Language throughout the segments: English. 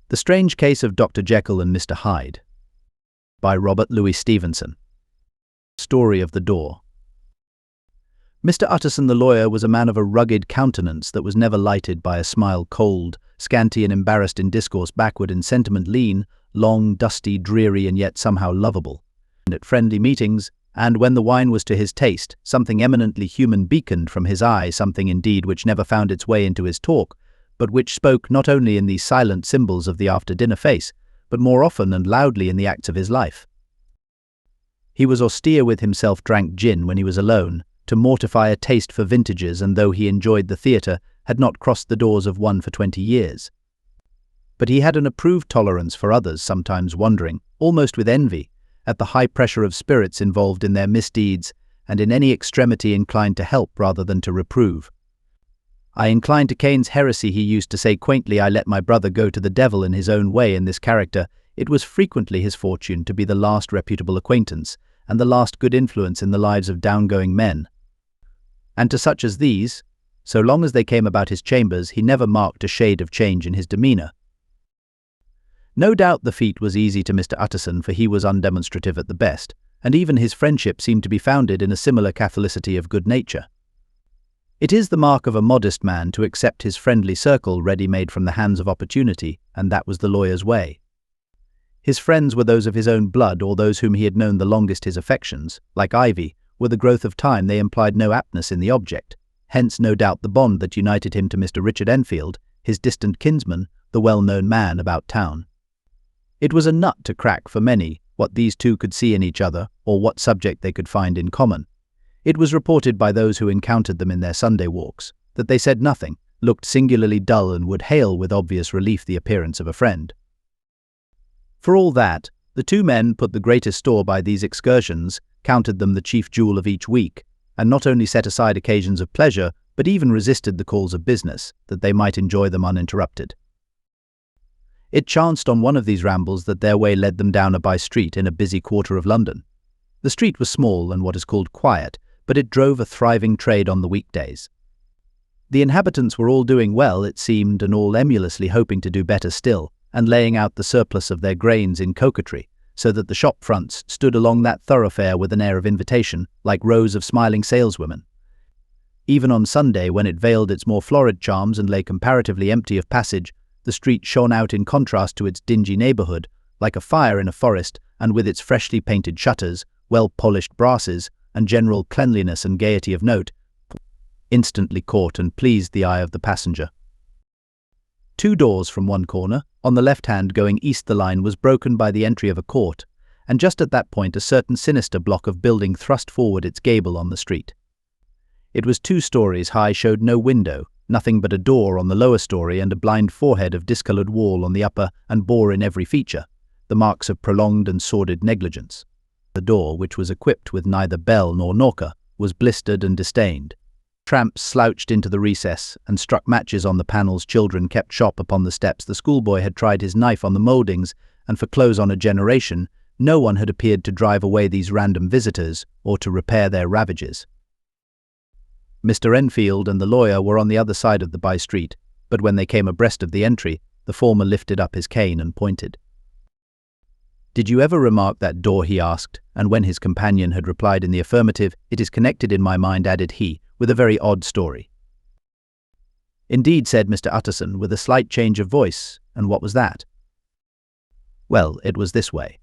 The Strange Case of Dr. Jekyll and Mr. Hyde by Robert Louis Stevenson. Story of the Door. Mr. Utterson the lawyer was a man of a rugged countenance that was never lighted by a smile, cold, scanty and embarrassed in discourse, backward in sentiment, lean, long, dusty, dreary and yet somehow lovable. And at friendly meetings, and when the wine was to his taste, something eminently human beaconed from his eye, something indeed which never found its way into his talk, but which spoke not only in these silent symbols of the after-dinner face, but more often and loudly in the acts of his life. He was austere with himself, drank gin when he was alone, to mortify a taste for vintages, and though he enjoyed the theatre, had not crossed the doors of one for 20 years. But he had an approved tolerance for others, sometimes wondering, almost with envy, at the high pressure of spirits involved in their misdeeds, and in any extremity inclined to help rather than to reprove. "I incline to Cain's heresy," he used to say quaintly. "I let my brother go to the devil in his own way." In this character, it was frequently his fortune to be the last reputable acquaintance, and the last good influence in the lives of down-going men. And to such as these, so long as they came about his chambers, he never marked a shade of change in his demeanour. No doubt the feat was easy to Mr. Utterson, for he was undemonstrative at the best, and even his friendship seemed to be founded in a similar catholicity of good nature. It is the mark of a modest man to accept his friendly circle ready-made from the hands of opportunity, and that was the lawyer's way. His friends were those of his own blood, or those whom he had known the longest. His affections, like ivy, were the growth of time. They implied no aptness in the object, hence no doubt the bond that united him to Mr. Richard Enfield, his distant kinsman, the well-known man about town. It was a nut to crack for many, what these two could see in each other, or what subject they could find in common. It was reported by those who encountered them in their Sunday walks, that they said nothing, looked singularly dull, and would hail with obvious relief the appearance of a friend. For all that, the two men put the greatest store by these excursions, counted them the chief jewel of each week, and not only set aside occasions of pleasure, but even resisted the calls of business, that they might enjoy them uninterrupted. It chanced on one of these rambles that their way led them down a by-street in a busy quarter of London. The street was small and what is called quiet, but it drove a thriving trade on the weekdays. The inhabitants were all doing well, it seemed, and all emulously hoping to do better still, and laying out the surplus of their grains in coquetry, so that the shop fronts stood along that thoroughfare with an air of invitation, like rows of smiling saleswomen. Even on Sunday, when it veiled its more florid charms and lay comparatively empty of passage, the street shone out in contrast to its dingy neighbourhood, like a fire in a forest, and with its freshly painted shutters, well-polished brasses, and general cleanliness and gaiety of note, instantly caught and pleased the eye of the passenger. Two doors from one corner, on the left hand going east, the line was broken by the entry of a court, and just at that point a certain sinister block of building thrust forward its gable on the street. It was 2 stories high, showed no window, nothing but a door on the lower story and a blind forehead of discoloured wall on the upper, and bore in every feature the marks of prolonged and sordid negligence. The door, which was equipped with neither bell nor knocker, was blistered and distained. Tramps slouched into the recess and struck matches on the panels. Children kept shop upon the steps. The schoolboy had tried his knife on the mouldings, and for close on a generation, no one had appeared to drive away these random visitors or to repair their ravages. Mr. Enfield and the lawyer were on the other side of the by-street, but when they came abreast of the entry, the former lifted up his cane and pointed. "Did you ever remark that door?" he asked, and when his companion had replied in the affirmative, "It is connected in my mind," added he, "with a very odd story." "Indeed," said Mr. Utterson, with a slight change of voice. "And what was that?" "Well, it was this way,"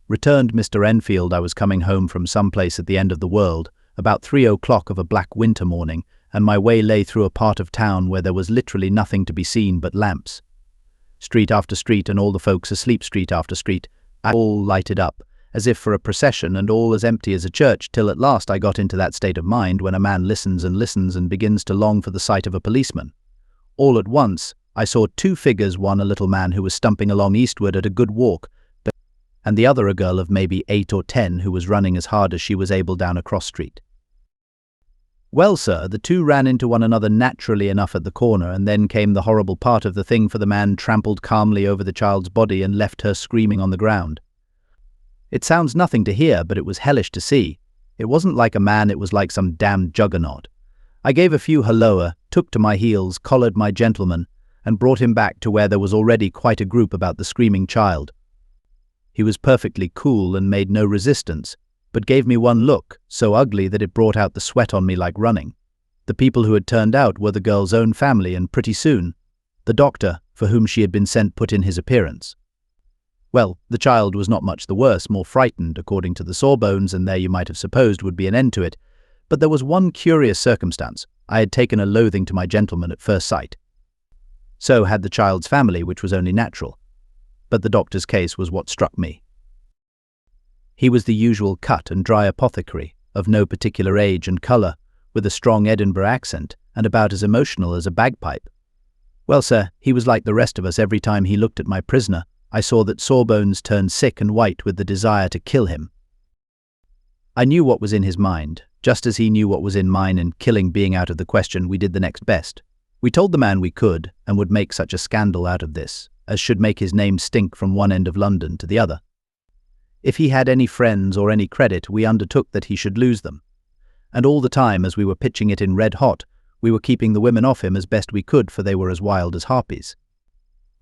returned Mr. Enfield. "I was coming home from some place at the end of the world, about 3 o'clock of a black winter morning, and my way lay through a part of town where there was literally nothing to be seen but lamps. Street after street, and all the folks asleep. Street after street, all lighted up, as if for a procession, and all as empty as a church, till at last I got into that state of mind when a man listens and begins to long for the sight of a policeman. All at once, I saw 2 figures, one a little man who was stumping along eastward at a good walk, and the other a girl of maybe 8 or 10 who was running as hard as she was able down a cross street. Well, sir, the 2 ran into one another naturally enough at the corner, and then came the horrible part of the thing, for the man trampled calmly over the child's body and left her screaming on the ground. It sounds nothing to hear, but it was hellish to see. It wasn't like a man, it was like some damned juggernaut. I gave a few halloa, took to my heels, collared my gentleman, and brought him back to where there was already quite a group about the screaming child. He was perfectly cool and made no resistance, but gave me one look, so ugly that it brought out the sweat on me like running. The people who had turned out were the girl's own family, and pretty soon, the doctor, for whom she had been sent, put in his appearance. Well, the child was not much the worse, more frightened, according to the sawbones, and there you might have supposed would be an end to it. But there was one curious circumstance. I had taken a loathing to my gentleman at first sight. So had the child's family, which was only natural. But the doctor's case was what struck me. He was the usual cut and dry apothecary, of no particular age and colour, with a strong Edinburgh accent, and about as emotional as a bagpipe. Well, sir, he was like the rest of us. Every time he looked at my prisoner, I saw that Sawbones turned sick and white with the desire to kill him. I knew what was in his mind, just as he knew what was in mine, and killing being out of the question, we did the next best. We told the man we could, and would make such a scandal out of this, as should make his name stink from one end of London to the other. If he had any friends or any credit, we undertook that he should lose them. And all the time, as we were pitching it in red hot, we were keeping the women off him as best we could, for they were as wild as harpies.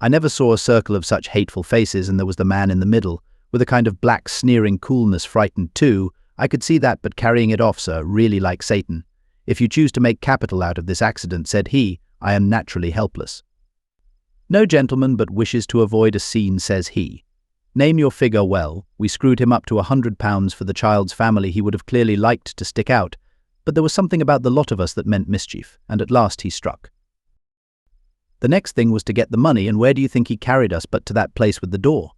I never saw a circle of such hateful faces, and there was the man in the middle, with a kind of black sneering coolness, frightened too. I could see that, but carrying it off, sir, really like Satan. If you choose to make capital out of this accident, said he, I am naturally helpless. No gentleman but wishes to avoid a scene, says he. Name your figure. Well, we screwed him up to £100 for the child's family. He would have clearly liked to stick out, but there was something about the lot of us that meant mischief, and at last he struck. The next thing was to get the money, and where do you think he carried us but to that place with the door?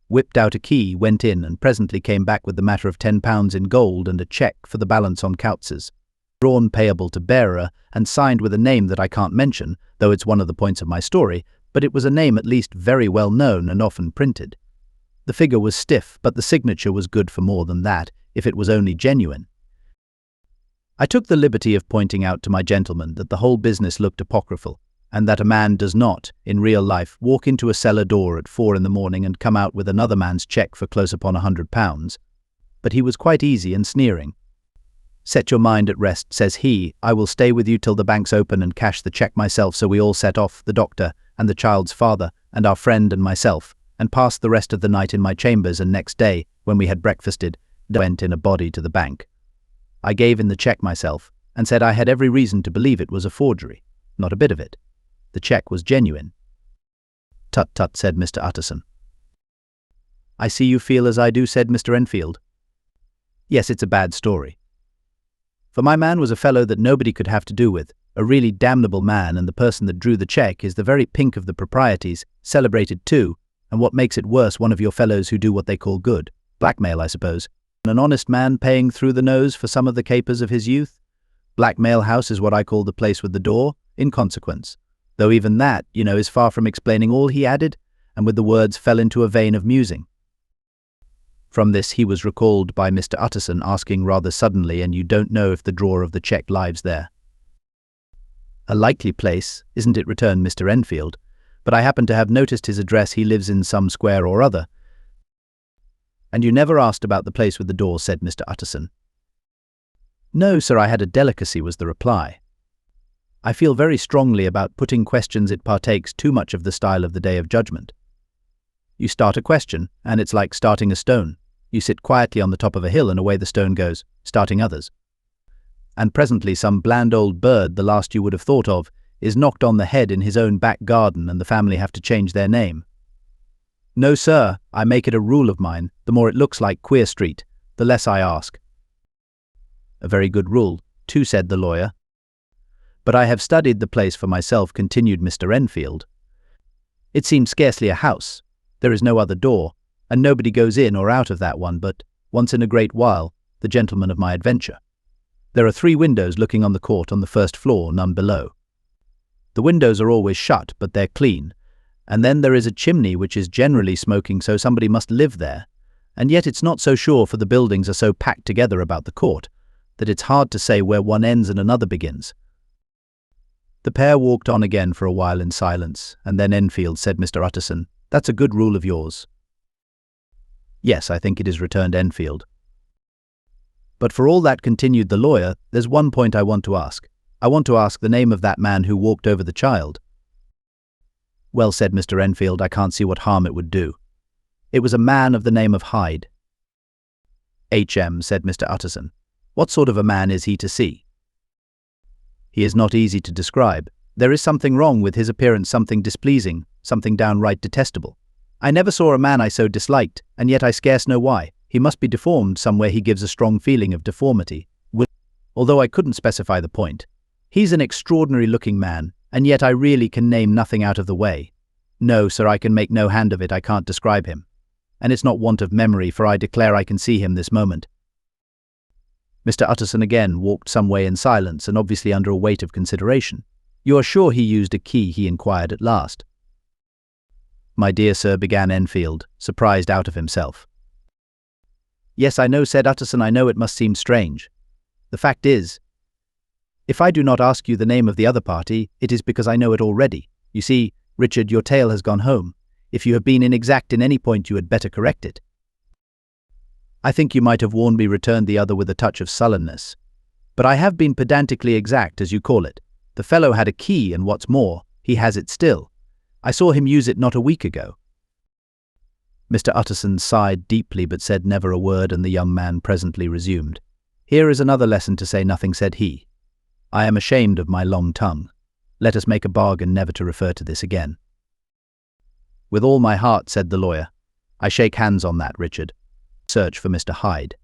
Whipped out a key, went in, and presently came back with the matter of £10 in gold and a cheque for the balance on Coutts's, drawn payable to bearer, and signed with a name that I can't mention, though it's one of the points of my story, but it was a name at least very well known and often printed. The figure was stiff, but the signature was good for more than that, if it was only genuine. I took the liberty of pointing out to my gentleman that the whole business looked apocryphal, and that a man does not, in real life, walk into a cellar door at 4 in the morning and come out with another man's cheque for close upon £100. But he was quite easy and sneering. Set your mind at rest, says he. I will stay with you till the banks open and cash the cheque myself. So we all set off, the doctor and the child's father and our friend and myself, and passed the rest of the night in my chambers, and next day, when we had breakfasted, went in a body to the bank. I gave in the cheque myself, and said I had every reason to believe it was a forgery. Not a bit of it. The cheque was genuine. Tut tut, said Mr. Utterson. I see you feel as I do, said Mr. Enfield. Yes, it's a bad story. For my man was a fellow that nobody could have to do with, a really damnable man, and the person that drew the cheque is the very pink of the proprieties, celebrated too, and what makes it worse, one of your fellows who do what they call good. Blackmail, I suppose. An honest man paying through the nose for some of the capers of his youth. Blackmail House is what I call the place with the door, in consequence. Though even that, you know, is far from explaining all, he added, and with the words fell into a vein of musing. From this he was recalled by Mr. Utterson asking rather suddenly, and you don't know if the drawer of the cheque lives there? A likely place, isn't it, returned Mr. Enfield, but I happen to have noticed his address. He lives in some square or other. And you never asked about the place with the door, said Mr. Utterson. No, sir, I had a delicacy, was the reply. I feel very strongly about putting questions. It partakes too much of the style of the Day of Judgment. You start a question, and it's like starting a stone. You sit quietly on the top of a hill, and away the stone goes, starting others. And presently some bland old bird, the last you would have thought of, is knocked on the head in his own back garden, and the family have to change their name. No, sir, I make it a rule of mine, the more it looks like Queer Street, the less I ask. A very good rule, too, said the lawyer. But I have studied the place for myself, continued Mr. Enfield. It seems scarcely a house. There is no other door, and nobody goes in or out of that one but, once in a great while, the gentleman of my adventure. There are 3 windows looking on the court on the first floor, none below. The windows are always shut, but they're clean, and then there is a chimney which is generally smoking, so somebody must live there, and yet it's not so sure, for the buildings are so packed together about the court that it's hard to say where one ends and another begins. The pair walked on again for a while in silence, and then Enfield said, Mr. Utterson, that's a good rule of yours. Yes, I think it is, returned Enfield. But for all that, continued the lawyer, there's one point I want to ask. I want to ask the name of that man who walked over the child. Well said, Mr. Enfield, I can't see what harm it would do. It was a man of the name of Hyde. HM, said Mr. Utterson. What sort of a man is he to see? He is not easy to describe. There is something wrong with his appearance, something displeasing, something downright detestable. I never saw a man I so disliked, and yet I scarce know why. He must be deformed somewhere. He gives a strong feeling of deformity, although I couldn't specify the point. He's an extraordinary-looking man, and yet I really can name nothing out of the way. No, sir, I can make no hand of it. I can't describe him. And it's not want of memory, for I declare I can see him this moment. Mr. Utterson again walked some way in silence, and obviously under a weight of consideration. You are sure he used a key? He inquired at last. My dear sir, began Enfield, surprised out of himself. Yes, I know, said Utterson, I know it must seem strange. The fact is, if I do not ask you the name of the other party, it is because I know it already. You see, Richard, your tale has gone home. If you have been inexact in any point, you had better correct it. I think you might have warned me, returned the other with a touch of sullenness. But I have been pedantically exact, as you call it. The fellow had a key, and what's more, he has it still. I saw him use it not a week ago. Mr. Utterson sighed deeply but said never a word, and the young man presently resumed. Here is another lesson to say nothing, said he. I am ashamed of my long tongue. Let us make a bargain never to refer to this again. With all my heart, said the lawyer. I shake hands on that, Richard. Search for Mr. Hyde.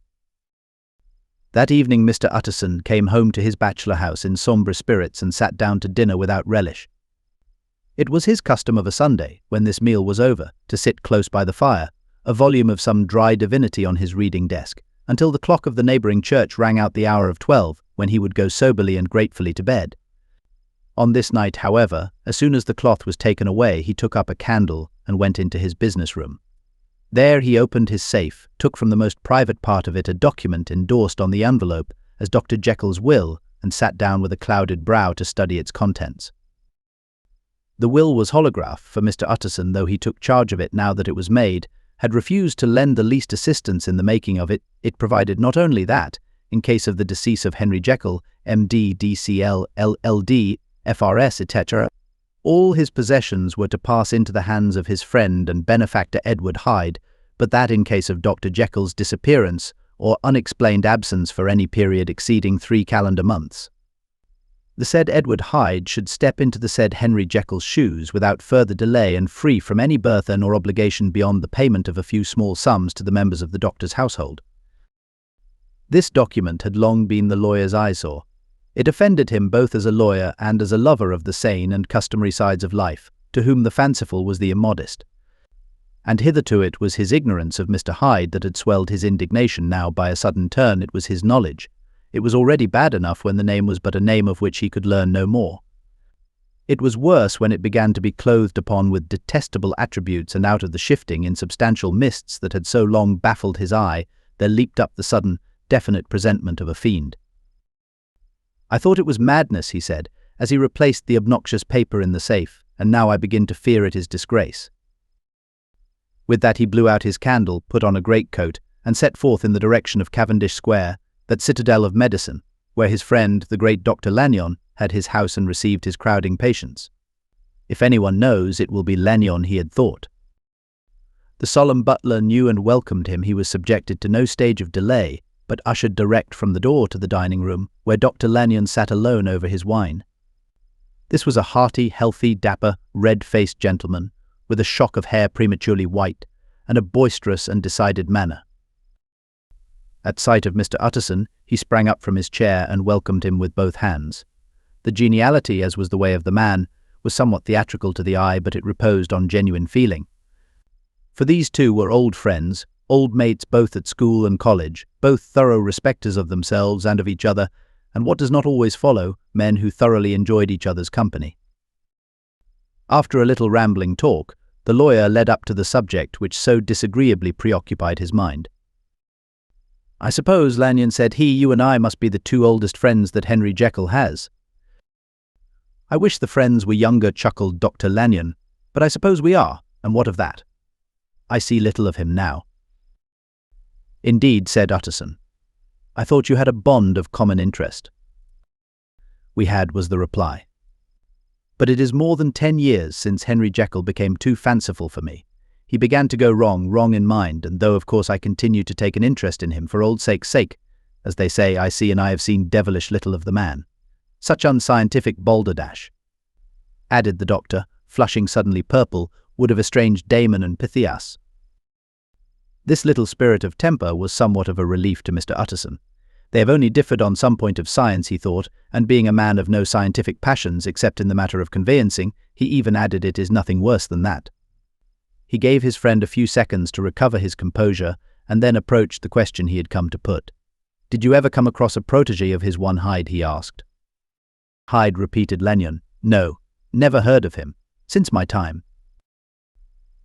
That evening Mr. Utterson came home to his bachelor house in sombre spirits and sat down to dinner without relish. It was his custom of a Sunday, when this meal was over, to sit close by the fire, a volume of some dry divinity on his reading desk, until the clock of the neighbouring church rang out the hour of 12, when he would go soberly and gratefully to bed. On this night, however, as soon as the cloth was taken away, he took up a candle and went into his business room. There he opened his safe, took from the most private part of it a document endorsed on the envelope as Dr. Jekyll's will, and sat down with a clouded brow to study its contents. The will was holograph, for Mr. Utterson, though he took charge of it now that it was made, had refused to lend the least assistance in the making of it. It provided not only that, in case of the decease of Henry Jekyll, M.D., D.C.L., L.L.D., F.R.S., etc., all his possessions were to pass into the hands of his friend and benefactor Edward Hyde, but that in case of Dr. Jekyll's disappearance or unexplained absence for any period exceeding 3 calendar months, the said Edward Hyde should step into the said Henry Jekyll's shoes without further delay and free from any burthen or obligation beyond the payment of a few small sums to the members of the doctor's household. This document had long been the lawyer's eyesore. It offended him both as a lawyer and as a lover of the sane and customary sides of life, to whom the fanciful was the immodest. And hitherto it was his ignorance of Mr. Hyde that had swelled his indignation. Now by a sudden turn it was his knowledge. It was already bad enough when the name was but a name of which he could learn no more. It was worse when it began to be clothed upon with detestable attributes, and out of the shifting, insubstantial mists that had so long baffled his eye, there leaped up the sudden, definite presentment of a fiend. I thought it was madness, he said, as he replaced the obnoxious paper in the safe, and now I begin to fear it is disgrace. With that he blew out his candle, put on a greatcoat, and set forth in the direction of Cavendish Square, that citadel of medicine, where his friend, the great Dr. Lanyon, had his house and received his crowding patients. If anyone knows, it will be Lanyon, he had thought. The solemn butler knew and welcomed him. He was subjected to no stage of delay, but ushered direct from the door to the dining room, where Dr. Lanyon sat alone over his wine. This was a hearty, healthy, dapper, red-faced gentleman, with a shock of hair prematurely white, and a boisterous and decided manner. At sight of Mr. Utterson, he sprang up from his chair and welcomed him with both hands. The geniality, as was the way of the man, was somewhat theatrical to the eye, but it reposed on genuine feeling. For these two were old friends, old mates both at school and college, both thorough respecters of themselves and of each other, and what does not always follow, men who thoroughly enjoyed each other's company. After a little rambling talk, the lawyer led up to the subject which so disagreeably preoccupied his mind. I suppose, Lanyon said he, you and I must be the two oldest friends that Henry Jekyll has. I wish the friends were younger, chuckled Dr. Lanyon, but I suppose we are, and what of that? I see little of him now. Indeed, said Utterson. I thought you had a bond of common interest. We had, was the reply. But it is more than 10 years since Henry Jekyll became too fanciful for me. He began to go wrong in mind, and though of course I continue to take an interest in him for old sake's sake, as they say, I see and I have seen devilish little of the man. Such unscientific balderdash," added the doctor, flushing suddenly purple, would have estranged Damon and Pythias. This little spirit of temper was somewhat of a relief to Mr. Utterson. They have only differed on some point of science, he thought, and being a man of no scientific passions except in the matter of conveyancing, he even added it is nothing worse than that. He gave his friend a few seconds to recover his composure and then approached the question he had come to put. "Did you ever come across a protégé of his, one Hyde?" he asked. "Hyde," repeated Lanyon. "No, never heard of him. Since my time."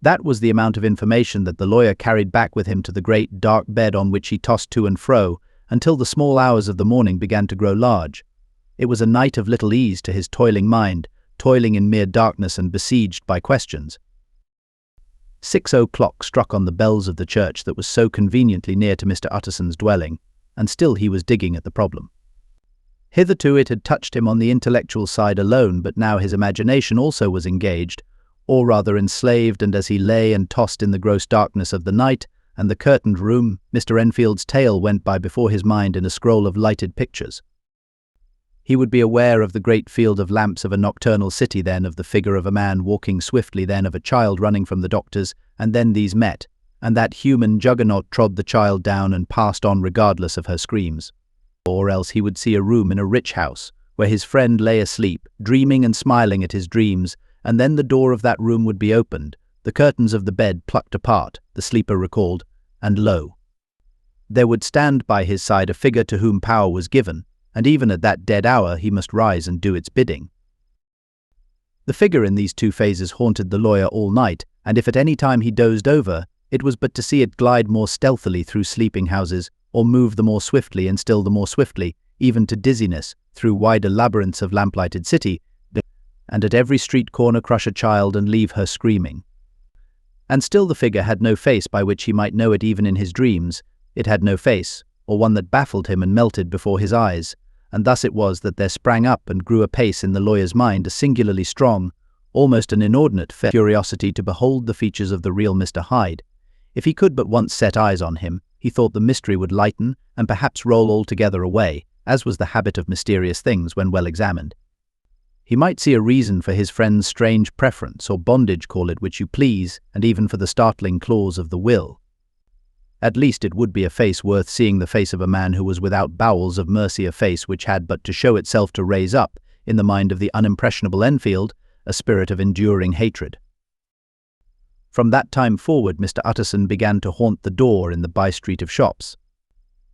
That was the amount of information that the lawyer carried back with him to the great dark bed on which he tossed to and fro until the small hours of the morning began to grow large. It was a night of little ease to his toiling mind, toiling in mere darkness and besieged by questions. 6 o'clock struck on the bells of the church that was so conveniently near to Mr. Utterson's dwelling, and still he was digging at the problem. Hitherto it had touched him on the intellectual side alone, but now his imagination also was engaged, or rather enslaved, and as he lay and tossed in the gross darkness of the night and the curtained room, Mr. Enfield's tale went by before his mind in a scroll of lighted pictures. He would be aware of the great field of lamps of a nocturnal city, then of the figure of a man walking swiftly, then of a child running from the doctor's, and then these met, and that human juggernaut trod the child down and passed on regardless of her screams. Or else he would see a room in a rich house, where his friend lay asleep, dreaming and smiling at his dreams, and then the door of that room would be opened, the curtains of the bed plucked apart, the sleeper recalled, and lo! there would stand by his side a figure to whom power was given, and even at that dead hour he must rise and do its bidding. The figure in these two phases haunted the lawyer all night, and if at any time he dozed over, it was but to see it glide more stealthily through sleeping houses, or move the more swiftly and still the more swiftly, even to dizziness, through wider labyrinths of lamplighted city, and at every street corner crush a child and leave her screaming. And still the figure had no face by which he might know it even in his dreams. It had no face, or one that baffled him and melted before his eyes, and thus it was that there sprang up and grew apace in the lawyer's mind a singularly strong, almost an inordinate curiosity to behold the features of the real Mr. Hyde. If he could but once set eyes on him, he thought the mystery would lighten and perhaps roll altogether away, as was the habit of mysterious things when well examined. He might see a reason for his friend's strange preference, or bondage, call it which you please, and even for the startling clause of the will. At least it would be a face worth seeing, the face of a man who was without bowels of mercy, a face which had but to show itself to raise up, in the mind of the unimpressionable Enfield, a spirit of enduring hatred. From that time forward Mr. Utterson began to haunt the door in the by-street of shops.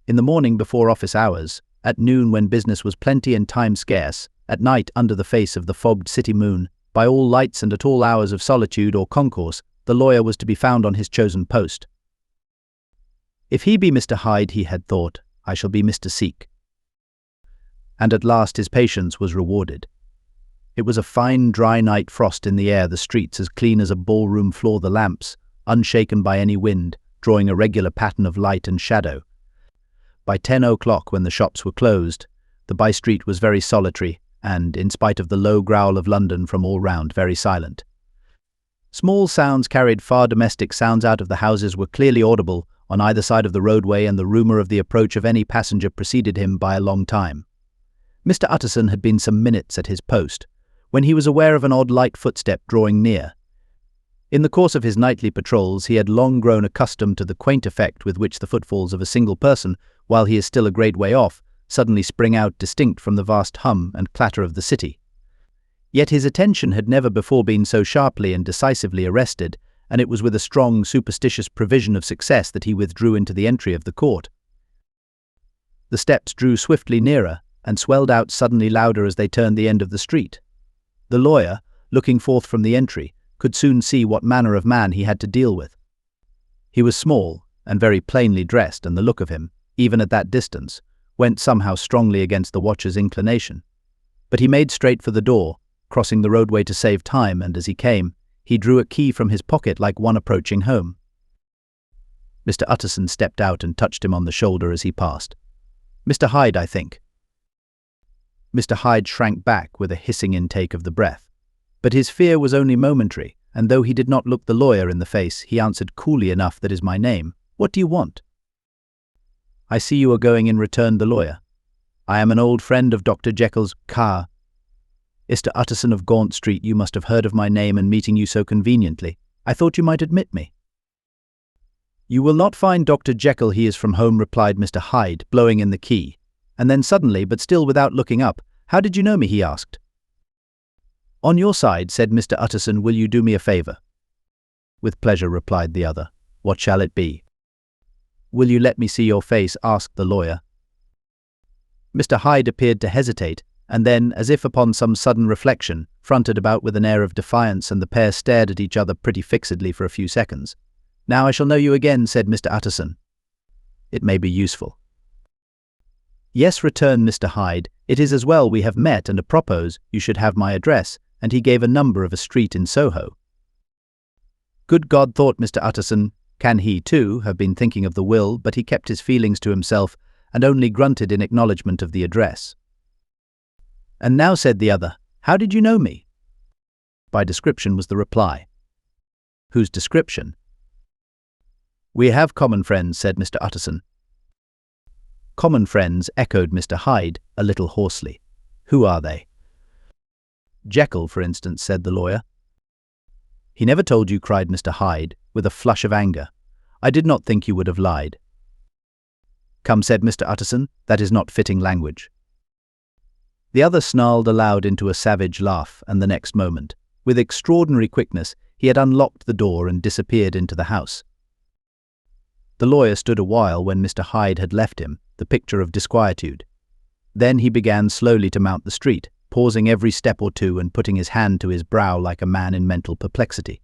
In the morning before office hours, at noon when business was plenty and time scarce, at night under the face of the fogged city moon, by all lights and at all hours of solitude or concourse, the lawyer was to be found on his chosen post. If he be Mr. Hyde, he had thought, I shall be Mr. Seek. And at last his patience was rewarded. It was a fine dry night, frost in the air, the streets as clean as a ballroom floor, the lamps, unshaken by any wind, drawing a regular pattern of light and shadow. By 10 o'clock, when the shops were closed, the by-street was very solitary, and, in spite of the low growl of London from all round, very silent. Small sounds carried far domestic sounds out of the houses were clearly audible on either side of the roadway, and the rumour of the approach of any passenger preceded him by a long time. Mr. Utterson had been some minutes at his post, when he was aware of an odd light footstep drawing near. In the course of his nightly patrols he had long grown accustomed to the quaint effect with which the footfalls of a single person, while he is still a great way off, suddenly spring out distinct from the vast hum and clatter of the city. Yet his attention had never before been so sharply and decisively arrested, and it was with a strong, superstitious prevision of success that he withdrew into the entry of the court. The steps drew swiftly nearer, and swelled out suddenly louder as they turned the end of the street. The lawyer, looking forth from the entry, could soon see what manner of man he had to deal with. He was small, and very plainly dressed, and the look of him, even at that distance, went somehow strongly against the watcher's inclination. But he made straight for the door, crossing the roadway to save time, and as he came, he drew a key from his pocket like one approaching home. Mr. Utterson stepped out and touched him on the shoulder as he passed. "Mr. Hyde, I think." Mr. Hyde shrank back with a hissing intake of the breath. But his fear was only momentary, and though he did not look the lawyer in the face, he answered coolly enough, "That is my name. What do you want?" "I see you are going in," returned the lawyer. "I am an old friend of Dr. Jekyll's, Mr. Utterson of Gaunt Street. You must have heard of my name and meeting you so conveniently. I thought you might admit me." "You will not find Dr. Jekyll. He is from home," replied Mr. Hyde, blowing in the key. And then suddenly, but still without looking up, "How did you know me?" he asked. "On your side," said Mr. Utterson. "Will you do me a favor?" "With pleasure," replied the other. "What shall it be?" "Will you let me see your face?" asked the lawyer. Mr. Hyde appeared to hesitate, and then, as if upon some sudden reflection, fronted about with an air of defiance, and the pair stared at each other pretty fixedly for a few seconds. "Now I shall know you again," said Mr. Utterson. "It may be useful." "Yes," returned Mr. Hyde, "it is as well we have met, and apropos, you should have my address," and he gave a number of a street in Soho. Good God, thought Mr. Utterson, can he, too, have been thinking of the will? But he kept his feelings to himself, and only grunted in acknowledgment of the address. "And now," said the other, "how did you know me?" "By description," was the reply. "Whose description?" "We have common friends," said Mr. Utterson. "Common friends," echoed Mr. Hyde, a little hoarsely. "Who are they?" "Jekyll, for instance," said the lawyer. "He never told you," cried Mr. Hyde, with a flush of anger. "I did not think you would have lied." "Come," said Mr. Utterson, "that is not fitting language." The other snarled aloud into a savage laugh, and the next moment, with extraordinary quickness, he had unlocked the door and disappeared into the house. The lawyer stood a while when Mr. Hyde had left him, the picture of disquietude. Then he began slowly to mount the street, pausing every step or two and putting his hand to his brow like a man in mental perplexity.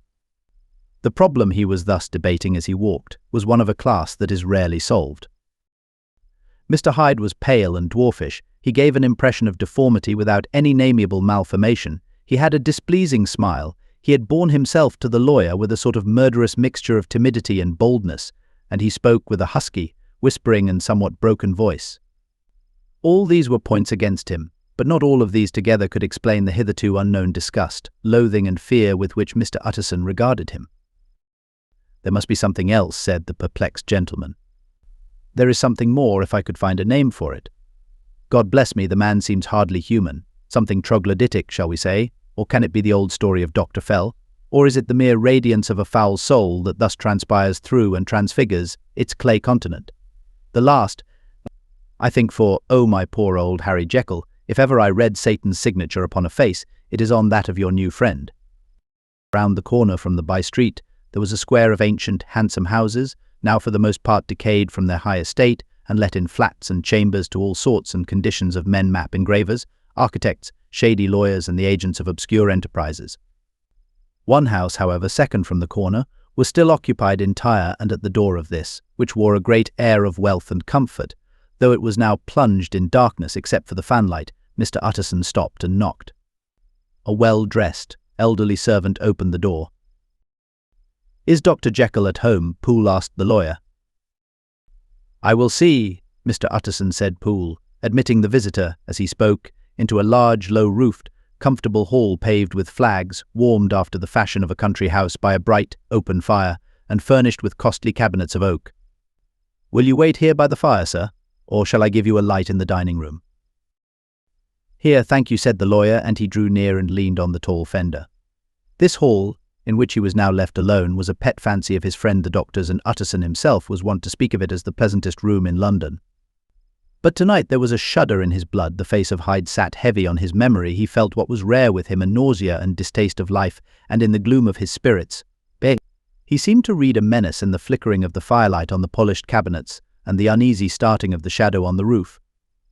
The problem he was thus debating as he walked was one of a class that is rarely solved. Mr. Hyde was pale and dwarfish. He gave an impression of deformity without any nameable malformation. He had a displeasing smile. He had borne himself to the lawyer with a sort of murderous mixture of timidity and boldness, and he spoke with a husky, whispering and somewhat broken voice. All these were points against him, but not all of these together could explain the hitherto unknown disgust, loathing and fear with which Mr. Utterson regarded him. "There must be something else," said the perplexed gentleman. "There is something more, if I could find a name for it. God bless me, the man seems hardly human. Something troglodytic, shall we say? Or can it be the old story of Dr. Fell? Or is it the mere radiance of a foul soul that thus transpires through and transfigures its clay continent? The last, I think, for, oh, my poor old Harry Jekyll, if ever I read Satan's signature upon a face, it is on that of your new friend." Round the corner from the by-street, there was a square of ancient, handsome houses, now for the most part decayed from their high estate, and let in flats and chambers to all sorts and conditions of men-map engravers, architects, shady lawyers, and the agents of obscure enterprises. One house, however, second from the corner, was still occupied entire, and at the door of this, which wore a great air of wealth and comfort, though it was now plunged in darkness except for the fanlight, Mr. Utterson stopped and knocked. A well-dressed, elderly servant opened the door. "Is Dr. Jekyll at home?" Poole asked the lawyer. "I will see," Mr. Utterson said Poole, admitting the visitor, as he spoke, into a large, low-roofed, comfortable hall paved with flags, warmed after the fashion of a country house by a bright, open fire, and furnished with costly cabinets of oak. "Will you wait here by the fire, sir? Or shall I give you a light in the dining room?" "Here, thank you," said the lawyer, and he drew near and leaned on the tall fender. This hall, in which he was now left alone, was a pet fancy of his friend the doctor's, and Utterson himself was wont to speak of it as the pleasantest room in London. But tonight there was a shudder in his blood. The face of Hyde sat heavy on his memory. He felt what was rare with him, a nausea and distaste of life, and in the gloom of his spirits, he seemed to read a menace in the flickering of the firelight on the polished cabinets and the uneasy starting of the shadow on the roof.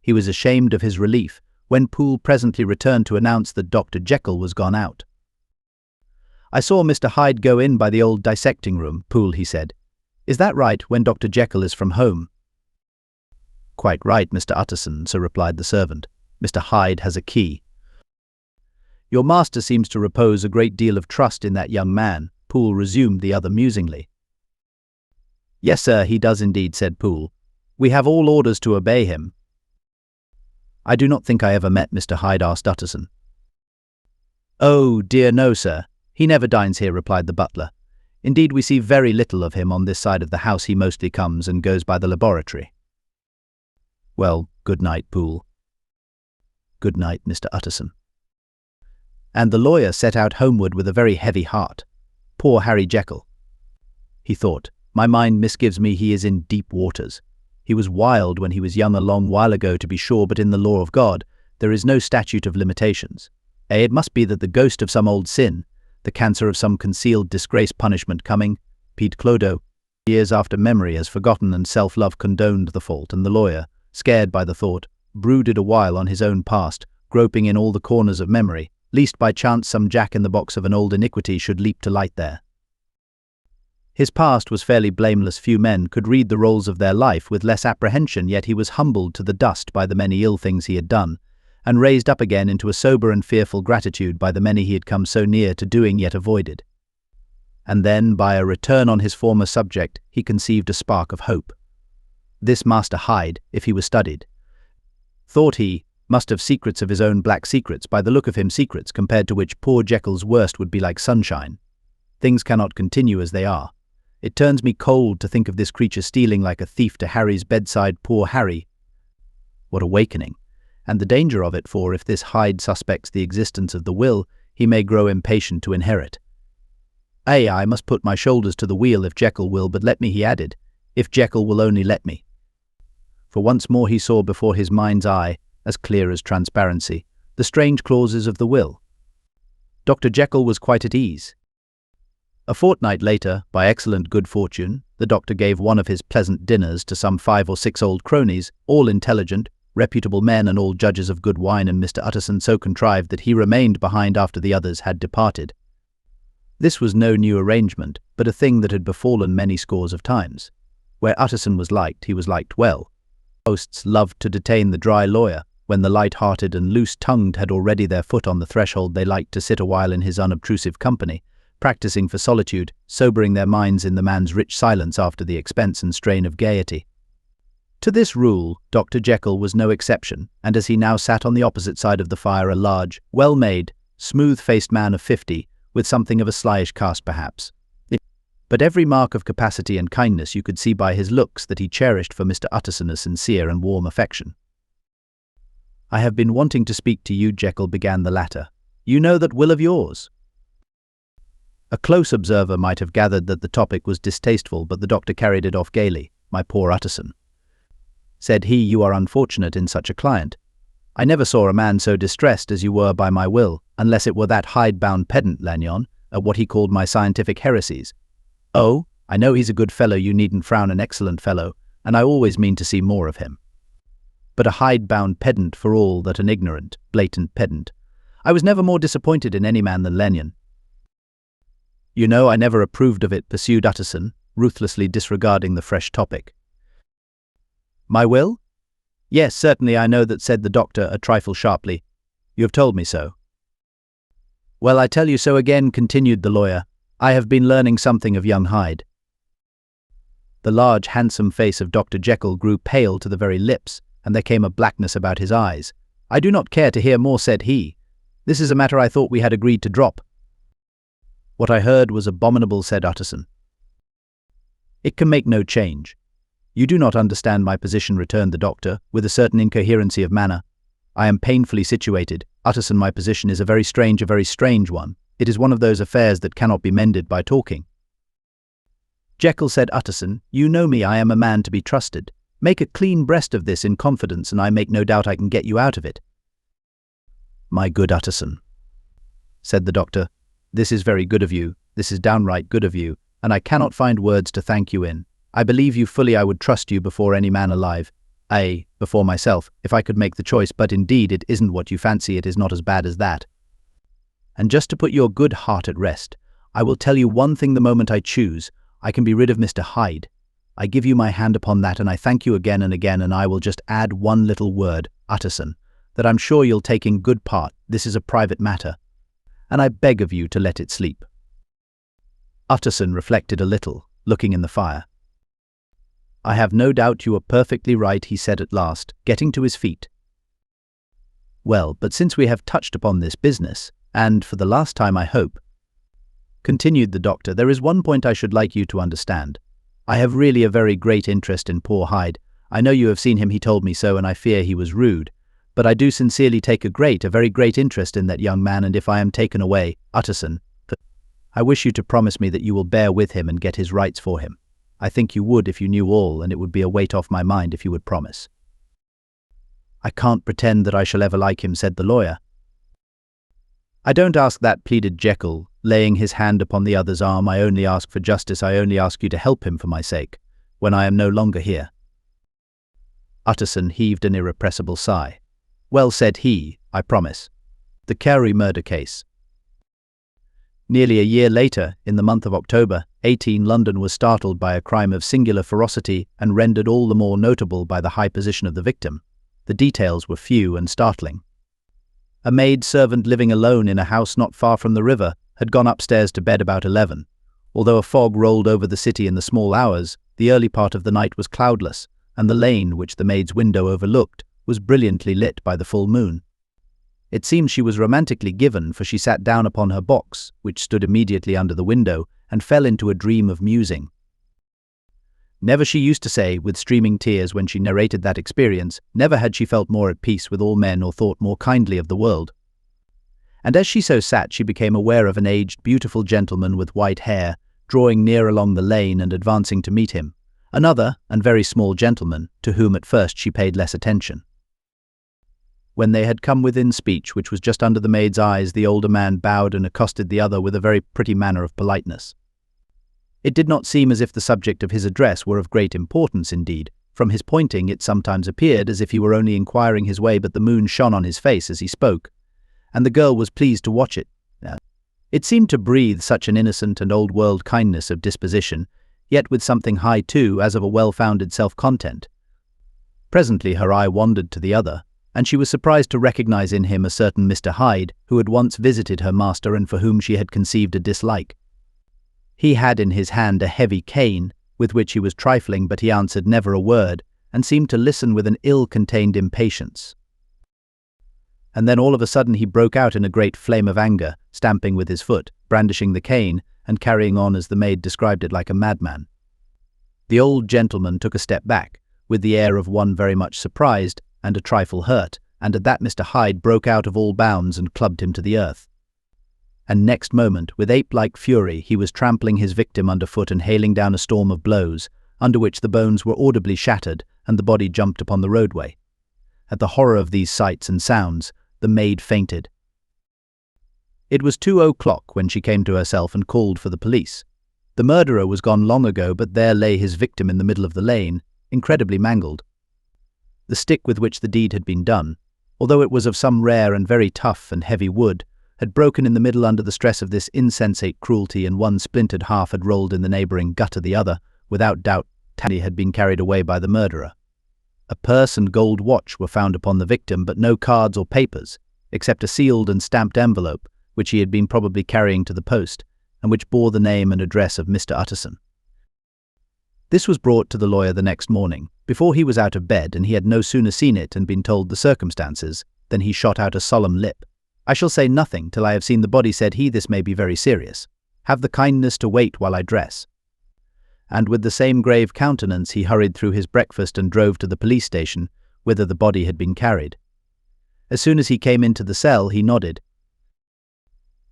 He was ashamed of his relief when Poole presently returned to announce that Dr. Jekyll was gone out. "I saw Mr. Hyde go in by the old dissecting room, Poole," he said. "Is that right, when Dr. Jekyll is from home?" "Quite right, Mr. Utterson," so replied the servant. "Mr. Hyde has a key." "Your master seems to repose a great deal of trust in that young man," Poole resumed the other musingly. "Yes, sir, he does indeed," said Poole. "We have all orders to obey him." "I do not think I ever met Mr. Hyde," asked Utterson. "Oh, dear no, sir. He never dines here," replied the butler. "Indeed, we see very little of him on this side of the house. He mostly comes and goes by the laboratory." "Well, good night, Poole." "Good night, Mr. Utterson." And the lawyer set out homeward with a very heavy heart. Poor Harry Jekyll, he thought. My mind misgives me he is in deep waters. He was wild when he was young a long while ago, to be sure, but in the law of God there is no statute of limitations. It must be that the ghost of some old sin, the cancer of some concealed disgrace punishment coming, Pete Clodo, years after memory has forgotten and self-love condoned the fault, and the lawyer, scared by the thought, brooded a while on his own past, groping in all the corners of memory, lest by chance some jack-in-the-box of an old iniquity should leap to light there. His past was fairly blameless. Few men could read the rolls of their life with less apprehension, yet he was humbled to the dust by the many ill things he had done, and raised up again into a sober and fearful gratitude by the many he had come so near to doing yet avoided. And then, by a return on his former subject, he conceived a spark of hope. This Master Hyde, if he was studied, thought he, must have secrets of his own, black secrets, by the look of him secrets, compared to which poor Jekyll's worst would be like sunshine. Things cannot continue as they are. It turns me cold to think of this creature stealing like a thief to Harry's bedside. Poor Harry! What awakening! And the danger of it, for if this Hyde suspects the existence of the will, he may grow impatient to inherit. I must put my shoulders to the wheel if Jekyll will but let me, he added, if Jekyll will only let me. For once more he saw before his mind's eye, as clear as transparency, the strange clauses of the will. Dr. Jekyll was quite at ease. A fortnight later, by excellent good fortune, the doctor gave one of his pleasant dinners to some 5 or 6 old cronies, all intelligent, reputable men and all judges of good wine, and Mr. Utterson so contrived that he remained behind after the others had departed. This was no new arrangement, but a thing that had befallen many scores of times. Where Utterson was liked, he was liked well. Hosts loved to detain the dry lawyer. When the light-hearted and loose-tongued had already their foot on the threshold, they liked to sit a while in his unobtrusive company, practicing for solitude, sobering their minds in the man's rich silence after the expense and strain of gaiety. To this rule, Dr. Jekyll was no exception, and as he now sat on the opposite side of the fire, a large, well-made, smooth-faced man of 50, with something of a slyish cast perhaps. But every mark of capacity and kindness you could see by his looks that he cherished for Mr. Utterson a sincere and warm affection. "I have been wanting to speak to you, Jekyll," began the latter. "You know that will of yours." A close observer might have gathered that the topic was distasteful, but the doctor carried it off gaily. "My poor Utterson," said he, "you are unfortunate in such a client. I never saw a man so distressed as you were by my will, unless it were that hide-bound pedant Lanyon, at what he called my scientific heresies. Oh, I know he's a good fellow, you needn't frown, an excellent fellow, and I always mean to see more of him. But a hide-bound pedant for all that an ignorant, blatant pedant. I was never more disappointed in any man than Lanyon. You know I never approved of it," pursued Utterson, ruthlessly disregarding the fresh topic. "My will? Yes, certainly I know that," said the doctor a trifle sharply. "You have told me so." "Well, I tell you so again," continued the lawyer. "I have been learning something of young Hyde." The large, handsome face of Dr. Jekyll grew pale to the very lips, and there came a blackness about his eyes. "I do not care to hear more," said he. "This is a matter I thought we had agreed to drop." "What I heard was abominable," said Utterson. "It can make no change." "You do not understand my position," returned the doctor, with a certain incoherency of manner. "I am painfully situated. Utterson, my position is a very strange one. It is one of those affairs that cannot be mended by talking." "Jekyll," said Utterson, "you know me, I am a man to be trusted. Make a clean breast of this in confidence, and I make no doubt I can get you out of it." "My good Utterson," said the doctor, "this is very good of you, this is downright good of you, and I cannot find words to thank you in. I believe you fully. I would trust you before any man alive, before myself, if I could make the choice, but indeed it isn't what you fancy, it is not as bad as that. And just to put your good heart at rest, I will tell you one thing the moment I choose, I can be rid of Mr. Hyde. I give you my hand upon that, and I thank you again and again, and I will just add one little word, Utterson, that I'm sure you'll take in good part. This is a private matter, and I beg of you to let it sleep." Utterson reflected a little, looking in the fire. "I have no doubt you are perfectly right," he said at last, getting to his feet. "Well, but since we have touched upon this business, And, for the last time I hope," continued the doctor, "there is one point I should like you to understand. I have really a very great interest in poor Hyde. I know you have seen him, he told me so, and I fear he was rude. But I do sincerely take a very great interest in that young man, and if I am taken away, Utterson, I wish you to promise me that you will bear with him and get his rights for him. I think you would if you knew all, and it would be a weight off my mind if you would promise." "I can't pretend that I shall ever like him," said the lawyer. "I don't ask that," pleaded Jekyll, laying his hand upon the other's arm. "I only ask for justice. I only ask you to help him for my sake, when I am no longer here." Utterson heaved an irrepressible sigh. "Well," said he, "I promise." The Carey murder case. Nearly a year later, in the month of October, London was startled by a crime of singular ferocity and rendered all the more notable by the high position of the victim. The details were few and startling. A maid-servant living alone in a house not far from the river had gone upstairs to bed about 11. Although a fog rolled over the city in the small hours, the early part of the night was cloudless, and the lane, which the maid's window overlooked, was brilliantly lit by the full moon. It seemed she was romantically given, for she sat down upon her box, which stood immediately under the window, and fell into a dream of musing. Never, she used to say, with streaming tears when she narrated that experience, never had she felt more at peace with all men or thought more kindly of the world. And as she so sat, she became aware of an aged, beautiful gentleman with white hair, drawing near along the lane and advancing to meet him, another and very small gentleman, to whom at first she paid less attention. When they had come within speech, which was just under the maid's eyes, the older man bowed and accosted the other with a very pretty manner of politeness. It did not seem as if the subject of his address were of great importance indeed. From his pointing, it sometimes appeared as if he were only inquiring his way, but the moon shone on his face as he spoke, and the girl was pleased to watch it. It seemed to breathe such an innocent and old-world kindness of disposition, yet with something high too, as of a well-founded self-content. Presently her eye wandered to the other, and she was surprised to recognize in him a certain Mr. Hyde, who had once visited her master and for whom she had conceived a dislike. He had in his hand a heavy cane, with which he was trifling, but he answered never a word, and seemed to listen with an ill-contained impatience. And then all of a sudden he broke out in a great flame of anger, stamping with his foot, brandishing the cane, and carrying on as the maid described it like a madman. The old gentleman took a step back, with the air of one very much surprised and a trifle hurt, and at that Mr. Hyde broke out of all bounds and clubbed him to the earth. And next moment, with ape-like fury, he was trampling his victim underfoot and hailing down a storm of blows, under which the bones were audibly shattered and the body jumped upon the roadway. At the horror of these sights and sounds, the maid fainted. It was 2:00 when she came to herself and called for the police. The murderer was gone long ago, but there lay his victim in the middle of the lane, incredibly mangled. The stick with which the deed had been done, although it was of some rare and very tough and heavy wood, had broken in the middle under the stress of this insensate cruelty, and one splintered half had rolled in the neighbouring gutter. The other, without doubt, had been carried away by the murderer. A purse and gold watch were found upon the victim, but no cards or papers, except a sealed and stamped envelope, which he had been probably carrying to the post, and which bore the name and address of Mr. Utterson. This was brought to the lawyer the next morning, before he was out of bed, and he had no sooner seen it and been told the circumstances, than he shot out a solemn lip. "I shall say nothing till I have seen the body," said he. "This may be very serious. Have the kindness to wait while I dress." And with the same grave countenance he hurried through his breakfast and drove to the police station, whither the body had been carried. As soon as he came into the cell, he nodded.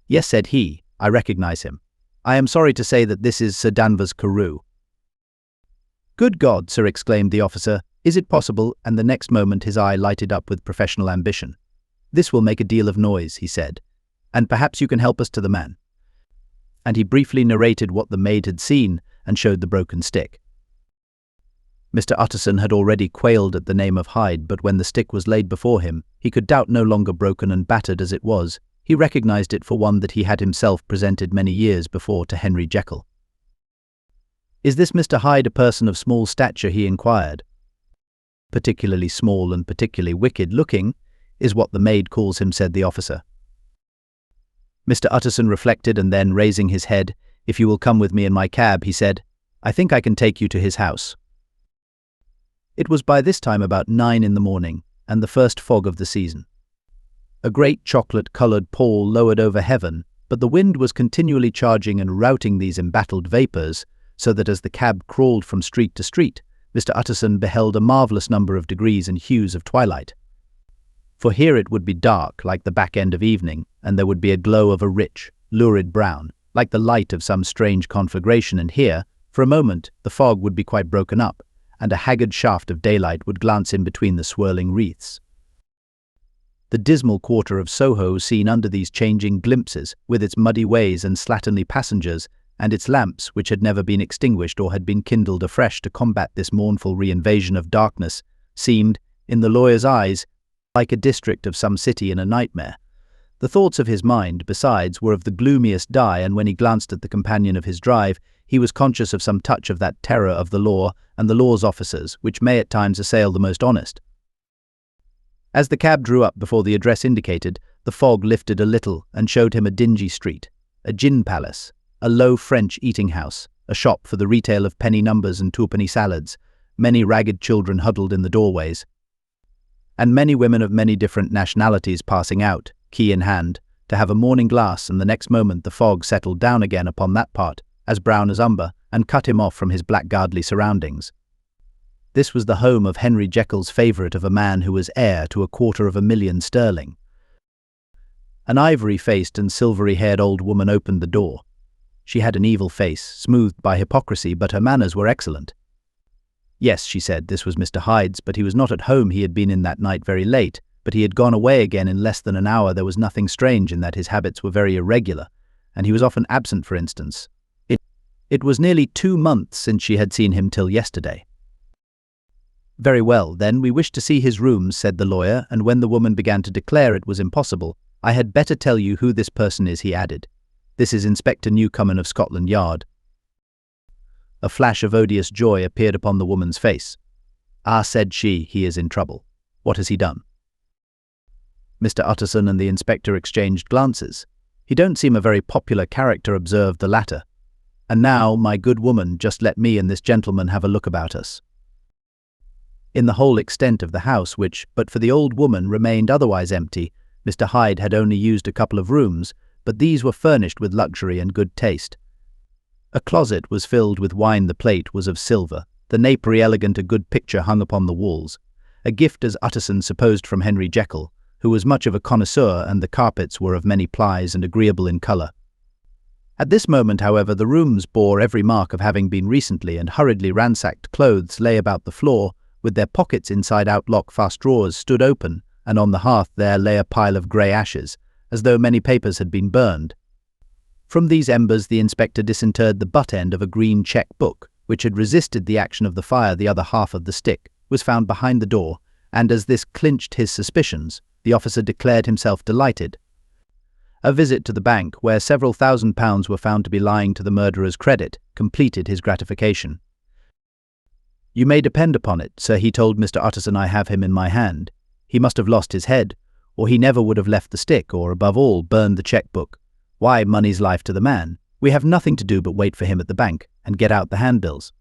"Yes," said he, "I recognize him. I am sorry to say that this is Sir Danvers Carew." "Good God, sir," exclaimed the officer, "is it possible?" And the next moment his eye lighted up with professional ambition. "This will make a deal of noise," he said, "and perhaps you can help us to the man." And he briefly narrated what the maid had seen and showed the broken stick. Mr. Utterson had already quailed at the name of Hyde, but when the stick was laid before him, he could doubt no longer, broken and battered as it was. He recognized it for one that he had himself presented many years before to Henry Jekyll. "Is this Mr. Hyde a person of small stature?" he inquired. "Particularly small and particularly wicked-looking is what the maid calls him," said the officer. Mr. Utterson reflected, and then, raising his head, "If you will come with me in my cab," he said, "I think I can take you to his house." It was by this time about 9 in the morning, and the first fog of the season. A great chocolate-colored pall lowered over heaven, but the wind was continually charging and routing these embattled vapors, so that as the cab crawled from street to street, Mr. Utterson beheld a marvelous number of degrees and hues of twilight. For here it would be dark, like the back end of evening, and there would be a glow of a rich, lurid brown, like the light of some strange conflagration, and here, for a moment, the fog would be quite broken up, and a haggard shaft of daylight would glance in between the swirling wreaths. The dismal quarter of Soho seen under these changing glimpses, with its muddy ways and slatternly passengers, and its lamps, which had never been extinguished or had been kindled afresh to combat this mournful reinvasion of darkness, seemed, in the lawyer's eyes, like a district of some city in a nightmare. The thoughts of his mind, besides, were of the gloomiest dye, and when he glanced at the companion of his drive, he was conscious of some touch of that terror of the law and the law's officers, which may at times assail the most honest. As the cab drew up before the address indicated, the fog lifted a little and showed him a dingy street, a gin palace, a low French eating house, a shop for the retail of penny numbers and twopenny salads, many ragged children huddled in the doorways, and many women of many different nationalities passing out, key in hand, to have a morning glass, and the next moment the fog settled down again upon that part, as brown as umber, and cut him off from his blackguardly surroundings. This was the home of Henry Jekyll's favourite, of a man who was heir to £250,000 sterling. An ivory-faced and silvery-haired old woman opened the door. She had an evil face, smoothed by hypocrisy, but her manners were excellent. Yes, she said, this was Mr. Hyde's, but he was not at home. He had been in that night very late, but he had gone away again in less than an hour. There was nothing strange in that. His habits were very irregular, and he was often absent, for instance. It was nearly 2 months since she had seen him till yesterday. Very well, then, we wish to see his rooms, said the lawyer, and when the woman began to declare it was impossible, I had better tell you who this person is, he added. This is Inspector Newcomen of Scotland Yard. A flash of odious joy appeared upon the woman's face. Ah, said she, he is in trouble. What has he done? Mr. Utterson and the inspector exchanged glances. He don't seem a very popular character, observed the latter. And now, my good woman, just let me and this gentleman have a look about us. In the whole extent of the house, which, but for the old woman, remained otherwise empty, Mr. Hyde had only used a couple of rooms, but these were furnished with luxury and good taste. A closet was filled with wine, the plate was of silver, the napery elegant, a good picture hung upon the walls, a gift as Utterson supposed from Henry Jekyll, who was much of a connoisseur, and the carpets were of many plies and agreeable in colour. At this moment, however, the rooms bore every mark of having been recently and hurriedly ransacked. Clothes lay about the floor, with their pockets inside out. Lock-fast drawers stood open, and on the hearth there lay a pile of grey ashes, as though many papers had been burned. From these embers the inspector disinterred the butt end of a green cheque book, which had resisted the action of the fire. The other half of the stick was found behind the door, and as this clinched his suspicions, the officer declared himself delighted. A visit to the bank, where several £1,000s were found to be lying to the murderer's credit, completed his gratification. You may depend upon it, sir, he told Mr. Utterson, I have him in my hand. He must have lost his head, or he never would have left the stick, or, above all, burned the cheque-book. Why, money's life to the man. We have nothing to do but wait for him at the bank, and get out the handbills.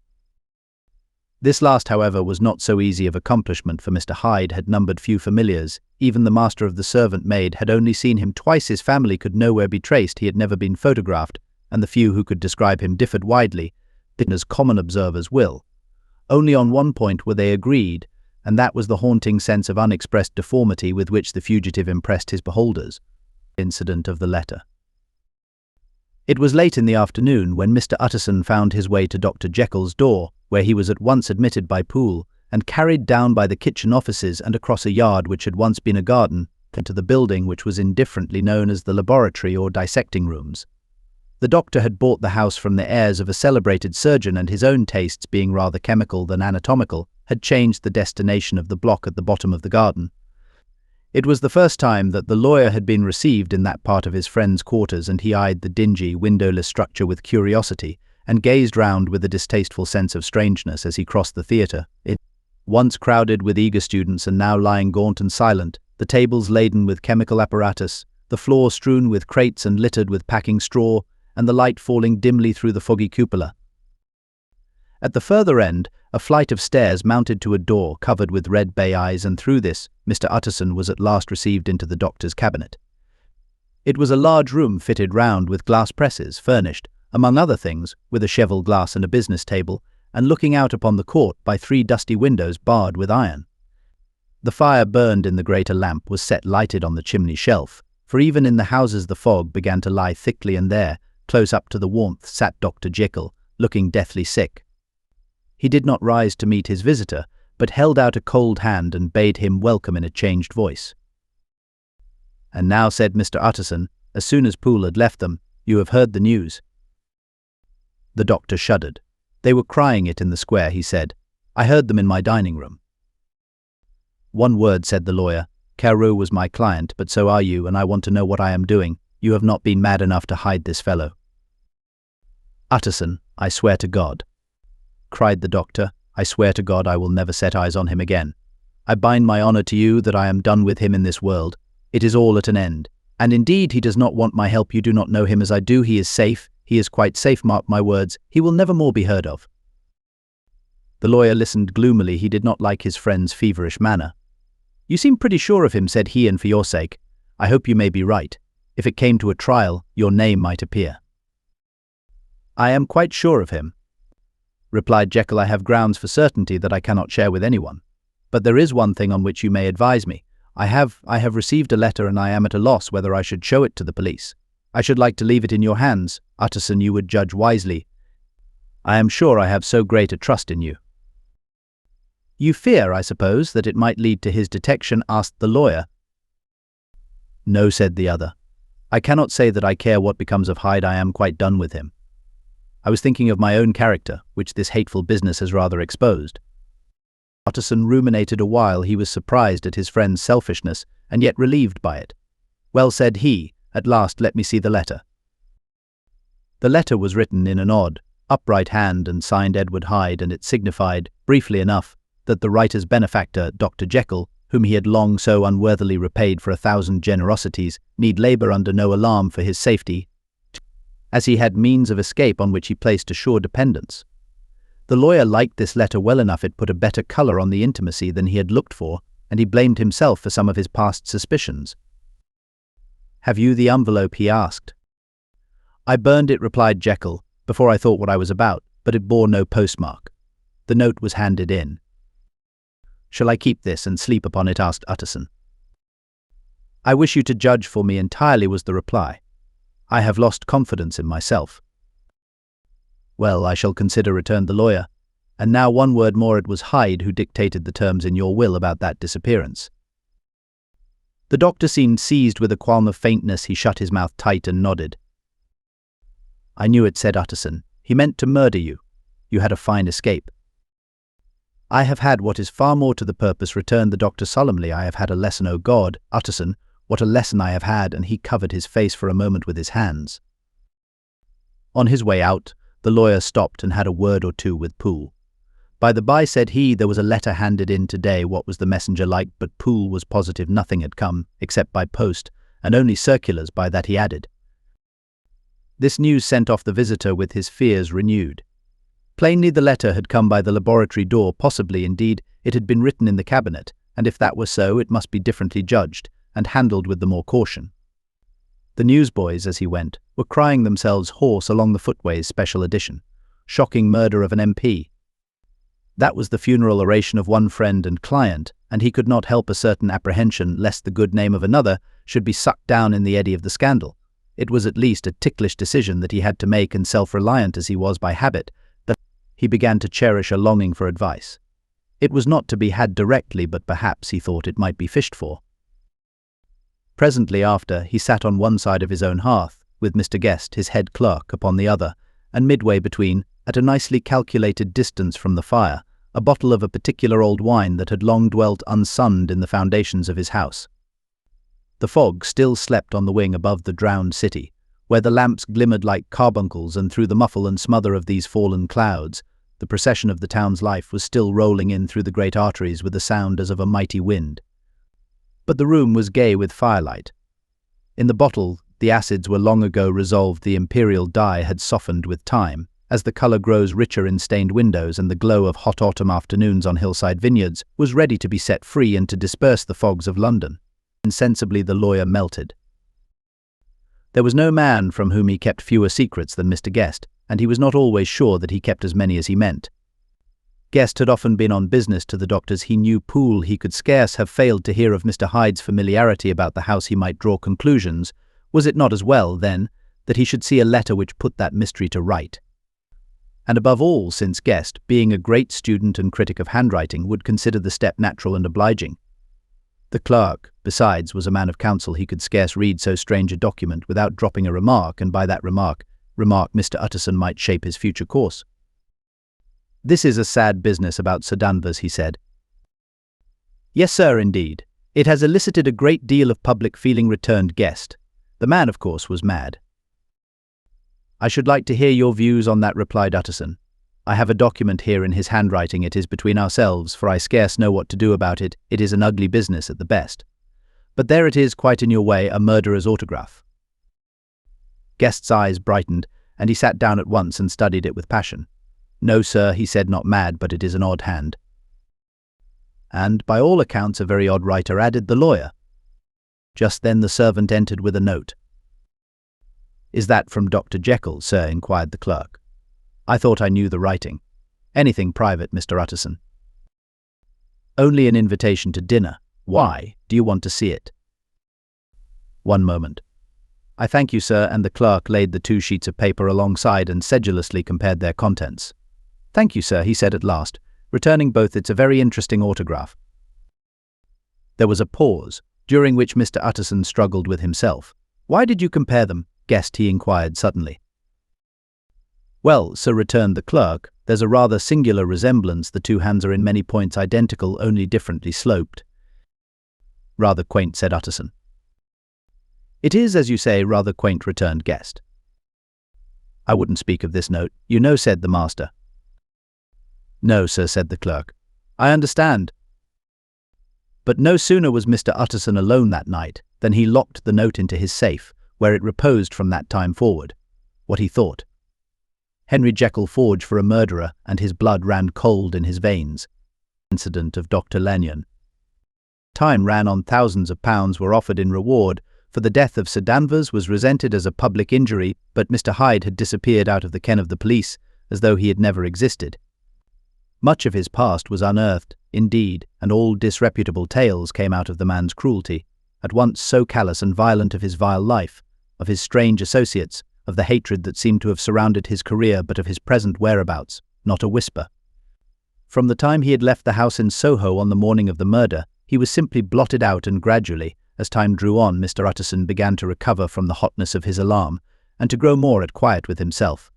This last, however, was not so easy of accomplishment, for Mr. Hyde had numbered few familiars. Even the master of the servant maid had only seen him twice. His family could nowhere be traced. He had never been photographed, and the few who could describe him differed widely, as common observers will. Only on one point were they agreed, and that was the haunting sense of unexpressed deformity with which the fugitive impressed his beholders. Incident of the letter. It was late in the afternoon when Mr. Utterson found his way to Dr. Jekyll's door, where he was at once admitted by Poole, and carried down by the kitchen offices and across a yard which had once been a garden, into the building which was indifferently known as the laboratory or dissecting rooms. The doctor had bought the house from the heirs of a celebrated surgeon, and his own tastes, being rather chemical than anatomical, had changed the destination of the block at the bottom of the garden. It was the first time that the lawyer had been received in that part of his friend's quarters, and he eyed the dingy, windowless structure with curiosity, and gazed round with a distasteful sense of strangeness as he crossed the theatre. It, once crowded with eager students and now lying gaunt and silent, the tables laden with chemical apparatus, the floor strewn with crates and littered with packing straw, and the light falling dimly through the foggy cupola. At the further end, a flight of stairs mounted to a door covered with red bay eyes, and through this, Mr. Utterson was at last received into the doctor's cabinet. It was a large room fitted round with glass presses, furnished, among other things, with a cheval glass and a business table, and looking out upon the court by 3 dusty windows barred with iron. The fire burned in the grate, a lamp was set lighted on the chimney shelf, for even in the houses the fog began to lie thickly, and there, close up to the warmth, sat Dr. Jekyll, looking deathly sick. He did not rise to meet his visitor, but held out a cold hand and bade him welcome in a changed voice. "And now," said Mr. Utterson, as soon as Poole had left them, "you have heard the news." The doctor shuddered. "They were crying it in the square," he said. "I heard them in my dining room." "One word," said the lawyer. "Carew was my client, but so are you, and I want to know what I am doing. You have not been mad enough to hide this fellow." "Utterson, I swear to God," cried the doctor, "I swear to God I will never set eyes on him again. I bind my honor to you that I am done with him in this world. It is all at an end. And indeed he does not want my help. You do not know him as I do. He is safe. He is quite safe, mark my words. He will never more be heard of." The lawyer listened gloomily. He did not like his friend's feverish manner. "You seem pretty sure of him," said he, "and for your sake, I hope you may be right. If it came to a trial, your name might appear." "I am quite sure of him," replied Jekyll. "I have grounds for certainty that I cannot share with anyone. But there is one thing on which you may advise me. I have received a letter, and I am at a loss whether I should show it to the police. I should like to leave it in your hands. Utterson, you would judge wisely. I am sure I have so great a trust in you." "You fear, I suppose, that it might lead to his detection?" asked the lawyer. "No," said the other. "I cannot say that I care what becomes of Hyde. I am quite done with him. I was thinking of my own character, which this hateful business has rather exposed." Utterson ruminated a while. He was surprised at his friend's selfishness, and yet relieved by it. "Well," said he, "at last let me see the letter." The letter was written in an odd, upright hand and signed Edward Hyde, and it signified, briefly enough, that the writer's benefactor, Dr. Jekyll, whom he had long so unworthily repaid for 1,000 generosities, need labour under no alarm for his safety, as he had means of escape on which he placed a sure dependence. The lawyer liked this letter well enough. It put a better colour on the intimacy than he had looked for, and he blamed himself for some of his past suspicions. "Have you the envelope?" he asked. "I burned it," replied Jekyll, "before I thought what I was about, but it bore no postmark. The note was handed in." "Shall I keep this and sleep upon it?" asked Utterson. "I wish you to judge for me entirely," was the reply. "I have lost confidence in myself." "Well, I shall consider," returned the lawyer. "And now one word more. It was Hyde who dictated the terms in your will about that disappearance." The doctor seemed seized with a qualm of faintness. He shut his mouth tight and nodded. "I knew it," said Utterson. "He meant to murder you. You had a fine escape." "I have had what is far more to the purpose," returned the doctor solemnly. "I have had a lesson, O God, Utterson, what a lesson I have had," and he covered his face for a moment with his hands. On his way out, the lawyer stopped and had a word or two with Poole. "By the by," said he, "there was a letter handed in today. What was the messenger like?" But Poole was positive nothing had come, except by post, and only circulars. By that, he added. This news sent off the visitor with his fears renewed. Plainly the letter had come by the laboratory door. Possibly, indeed, it had been written in the cabinet, and if that were so, it must be differently judged, and handled with the more caution. The newsboys, as he went, were crying themselves hoarse along the footways. Special edition. Shocking murder of an MP. That was the funeral oration of one friend and client, and he could not help a certain apprehension lest the good name of another should be sucked down in the eddy of the scandal. It was at least a ticklish decision that he had to make, and self-reliant as he was by habit, that he began to cherish a longing for advice. It was not to be had directly, but perhaps he thought it might be fished for. Presently after, he sat on one side of his own hearth, with Mr. Guest, his head clerk, upon the other, and midway between, at a nicely calculated distance from the fire, a bottle of a particular old wine that had long dwelt unsunned in the foundations of his house. The fog still slept on the wing above the drowned city, where the lamps glimmered like carbuncles, and through the muffle and smother of these fallen clouds, the procession of the town's life was still rolling in through the great arteries with a sound as of a mighty wind. But the room was gay with firelight. In the bottle, the acids were long ago resolved. The imperial dye had softened with time, as the colour grows richer in stained windows and the glow of hot autumn afternoons on hillside vineyards was ready to be set free and to disperse the fogs of London. Insensibly the lawyer melted. There was no man from whom he kept fewer secrets than Mr. Guest, and he was not always sure that he kept as many as he meant. Guest had often been on business to the doctor's he knew pool. He could scarce have failed to hear of Mr. Hyde's familiarity about the house. He might draw conclusions. Was it not as well, then, that he should see a letter which put that mystery to right? And above all, since Guest, being a great student and critic of handwriting, would consider the step natural and obliging. The clerk, besides, was a man of counsel. He could scarce read so strange a document without dropping a remark, and by that remark Mr. Utterson might shape his future course. "This is a sad business about Sir Danvers," he said. "Yes, sir, indeed. It has elicited a great deal of public feeling," returned Guest. "The man, of course, was mad." "I should like to hear your views on that," replied Utterson. "I have a document here in his handwriting. It is between ourselves, for I scarce know what to do about it. It is an ugly business at the best. But there it is, quite in your way, a murderer's autograph." Guest's eyes brightened, and he sat down at once and studied it with passion. "No, sir," he said, "not mad, but it is an odd hand." "And, by all accounts, a very odd writer," added the lawyer. Just then the servant entered with a note. "Is that from Dr. Jekyll, sir?" inquired the clerk. "I thought I knew the writing. Anything private, Mr. Utterson?" "Only an invitation to dinner. Why? Do you want to see it?" "One moment." "I thank you, sir," and the clerk laid the 2 sheets of paper alongside and sedulously compared their contents. "Thank you, sir," he said at last, returning both. "It's a very interesting autograph." There was a pause, during which Mr. Utterson struggled with himself. "Why did you compare them, Guest?" he inquired suddenly. "Well, sir," returned the clerk, "there's a rather singular resemblance. The 2 hands are in many points identical, only differently sloped." "Rather quaint," said Utterson. "It is, as you say, rather quaint," returned Guest. "I wouldn't speak of this note, you know," said the master. "No, sir," said the clerk. "I understand." But no sooner was Mr. Utterson alone that night than he locked the note into his safe, where it reposed from that time forward. What he thought: Henry Jekyll forged for a murderer, and his blood ran cold in his veins. Incident of Dr. Lanyon. Time ran on. Thousands of pounds were offered in reward, for the death of Sir Danvers was resented as a public injury, but Mr. Hyde had disappeared out of the ken of the police, as though he had never existed. Much of his past was unearthed, indeed, and all disreputable tales came out of the man's cruelty, at once so callous and violent, of his vile life, of his strange associates, of the hatred that seemed to have surrounded his career, but of his present whereabouts, not a whisper. From the time he had left the house in Soho on the morning of the murder, he was simply blotted out, and gradually, as time drew on, Mr. Utterson began to recover from the hotness of his alarm, and to grow more at quiet with himself.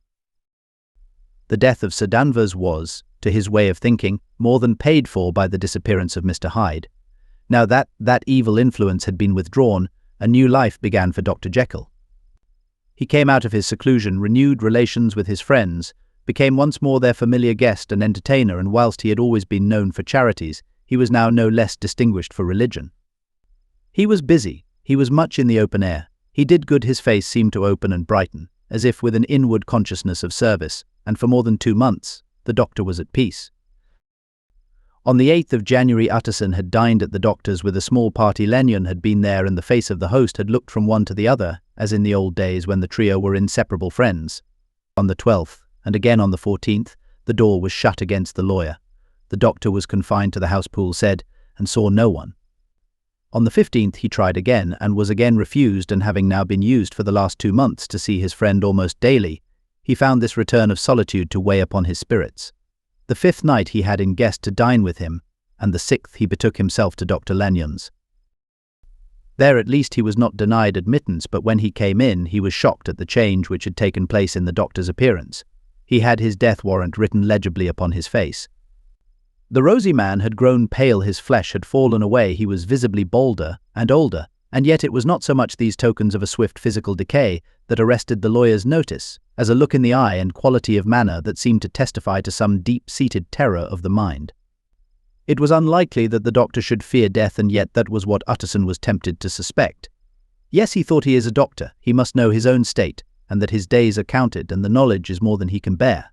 The death of Sir Danvers was, to his way of thinking, more than paid for by the disappearance of Mr. Hyde. Now that evil influence had been withdrawn, a new life began for Dr. Jekyll. He came out of his seclusion, renewed relations with his friends, became once more their familiar guest and entertainer, and whilst he had always been known for charities, he was now no less distinguished for religion. He was busy, he was much in the open air, he did good. His face seemed to open and brighten, as if with an inward consciousness of service, and for more than 2 months, the doctor was at peace. On the 8th of January, Utterson had dined at the doctor's with a small party. Lanyon had been there, and the face of the host had looked from one to the other, as in the old days when the trio were inseparable friends. On the 12th, and again on the 14th, the door was shut against the lawyer. The doctor was confined to the house, Poole said, and saw no one. On the 15th he tried again, and was again refused, and having now been used for the last 2 months to see his friend almost daily, he found this return of solitude to weigh upon his spirits. The 5th night he had in Guest to dine with him, and the 6th he betook himself to Dr. Lanyon's. There at least he was not denied admittance, but when he came in he was shocked at the change which had taken place in the doctor's appearance. He had his death warrant written legibly upon his face. The rosy man had grown pale, his flesh had fallen away, he was visibly bolder and older, and yet it was not so much these tokens of a swift physical decay that arrested the lawyer's notice, as a look in the eye and quality of manner that seemed to testify to some deep-seated terror of the mind. It was unlikely that the doctor should fear death, and yet that was what Utterson was tempted to suspect. Yes, he thought, he is a doctor, he must know his own state, and that his days are counted and the knowledge is more than he can bear.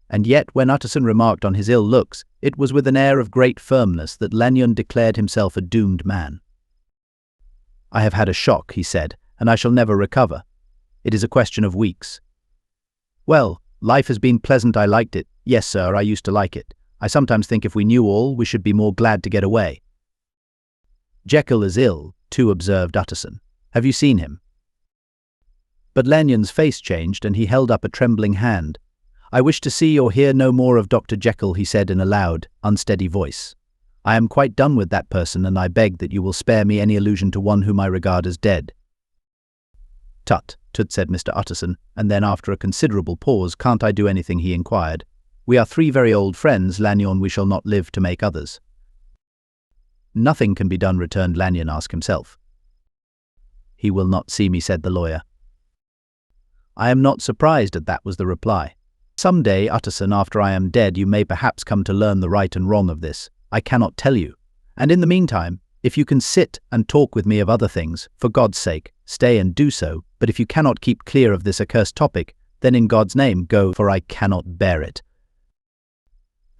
And yet when Utterson remarked on his ill looks, it was with an air of great firmness that Lanyon declared himself a doomed man. "I have had a shock," he said, "and I shall never recover. It is a question of weeks." "Well, life has been pleasant. I liked it. Yes, sir, I used to like it. I sometimes think if we knew all, we should be more glad to get away." "Jekyll is ill, too," observed Utterson. "Have you seen him?" But Lanyon's face changed, and he held up a trembling hand. "I wish to see or hear no more of Dr. Jekyll," he said in a loud, unsteady voice. "I am quite done with that person, and I beg that you will spare me any allusion to one whom I regard as dead." "Tut, tut," said Mr. Utterson, and then after a considerable pause, "Can't I do anything?" he inquired. "We are three very old friends, Lanyon. We shall not live to make others." "Nothing can be done," returned Lanyon. "Ask himself." "He will not see me," said the lawyer. "I am not surprised at that," was the reply. "Some day, Utterson, after I am dead, you may perhaps come to learn the right and wrong of this. I cannot tell you. And in the meantime, if you can sit and talk with me of other things, for God's sake, stay and do so. But if you cannot keep clear of this accursed topic, then in God's name go, for I cannot bear it."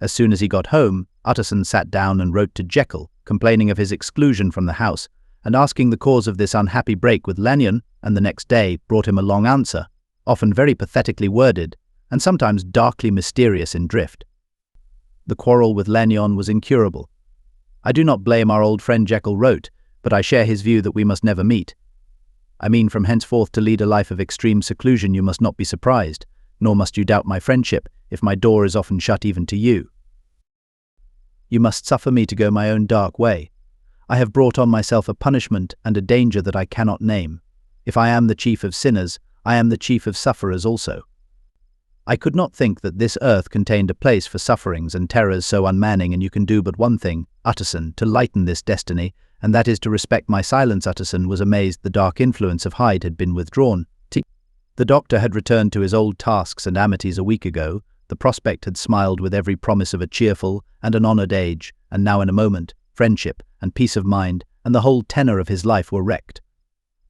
As soon as he got home, Utterson sat down and wrote to Jekyll, complaining of his exclusion from the house, and asking the cause of this unhappy break with Lanyon, and the next day brought him a long answer, often very pathetically worded, and sometimes darkly mysterious in drift. The quarrel with Lanyon was incurable. "I do not blame our old friend," Jekyll wrote, "but I share his view that we must never meet. I mean from henceforth to lead a life of extreme seclusion. You must not be surprised, nor must you doubt my friendship, if my door is often shut even to you. You must suffer me to go my own dark way. I have brought on myself a punishment and a danger that I cannot name. If I am the chief of sinners, I am the chief of sufferers also. I could not think that this earth contained a place for sufferings and terrors so unmanning, and you can do but one thing, Utterson, to lighten this destiny, and that is to respect my silence." Utterson was amazed the dark influence of Hyde had been withdrawn. The doctor had returned to his old tasks and amities a week ago. The prospect had smiled with every promise of a cheerful and an honoured age, and now in a moment, friendship and peace of mind and the whole tenor of his life were wrecked.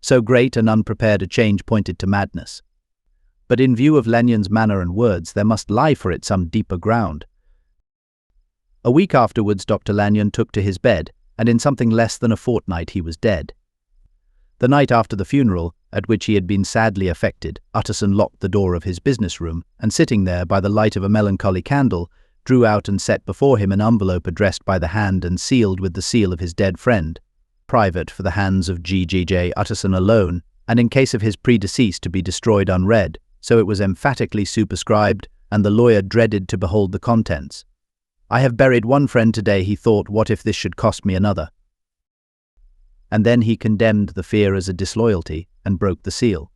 So great and unprepared a change pointed to madness. But in view of Lanyon's manner and words, there must lie for it some deeper ground. A week afterwards, Dr. Lanyon took to his bed, and in something less than a fortnight he was dead. The night after the funeral, at which he had been sadly affected, Utterson locked the door of his business room, and sitting there by the light of a melancholy candle, drew out and set before him an envelope addressed by the hand and sealed with the seal of his dead friend, private for the hands of G.J. Utterson alone, and in case of his predecease to be destroyed unread. So it was emphatically superscribed, and the lawyer dreaded to behold the contents. "I have buried one friend today," he thought. "What if this should cost me another?" And then he condemned the fear as a disloyalty, and broke the seal.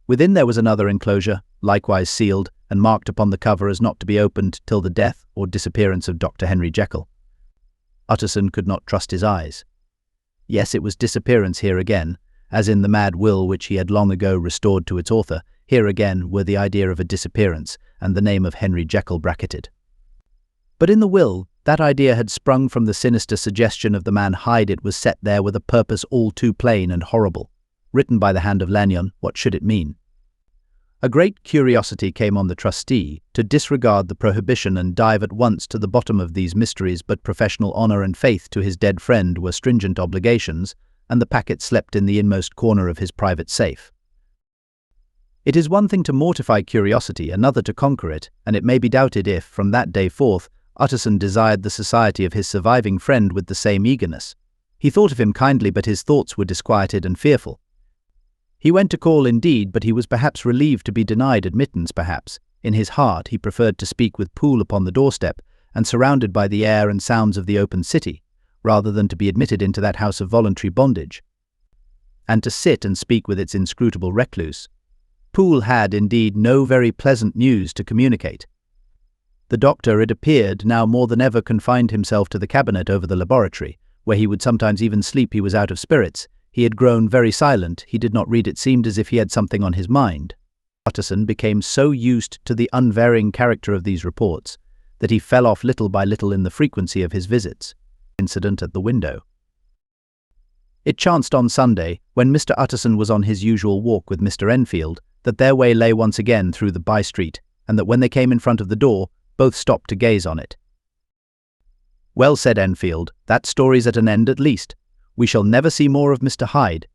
Within there was another enclosure, likewise sealed, and marked upon the cover as not to be opened till the death or disappearance of Dr. Henry Jekyll. Utterson could not trust his eyes. Yes, it was disappearance here again, as in the mad will which he had long ago restored to its author. Here again were the idea of a disappearance, and the name of Henry Jekyll bracketed. But in the will, that idea had sprung from the sinister suggestion of the man Hyde. It was set there with a purpose all too plain and horrible. Written by the hand of Lanyon, what should it mean? A great curiosity came on the trustee to disregard the prohibition and dive at once to the bottom of these mysteries, but professional honour and faith to his dead friend were stringent obligations, and the packet slept in the inmost corner of his private safe. It is one thing to mortify curiosity, another to conquer it, and it may be doubted if, from that day forth, Utterson desired the society of his surviving friend with the same eagerness. He thought of him kindly, but his thoughts were disquieted and fearful. He went to call indeed, but he was perhaps relieved to be denied admittance. Perhaps, in his heart, he preferred to speak with Poole upon the doorstep, and surrounded by the air and sounds of the open city, rather than to be admitted into that house of voluntary bondage, and to sit and speak with its inscrutable recluse. Poole had, indeed, no very pleasant news to communicate. The doctor, it appeared, now more than ever confined himself to the cabinet over the laboratory, where he would sometimes even sleep. He was out of spirits. He had grown very silent. He did not read. It seemed as if he had something on his mind. Utterson became so used to the unvarying character of these reports that he fell off little by little in the frequency of his visits. Incident at the window. It chanced on Sunday, when Mr. Utterson was on his usual walk with Mr. Enfield, that their way lay once again through the by-street, and that when they came in front of the door, both stopped to gaze on it. "Well," said Enfield, "that story's at an end at least. We shall never see more of Mr. Hyde."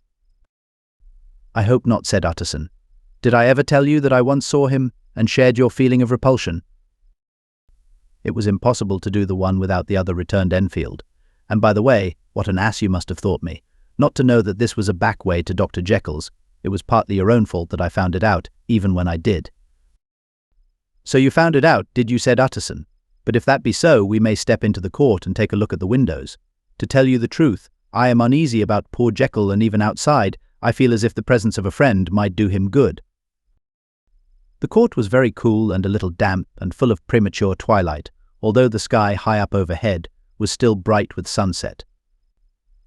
"I hope not," said Utterson. "Did I ever tell you that I once saw him and shared your feeling of repulsion?" "It was impossible to do the one without the other," returned Enfield. "And by the way, what an ass you must have thought me, not to know that this was a back way to Dr. Jekyll's. It was partly your own fault that I found it out, even when I did." "So you found it out, did you?" said Utterson. "But if that be so, we may step into the court and take a look at the windows. To tell you the truth, I am uneasy about poor Jekyll, and even outside, I feel as if the presence of a friend might do him good." The court was very cool and a little damp and full of premature twilight, although the sky high up overhead was still bright with sunset.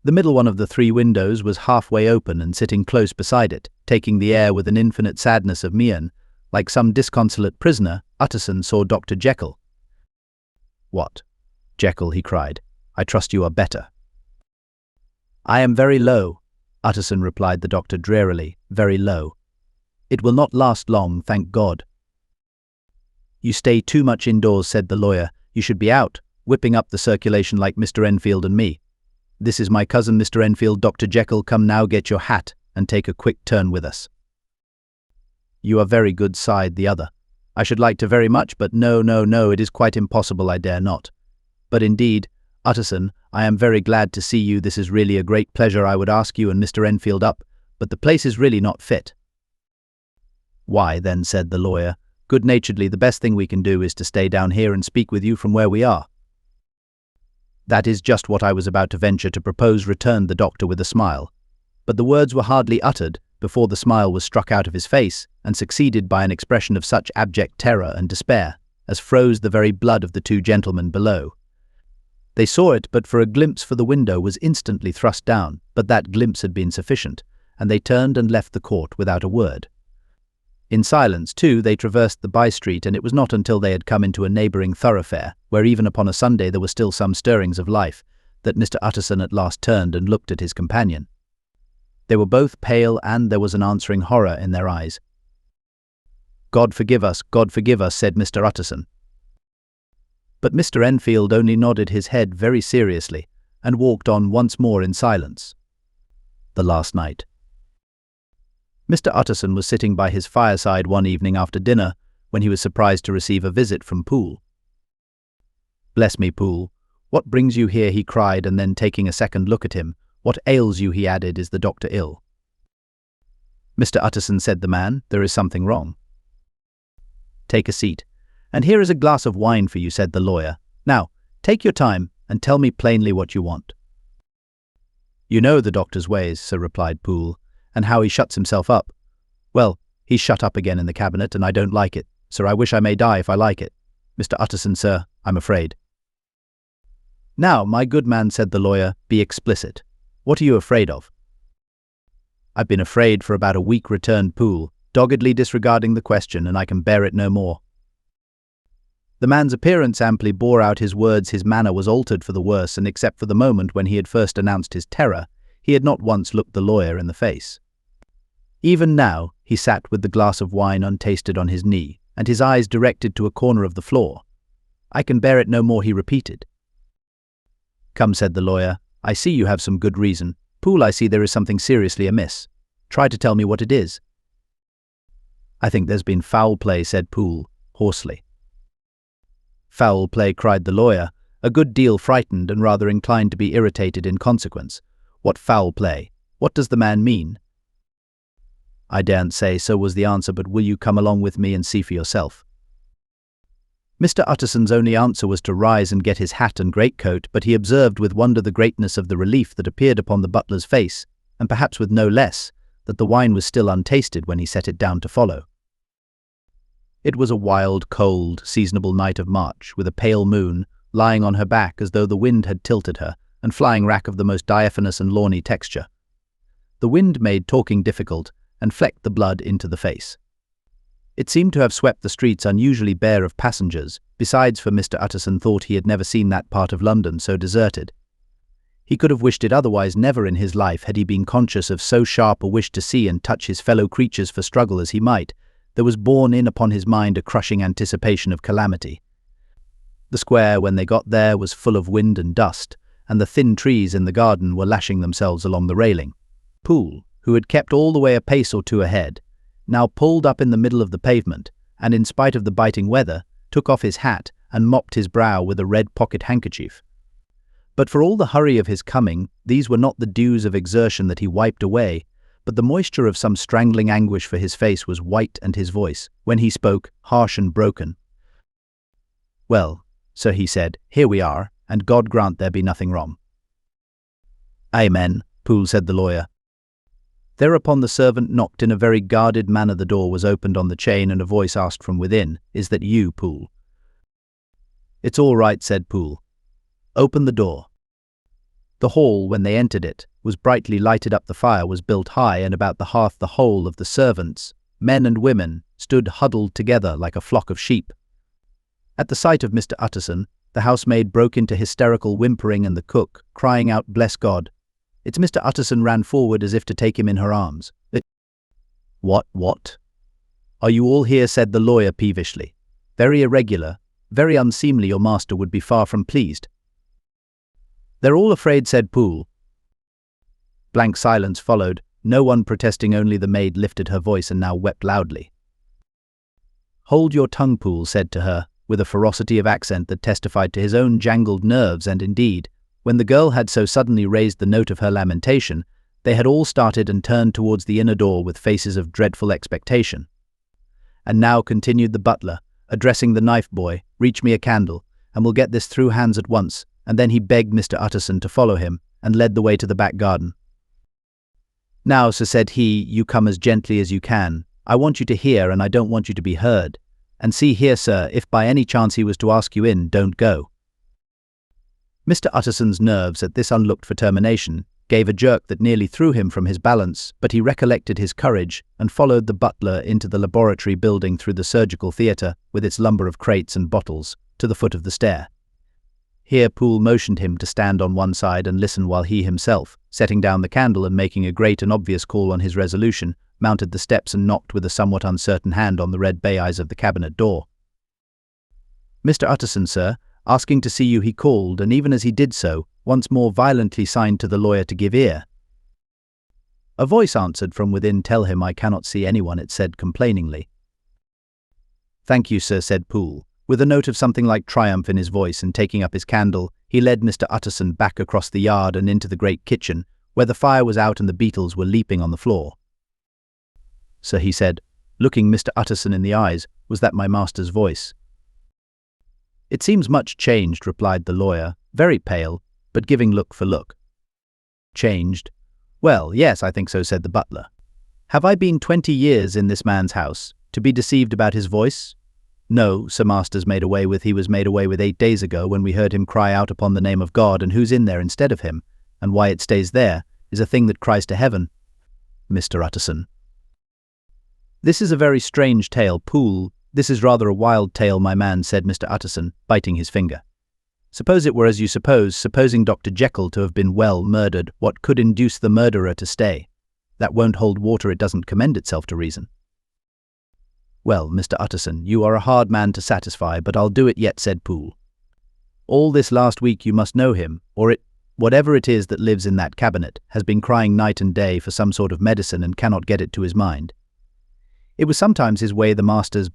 The middle one of the three windows was halfway open, and sitting close beside it, taking the air with an infinite sadness of mien, like some disconsolate prisoner, Utterson saw Dr. Jekyll. "What, Jekyll," he cried, "I trust you are better." "I am very low," Utterson replied the doctor drearily, "very low. It will not last long, thank God." "You stay too much indoors," said the lawyer. "You should be out, whipping up the circulation like Mr. Enfield and me. This is my cousin, Mr. Enfield. Dr. Jekyll, come now, get your hat and take a quick turn with us." "You are very good," sighed the other. "I should like to very much, but no, it is quite impossible, I dare not. But indeed, Utterson, I am very glad to see you. This is really a great pleasure. I would ask you and Mr. Enfield up, but the place is really not fit." "Why, then," said the lawyer, good-naturedly, "the best thing we can do is to stay down here and speak with you from where we are." "That is just what I was about to venture to propose," returned the doctor with a smile. But the words were hardly uttered before the smile was struck out of his face and succeeded by an expression of such abject terror and despair as froze the very blood of the two gentlemen below. They saw it but for a glimpse, for the window was instantly thrust down, but that glimpse had been sufficient, and they turned and left the court without a word. In silence, too, they traversed the by-street, and it was not until they had come into a neighbouring thoroughfare, where even upon a Sunday there were still some stirrings of life, that Mr. Utterson at last turned and looked at his companion. They were both pale, and there was an answering horror in their eyes. God forgive us," said Mr. Utterson. But Mr. Enfield only nodded his head very seriously and walked on once more in silence. The last night. Mr. Utterson was sitting by his fireside one evening after dinner when he was surprised to receive a visit from Poole. "Bless me, Poole, what brings you here?" he cried, and then taking a second look at him, "What ails you?" he added. "Is the doctor ill?" "Mr. Utterson," said the man, "there is something wrong." "Take a seat, and here is a glass of wine for you," said the lawyer. "Now, take your time and tell me plainly what you want." "You know the doctor's ways," sir, replied Poole, "and how he shuts himself up. Well, he's shut up again in the cabinet, and I don't like it, sir. I wish I may die if I like it. Mr. Utterson, sir, I'm afraid." "Now, my good man," said the lawyer, "be explicit. What are you afraid of?" "I've been afraid for about a week," returned Poole, doggedly disregarding the question, "and I can bear it no more." The man's appearance amply bore out his words. His manner was altered for the worse, and except for the moment when he had first announced his terror, he had not once looked the lawyer in the face. Even now, he sat with the glass of wine untasted on his knee, and his eyes directed to a corner of the floor. "I can bear it no more," he repeated. "Come," said the lawyer, "I see you have some good reason. Poole, I see there is something seriously amiss. Try to tell me what it is." "I think there's been foul play," said Poole, hoarsely. "Foul play," cried the lawyer, a good deal frightened and rather inclined to be irritated in consequence. "What foul play? What does the man mean?" "I daren't say," so was the answer, "but will you come along with me and see for yourself?" Mr. Utterson's only answer was to rise and get his hat and greatcoat, but he observed with wonder the greatness of the relief that appeared upon the butler's face, and perhaps with no less, that the wine was still untasted when he set it down to follow. It was a wild, cold, seasonable night of March, with a pale moon lying on her back as though the wind had tilted her, and flying rack of the most diaphanous and lawny texture. The wind made talking difficult and flecked the blood into the face. It seemed to have swept the streets unusually bare of passengers, besides, for Mr. Utterson thought he had never seen that part of London so deserted. He could have wished it otherwise. Never in his life had he been conscious of so sharp a wish to see and touch his fellow creatures, for struggle as he might. There was borne in upon his mind a crushing anticipation of calamity. The square, when they got there, was full of wind and dust, and the thin trees in the garden were lashing themselves along the railing. Poole, who had kept all the way a pace or two ahead, now pulled up in the middle of the pavement, and in spite of the biting weather, took off his hat and mopped his brow with a red pocket handkerchief. But for all the hurry of his coming, these were not the dews of exertion that he wiped away, but the moisture of some strangling anguish, for his face was white and his voice, when he spoke, harsh and broken. "Well, sir," he said, "here we are, and God grant there be nothing wrong." "Amen," Poole said the lawyer. Thereupon the servant knocked in a very guarded manner. The door was opened on the chain, and a voice asked from within, "Is that you, Poole?" "It's all right," said Poole. "Open the door." The hall, when they entered it, was brightly lighted up. The fire was built high, and about the hearth the whole of the servants, men and women, stood huddled together like a flock of sheep. At the sight of Mr. Utterson, the housemaid broke into hysterical whimpering, and the cook, crying out, "Bless God!" It's Mr. Utterson ran forward as if to take him in her arms. What? Are you all here?" said the lawyer peevishly. "Very irregular, very unseemly. Your master would be far from pleased." "They're all afraid," said Poole. Blank silence followed, no one protesting. Only the maid lifted her voice and now wept loudly. "Hold your tongue," Poole said to her, with a ferocity of accent that testified to his own jangled nerves, and indeed, when the girl had so suddenly raised the note of her lamentation, they had all started and turned towards the inner door with faces of dreadful expectation. "And now," continued the butler, addressing the knife boy, "reach me a candle, and we'll get this through hands at once." And then he begged Mr. Utterson to follow him, and led the way to the back garden. "Now, sir," said he, "you come as gently as you can. I want you to hear, and I don't want you to be heard. And see here, sir, if by any chance he was to ask you in, don't go." Mr. Utterson's nerves, at this unlooked-for termination, gave a jerk that nearly threw him from his balance, but he recollected his courage, and followed the butler into the laboratory building, through the surgical theatre, with its lumber of crates and bottles, to the foot of the stair. Here Poole motioned him to stand on one side and listen, while he himself, setting down the candle and making a great and obvious call on his resolution, mounted the steps and knocked with a somewhat uncertain hand on the red baize of the cabinet door. "Mr. Utterson, sir, asking to see you," he called, and even as he did so, once more violently signed to the lawyer to give ear. A voice answered from within, "Tell him I cannot see anyone," it said complainingly. "Thank you, sir," said Poole, with a note of something like triumph in his voice, and taking up his candle, he led Mr. Utterson back across the yard and into the great kitchen, where the fire was out and the beetles were leaping on the floor. "Sir," he said, looking Mr. Utterson in the eyes, "was that my master's voice?" "It seems much changed," replied the lawyer, very pale, but giving look for look. "Changed? Well, yes, I think so," said the butler. "Have I been 20 years in this man's house, to be deceived about his voice? No, Sir Master's made away with. He was made away with 8 days ago, when we heard him cry out upon the name of God, and who's in there instead of him, and why it stays there, is a thing that cries to heaven. Mr. Utterson." "This is a very strange tale, Poole. This is rather a wild tale, my man," said Mr. Utterson, biting his finger. "Suppose it were as you suppose, supposing Dr. Jekyll to have been well murdered, what could induce the murderer to stay? That won't hold water. It doesn't commend itself to reason." "Well, Mr. Utterson, you are a hard man to satisfy, but I'll do it yet," said Poole. "All this last week you must know him, or whatever it is that lives in that cabinet, has been crying night and day for some sort of medicine and cannot get it to his mind. It was sometimes his way, the master's,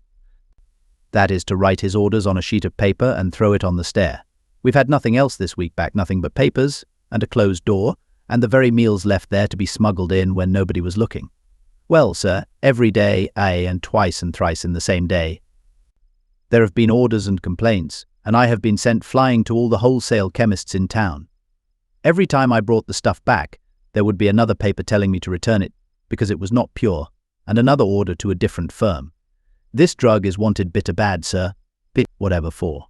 that is, to write his orders on a sheet of paper and throw it on the stair. We've had nothing else this week back, nothing but papers, and a closed door, and the very meals left there to be smuggled in when nobody was looking. Well, sir, every day, aye, and twice and thrice in the same day. There have been orders and complaints, and I have been sent flying to all the wholesale chemists in town. Every time I brought the stuff back, there would be another paper telling me to return it, because it was not pure, and another order to a different firm. This drug is wanted bitter bad, sir. Whatever for."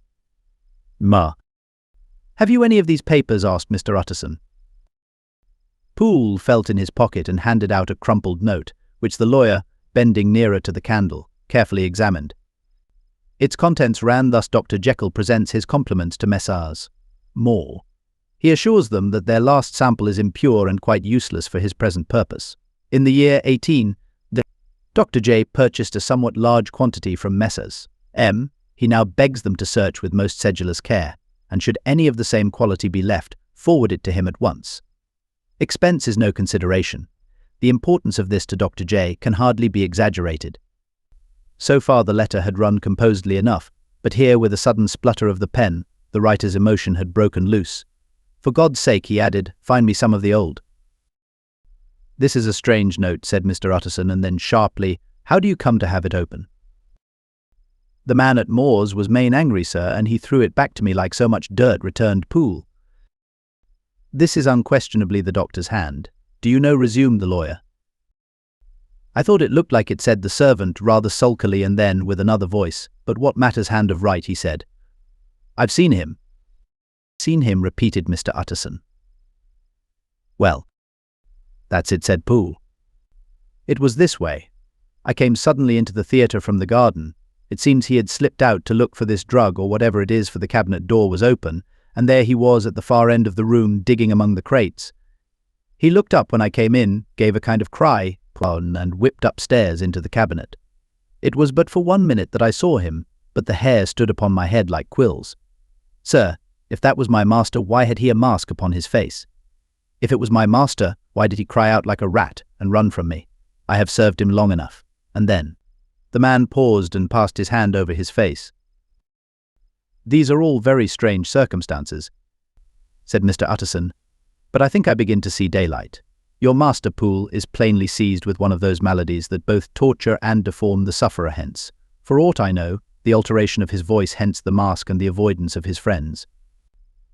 "Have you any of these papers?" asked Mr. Utterson. Poole felt in his pocket and handed out a crumpled note, which the lawyer, bending nearer to the candle, carefully examined. Its contents ran thus: "Dr. Jekyll presents his compliments to Messrs. Moore." He assures them that their last sample is impure and quite useless for his present purpose. In the year 18, Dr. J purchased a somewhat large quantity from Messrs. M. He now begs them to search with most sedulous care, and should any of the same quality be left, forward it to him at once. Expense is no consideration. The importance of this to Dr. J can hardly be exaggerated. So far the letter had run composedly enough, but here, with a sudden splutter of the pen, the writer's emotion had broken loose. For God's sake, he added, find me some of the old. This is a strange note, said Mr. Utterson, and then sharply, how do you come to have it open? The man at Moore's was main angry, sir, and he threw it back to me like so much dirt, returned Poole. This is unquestionably the doctor's hand. Do you know, resumed the lawyer. I thought it looked like it said the servant, rather sulkily, and then, with another voice, but what matters hand of right, he said. I've seen him. Seen him, repeated Mr. Utterson. Well, that's it, said Poole. It was this way. I came suddenly into the theatre from the garden. It seems he had slipped out to look for this drug or whatever it is, for the cabinet door was open, and there he was at the far end of the room digging among the crates. He looked up when I came in, gave a kind of cry, and whipped upstairs into the cabinet. It was but for 1 minute that I saw him, but the hair stood upon my head like quills. Sir, if that was my master, why had he a mask upon his face? If it was my master, why did he cry out like a rat and run from me? I have served him long enough. And then, the man paused and passed his hand over his face. These are all very strange circumstances, said Mr. Utterson, but I think I begin to see daylight. Your master, Poole, is plainly seized with one of those maladies that both torture and deform the sufferer, hence, for aught I know, the alteration of his voice, hence the mask and the avoidance of his friends.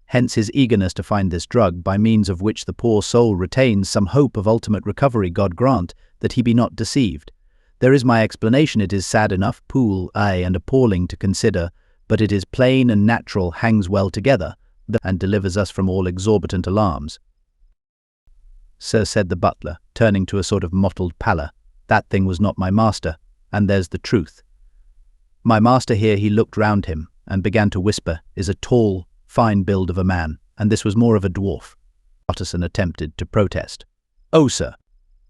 Hence his eagerness to find this drug, by means of which the poor soul retains some hope of ultimate recovery. God grant that he be not deceived. There is my explanation. It is sad enough, Poole, aye, and appalling to consider, but it is plain and natural, hangs well together, and delivers us from all exorbitant alarms. Sir, said the butler, turning to a sort of mottled pallor, that thing was not my master, and there's the truth. My master here, he looked round him, and began to whisper, is a tall, fine build of a man, and this was more of a dwarf. Utterson attempted to protest. Oh, sir,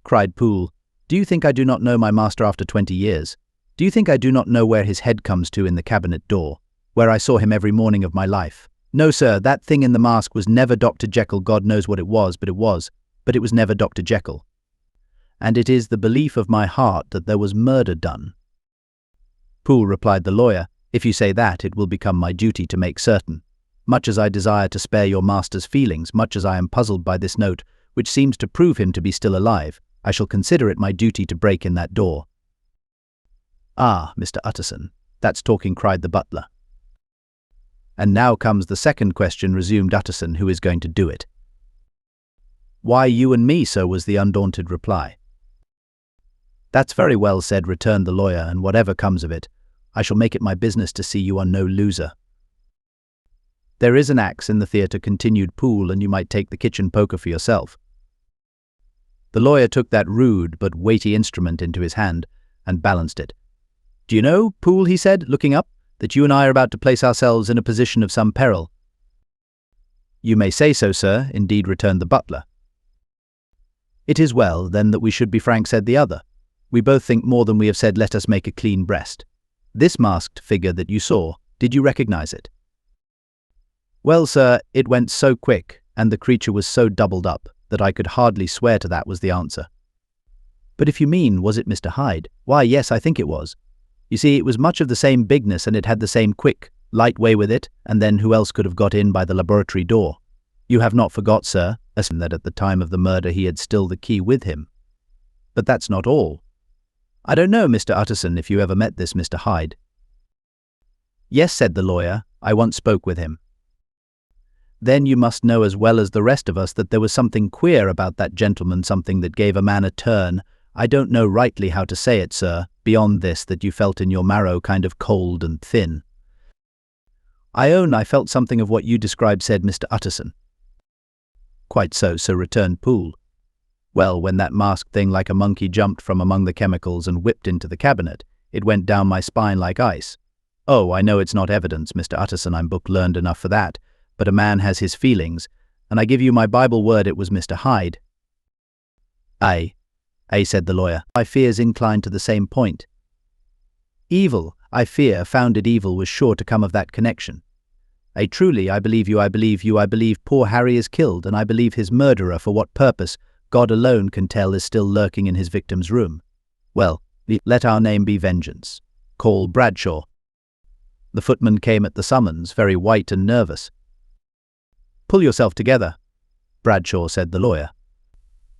cried Poole, do you think I do not know my master after 20 years? Do you think I do not know where his head comes to in the cabinet door, where I saw him every morning of my life? No, sir, that thing in the mask was never Dr. Jekyll. God knows what it was, but it was never Dr. Jekyll. And it is the belief of my heart that there was murder done. Poole, replied the lawyer, if you say that, it will become my duty to make certain. Much as I desire to spare your master's feelings, much as I am puzzled by this note, which seems to prove him to be still alive, I shall consider it my duty to break in that door. Ah, Mr. Utterson, that's talking, cried the butler. And now comes the second question, resumed Utterson, who is going to do it? Why, you and me, sir, was the undaunted reply. That's very well said, returned the lawyer, and whatever comes of it, I shall make it my business to see you are no loser. There is an axe in the theatre, continued Poole, and you might take the kitchen poker for yourself. The lawyer took that rude but weighty instrument into his hand and balanced it. Do you know, Poole, he said, looking up, that you and I are about to place ourselves in a position of some peril? You may say so, sir, indeed, returned the butler. It is well, then, that we should be frank, said the other. We both think more than we have said. Let us make a clean breast. This masked figure that you saw, did you recognize it? Well, sir, it went so quick, and the creature was so doubled up, that I could hardly swear to that, was the answer. But if you mean, was it Mr. Hyde? Why, yes, I think it was. You see, it was much of the same bigness, and it had the same quick, light way with it, and then who else could have got in by the laboratory door? You have not forgot, sir, that at the time of the murder he had still the key with him. But that's not all. I don't know, Mr. Utterson, if you ever met this Mr. Hyde. Yes, said the lawyer, I once spoke with him. Then you must know as well as the rest of us that there was something queer about that gentleman, something that gave a man a turn. I don't know rightly how to say it, sir, beyond this, that you felt in your marrow kind of cold and thin. I own I felt something of what you described, said Mr. Utterson. Quite so, sir, returned Poole. Well, when that masked thing like a monkey jumped from among the chemicals and whipped into the cabinet, it went down my spine like ice. Oh, I know it's not evidence, Mr. Utterson, I'm book-learned enough for that, but a man has his feelings, and I give you my Bible word it was Mr. Hyde. Aye, said the lawyer. My fears inclined to the same point. Evil, I fear, founded evil was sure to come of that connection. Truly, I believe you, I believe poor Harry is killed, and I believe his murderer, for what purpose, God alone can tell, is still lurking in his victim's room. Well, let our name be Vengeance. Call Bradshaw. The footman came at the summons, very white and nervous. Pull yourself together, Bradshaw, said the lawyer.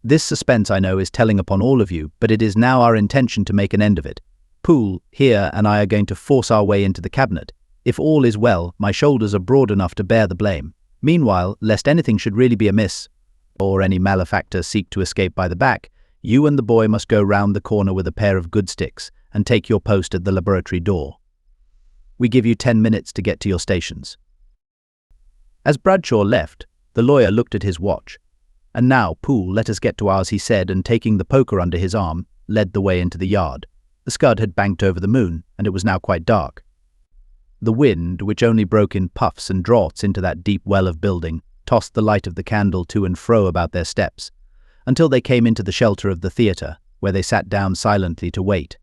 This suspense, I know, is telling upon all of you, but it is now our intention to make an end of it. Poole, here, and I are going to force our way into the cabinet. If all is well, my shoulders are broad enough to bear the blame. Meanwhile, lest anything should really be amiss, or any malefactor seek to escape by the back, you and the boy must go round the corner with a pair of good sticks and take your post at the laboratory door. We give you 10 minutes to get to your stations. As Bradshaw left, the lawyer looked at his watch. And now, Poole, let us get to ours, he said, and taking the poker under his arm, led the way into the yard. The scud had banked over the moon, and it was now quite dark. The wind, which only broke in puffs and draughts into that deep well of building, tossed the light of the candle to and fro about their steps, until they came into the shelter of the theatre, where they sat down silently to wait.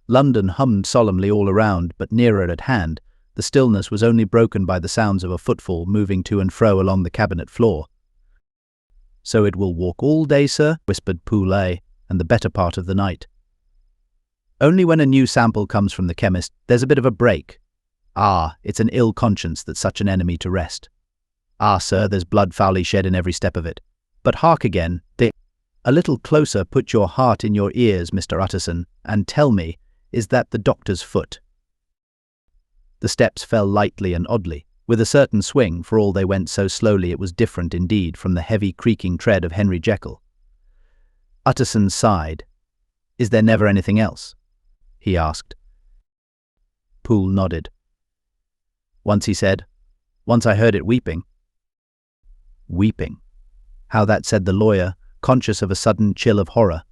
London hummed solemnly all around, but nearer at hand, the stillness was only broken by the sounds of a footfall moving to and fro along the cabinet floor. So it will walk all day, sir, whispered Poole, and the better part of the night. Only when a new sample comes from the chemist, there's a bit of a break. Ah, it's an ill conscience that's such an enemy to rest. Ah, sir, there's blood foully shed in every step of it. But hark again, a little closer, put your heart in your ears, Mr. Utterson, and tell me, is that the doctor's foot? The steps fell lightly and oddly, with a certain swing, for all they went so slowly it was different indeed from the heavy creaking tread of Henry Jekyll. Utterson sighed. Is there never anything else? He asked. Poole nodded. Once, he said. Once I heard it weeping. Weeping? How that, said the lawyer, conscious of a sudden chill of horror.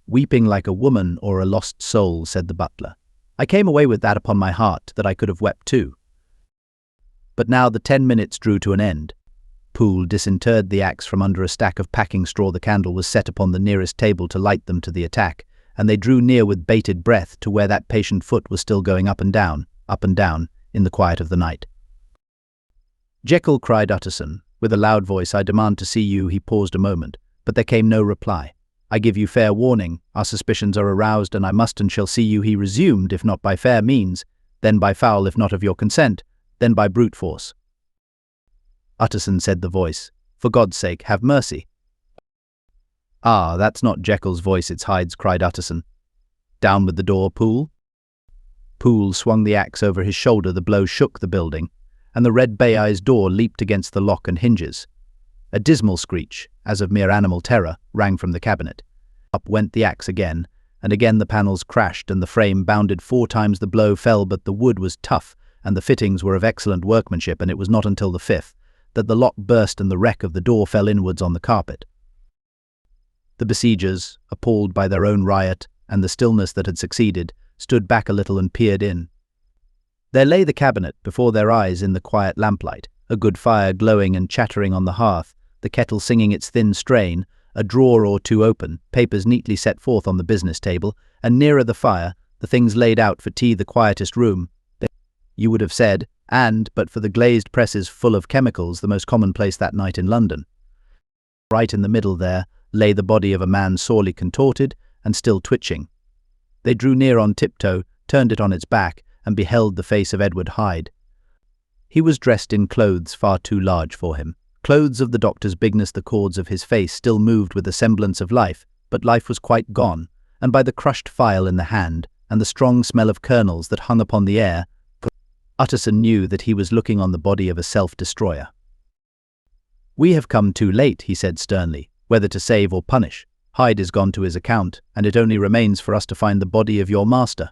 Weeping like a woman or a lost soul, said the butler. I came away with that upon my heart, that I could have wept too. But now the 10 minutes drew to an end. Poole disinterred the axe from under a stack of packing straw. The candle was set upon the nearest table to light them to the attack, and they drew near with bated breath to where that patient foot was still going up and down, in the quiet of the night. Jekyll, cried Utterson, with a loud voice, I demand to see you. He paused a moment, but there came no reply. I give you fair warning, our suspicions are aroused, and I must and shall see you, he resumed, if not by fair means, then by foul, if not of your consent, then by brute force. Utterson, said the voice, for God's sake, have mercy. Ah, that's not Jekyll's voice, it's Hyde's, cried Utterson. Down with the door, Poole. Poole swung the axe over his shoulder. The blow shook the building, and the red bay-eyes door leaped against the lock and hinges. A dismal screech, as of mere animal terror, rang from the cabinet. Up went the axe again, and again the panels crashed, and the frame bounded 4 times. The blow fell, but the wood was tough, and the fittings were of excellent workmanship, and it was not until the 5th that the lock burst and the wreck of the door fell inwards on the carpet. The besiegers, appalled by their own riot and the stillness that had succeeded, stood back a little and peered in. There lay the cabinet before their eyes in the quiet lamplight, a good fire glowing and chattering on the hearth, the kettle singing its thin strain, a drawer or two open, papers neatly set forth on the business table, and nearer the fire, the things laid out for tea, the quietest room, you would have said, and, but for the glazed presses full of chemicals, the most commonplace that night in London. Right in the middle there lay the body of a man sorely contorted and still twitching. They drew near on tiptoe, turned it on its back, and beheld the face of Edward Hyde. He was dressed in clothes far too large for him, clothes of the doctor's bigness. The cords of his face still moved with a semblance of life, but life was quite gone, and by the crushed phial in the hand, and the strong smell of kernels that hung upon the air, Utterson knew that he was looking on the body of a self-destroyer. We have come too late, he said sternly, whether to save or punish. Hyde is gone to his account, and it only remains for us to find the body of your master.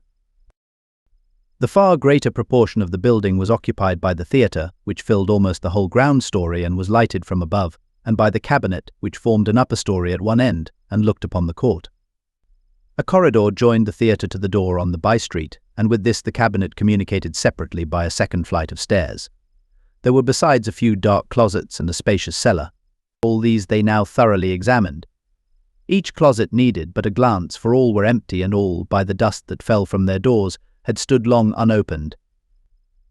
The far greater proportion of the building was occupied by the theatre, which filled almost the whole ground story and was lighted from above, and by the cabinet, which formed an upper story at one end and looked upon the court. A corridor joined the theatre to the door on the by-street, and with this the cabinet communicated separately by a second flight of stairs. There were besides a few dark closets and a spacious cellar. All these they now thoroughly examined. Each closet needed but a glance, for all were empty, and all, by the dust that fell from their doors, had stood long unopened.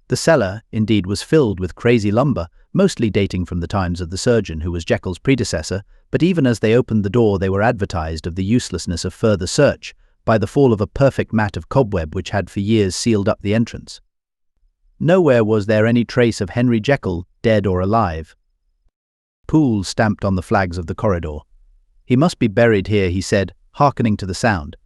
The cellar, indeed, was filled with crazy lumber, mostly dating from the times of the surgeon who was Jekyll's predecessor, but even as they opened the door they were advertised of the uselessness of further search by the fall of a perfect mat of cobweb which had for years sealed up the entrance. Nowhere was there any trace of Henry Jekyll, dead or alive. Poole stamped on the flags of the corridor. "He must be buried here," he said, hearkening to the sound.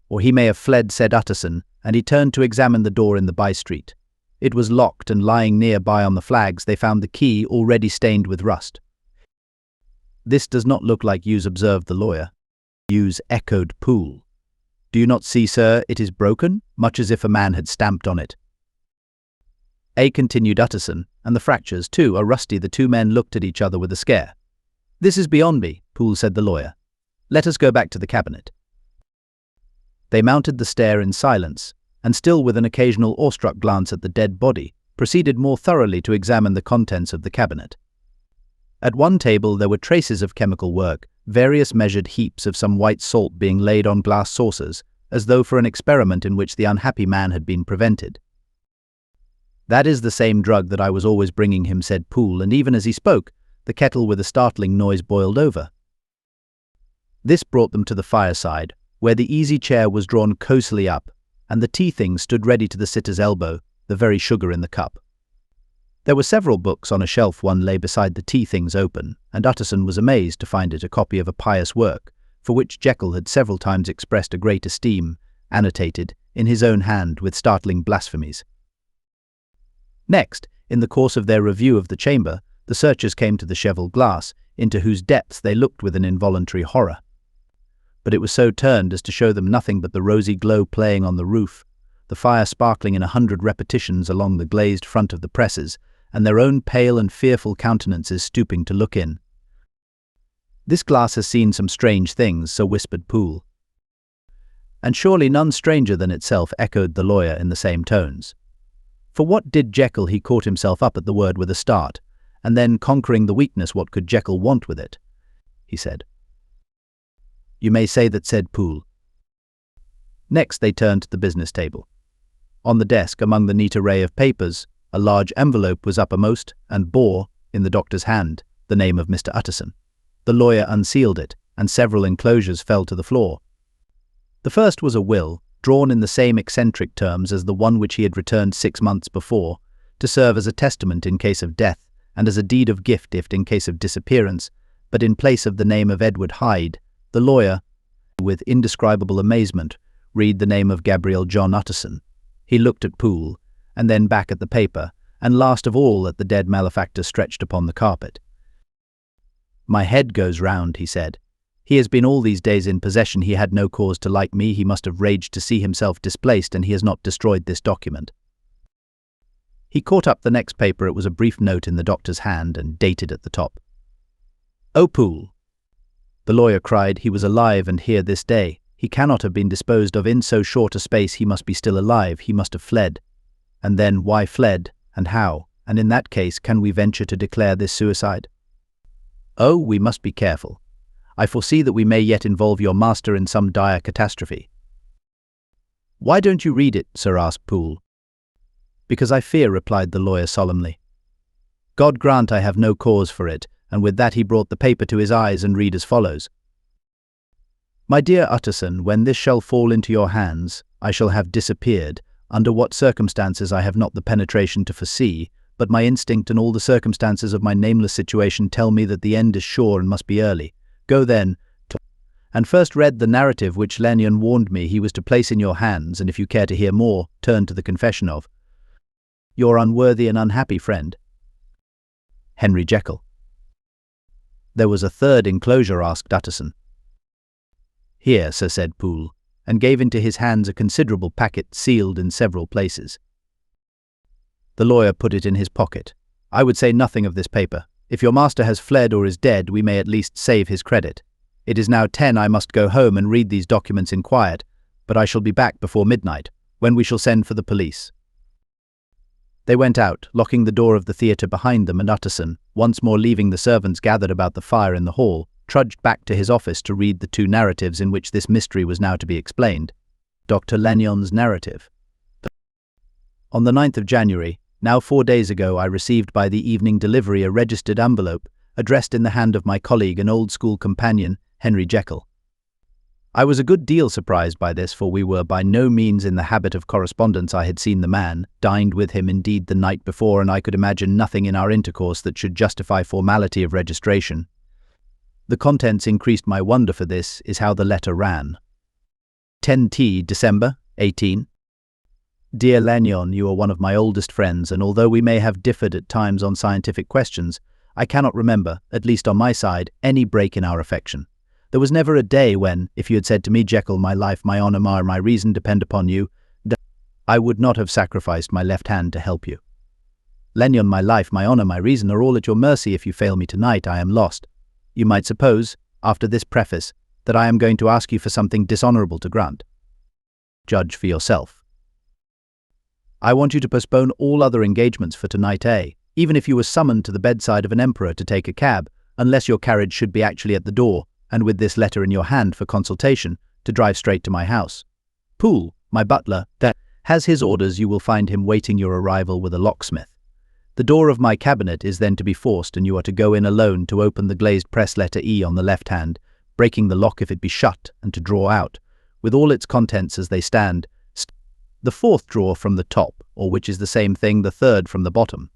"Or he may have fled," said Utterson, and he turned to examine the door in the by-street. It was locked, and lying nearby on the flags they found the key already stained with rust. "This does not look like use," observed the lawyer. "Use," echoed Poole. "Do you not see, sir, it is broken, much as if a man had stamped on it." Continued Utterson, "and the fractures, too, are rusty." The two men looked at each other with a scare. "This is beyond me," Poole said the lawyer. "Let us go back to the cabinet." They mounted the stair in silence, and still with an occasional awestruck glance at the dead body, proceeded more thoroughly to examine the contents of the cabinet. At one table there were traces of chemical work, various measured heaps of some white salt being laid on glass saucers, as though for an experiment in which the unhappy man had been prevented. "That is the same drug that I was always bringing him," said Poole, and even as he spoke, the kettle with a startling noise boiled over. This brought them to the fireside, where the easy chair was drawn cosily up, and the tea-things stood ready to the sitter's elbow, the very sugar in the cup. There were several books on a shelf. One lay beside the tea-things open, and Utterson was amazed to find it a copy of a pious work, for which Jekyll had several times expressed a great esteem, annotated, in his own hand, with startling blasphemies. Next, in the course of their review of the chamber, the searchers came to the cheval glass, into whose depths they looked with an involuntary horror. But it was so turned as to show them nothing but the rosy glow playing on the roof, the fire sparkling in 100 repetitions along the glazed front of the presses, and their own pale and fearful countenances stooping to look in. "This glass has seen some strange things," so whispered Poole. "And surely none stranger than itself," echoed the lawyer in the same tones. "For what did Jekyll?" He caught himself up at the word with a start, and then, conquering the weakness, "What could Jekyll want with it?" he said. "You may say that," said Poole. Next they turned to the business table. On the desk, among the neat array of papers, a large envelope was uppermost and bore, in the doctor's hand, the name of Mr. Utterson. The lawyer unsealed it, and several enclosures fell to the floor. The first was a will, drawn in the same eccentric terms as the one which he had returned 6 months before, to serve as a testament in case of death, and as a deed of gift if in case of disappearance, but in place of the name of Edward Hyde, the lawyer, with indescribable amazement, read the name of Gabriel John Utterson. He looked at Poole, and then back at the paper, and last of all at the dead malefactor stretched upon the carpet. "My head goes round," he said. "He has been all these days in possession. He had no cause to like me. He must have raged to see himself displaced, and he has not destroyed this document." He caught up the next paper. It was a brief note in the doctor's hand, and dated at the top. "Oh, Poole," the lawyer cried, "he was alive and here this day. He cannot have been disposed of in so short a space. He must be still alive. He must have fled. And then, why fled, and how? And in that case, can we venture to declare this suicide?" "Oh, we must be careful. I foresee that we may yet involve your master in some dire catastrophe." "Why don't you read it, sir?" asked Poole. "Because I fear," replied the lawyer solemnly. "God grant I have no cause for it," and with that he brought the paper to his eyes and read as follows. "My dear Utterson, when this shall fall into your hands, I shall have disappeared. Under what circumstances I have not the penetration to foresee, but my instinct and all the circumstances of my nameless situation tell me that the end is sure and must be early. Go then, and first read the narrative which Lanyon warned me he was to place in your hands, and if you care to hear more, turn to the confession of your unworthy and unhappy friend, Henry Jekyll." "There was a third enclosure?" asked Utterson. "Here, sir," said Poole, and gave into his hands a considerable packet sealed in several places. The lawyer put it in his pocket. "I would say nothing of this paper. If your master has fled or is dead, we may at least save his credit. It is now 10. I must go home and read these documents in quiet, but I shall be back before midnight, when we shall send for the police." They went out, locking the door of the theatre behind them, and Utterson, once more leaving the servants gathered about the fire in the hall, trudged back to his office to read the two narratives in which this mystery was now to be explained. Dr. Lagnon's narrative. On the 9th of January, now 4 days ago, I received by the evening delivery a registered envelope addressed in the hand of my colleague and old school companion, Henry Jekyll. I was a good deal surprised by this, for we were by no means in the habit of correspondence. I had seen the man, dined with him indeed the night before, and I could imagine nothing in our intercourse that should justify formality of registration. The contents increased my wonder, for this is how the letter ran. 10t December, 18. Dear Lagnon, you are one of my oldest friends, and although we may have differed at times on scientific questions, I cannot remember, at least on my side, any break in our affection. There was never a day when, if you had said to me, Jekyll, my life, my honor, my reason depend upon you, I would not have sacrificed my left hand to help you. Lagnon, my life, my honor, my reason are all at your mercy. If you fail me tonight, I am lost. You might suppose, after this preface, that I am going to ask you for something dishonorable to grant. Judge for yourself. I want you to postpone all other engagements for tonight, even if you were summoned to the bedside of an emperor to take a cab, unless your carriage should be actually at the door, and with this letter in your hand for consultation, to drive straight to my house. Poole, my butler, that has his orders. You will find him waiting your arrival with a locksmith. The door of my cabinet is then to be forced, and you are to go in alone to open the glazed press letter E on the left hand, breaking the lock if it be shut, and to draw out, with all its contents as they stand, the fourth drawer from the top, or which is the same thing, the third from the bottom.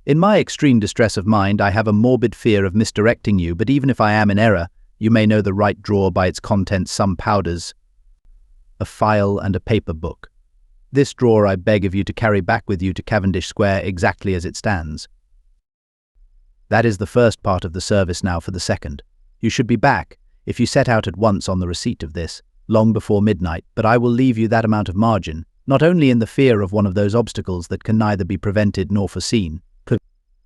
In my extreme distress of mind, I have a morbid fear of misdirecting you, but even if I am in error, you may know the right drawer by its contents: some powders, a file, and a paper book. This drawer I beg of you to carry back with you to Cavendish Square exactly as it stands. That is the first part of the service. Now for the second. You should be back, if you set out at once on the receipt of this, long before midnight, but I will leave you that amount of margin, not only in the fear of one of those obstacles that can neither be prevented nor foreseen,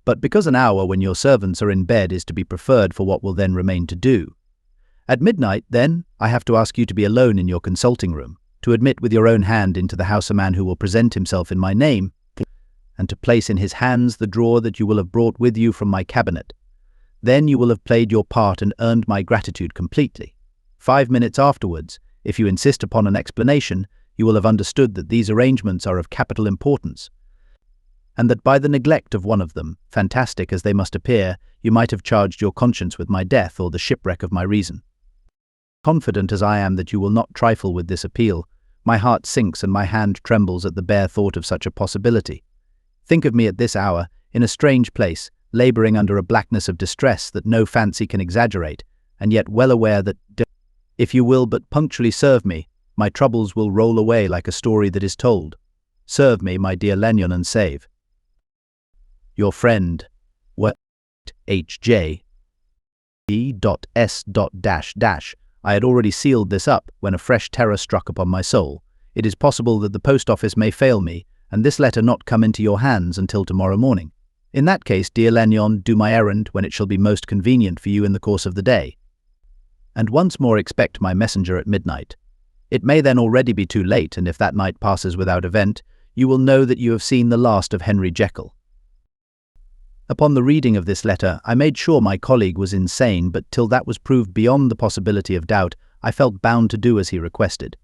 but because an hour when your servants are in bed is to be preferred for what will then remain to do. At midnight, then, I have to ask you to be alone in your consulting room, to admit with your own hand into the house a man who will present himself in my name, and to place in his hands the drawer that you will have brought with you from my cabinet. Then you will have played your part and earned my gratitude completely. 5 minutes afterwards, if you insist upon an explanation, you will have understood that these arrangements are of capital importance, and that by the neglect of one of them, fantastic as they must appear, you might have charged your conscience with my death or the shipwreck of my reason. Confident as I am that you will not trifle with this appeal, my heart sinks and my hand trembles at the bare thought of such a possibility. Think of me at this hour, in a strange place, labouring under a blackness of distress that no fancy can exaggerate, and yet well aware that, if you will but punctually serve me, my troubles will roll away like a story that is told. Serve me, my dear Lagnon, and save. Your friend, H.J. E.S. I had already sealed this up when a fresh terror struck upon my soul. It is possible that the post office may fail me, and this letter not come into your hands until tomorrow morning. In that case, dear Lagnon, do my errand when it shall be most convenient for you in the course of the day. And once more expect my messenger at midnight. It may then already be too late, and if that night passes without event, you will know that you have seen the last of Henry Jekyll. Upon the reading of this letter, I made sure my colleague was insane, but till that was proved beyond the possibility of doubt, I felt bound to do as he requested.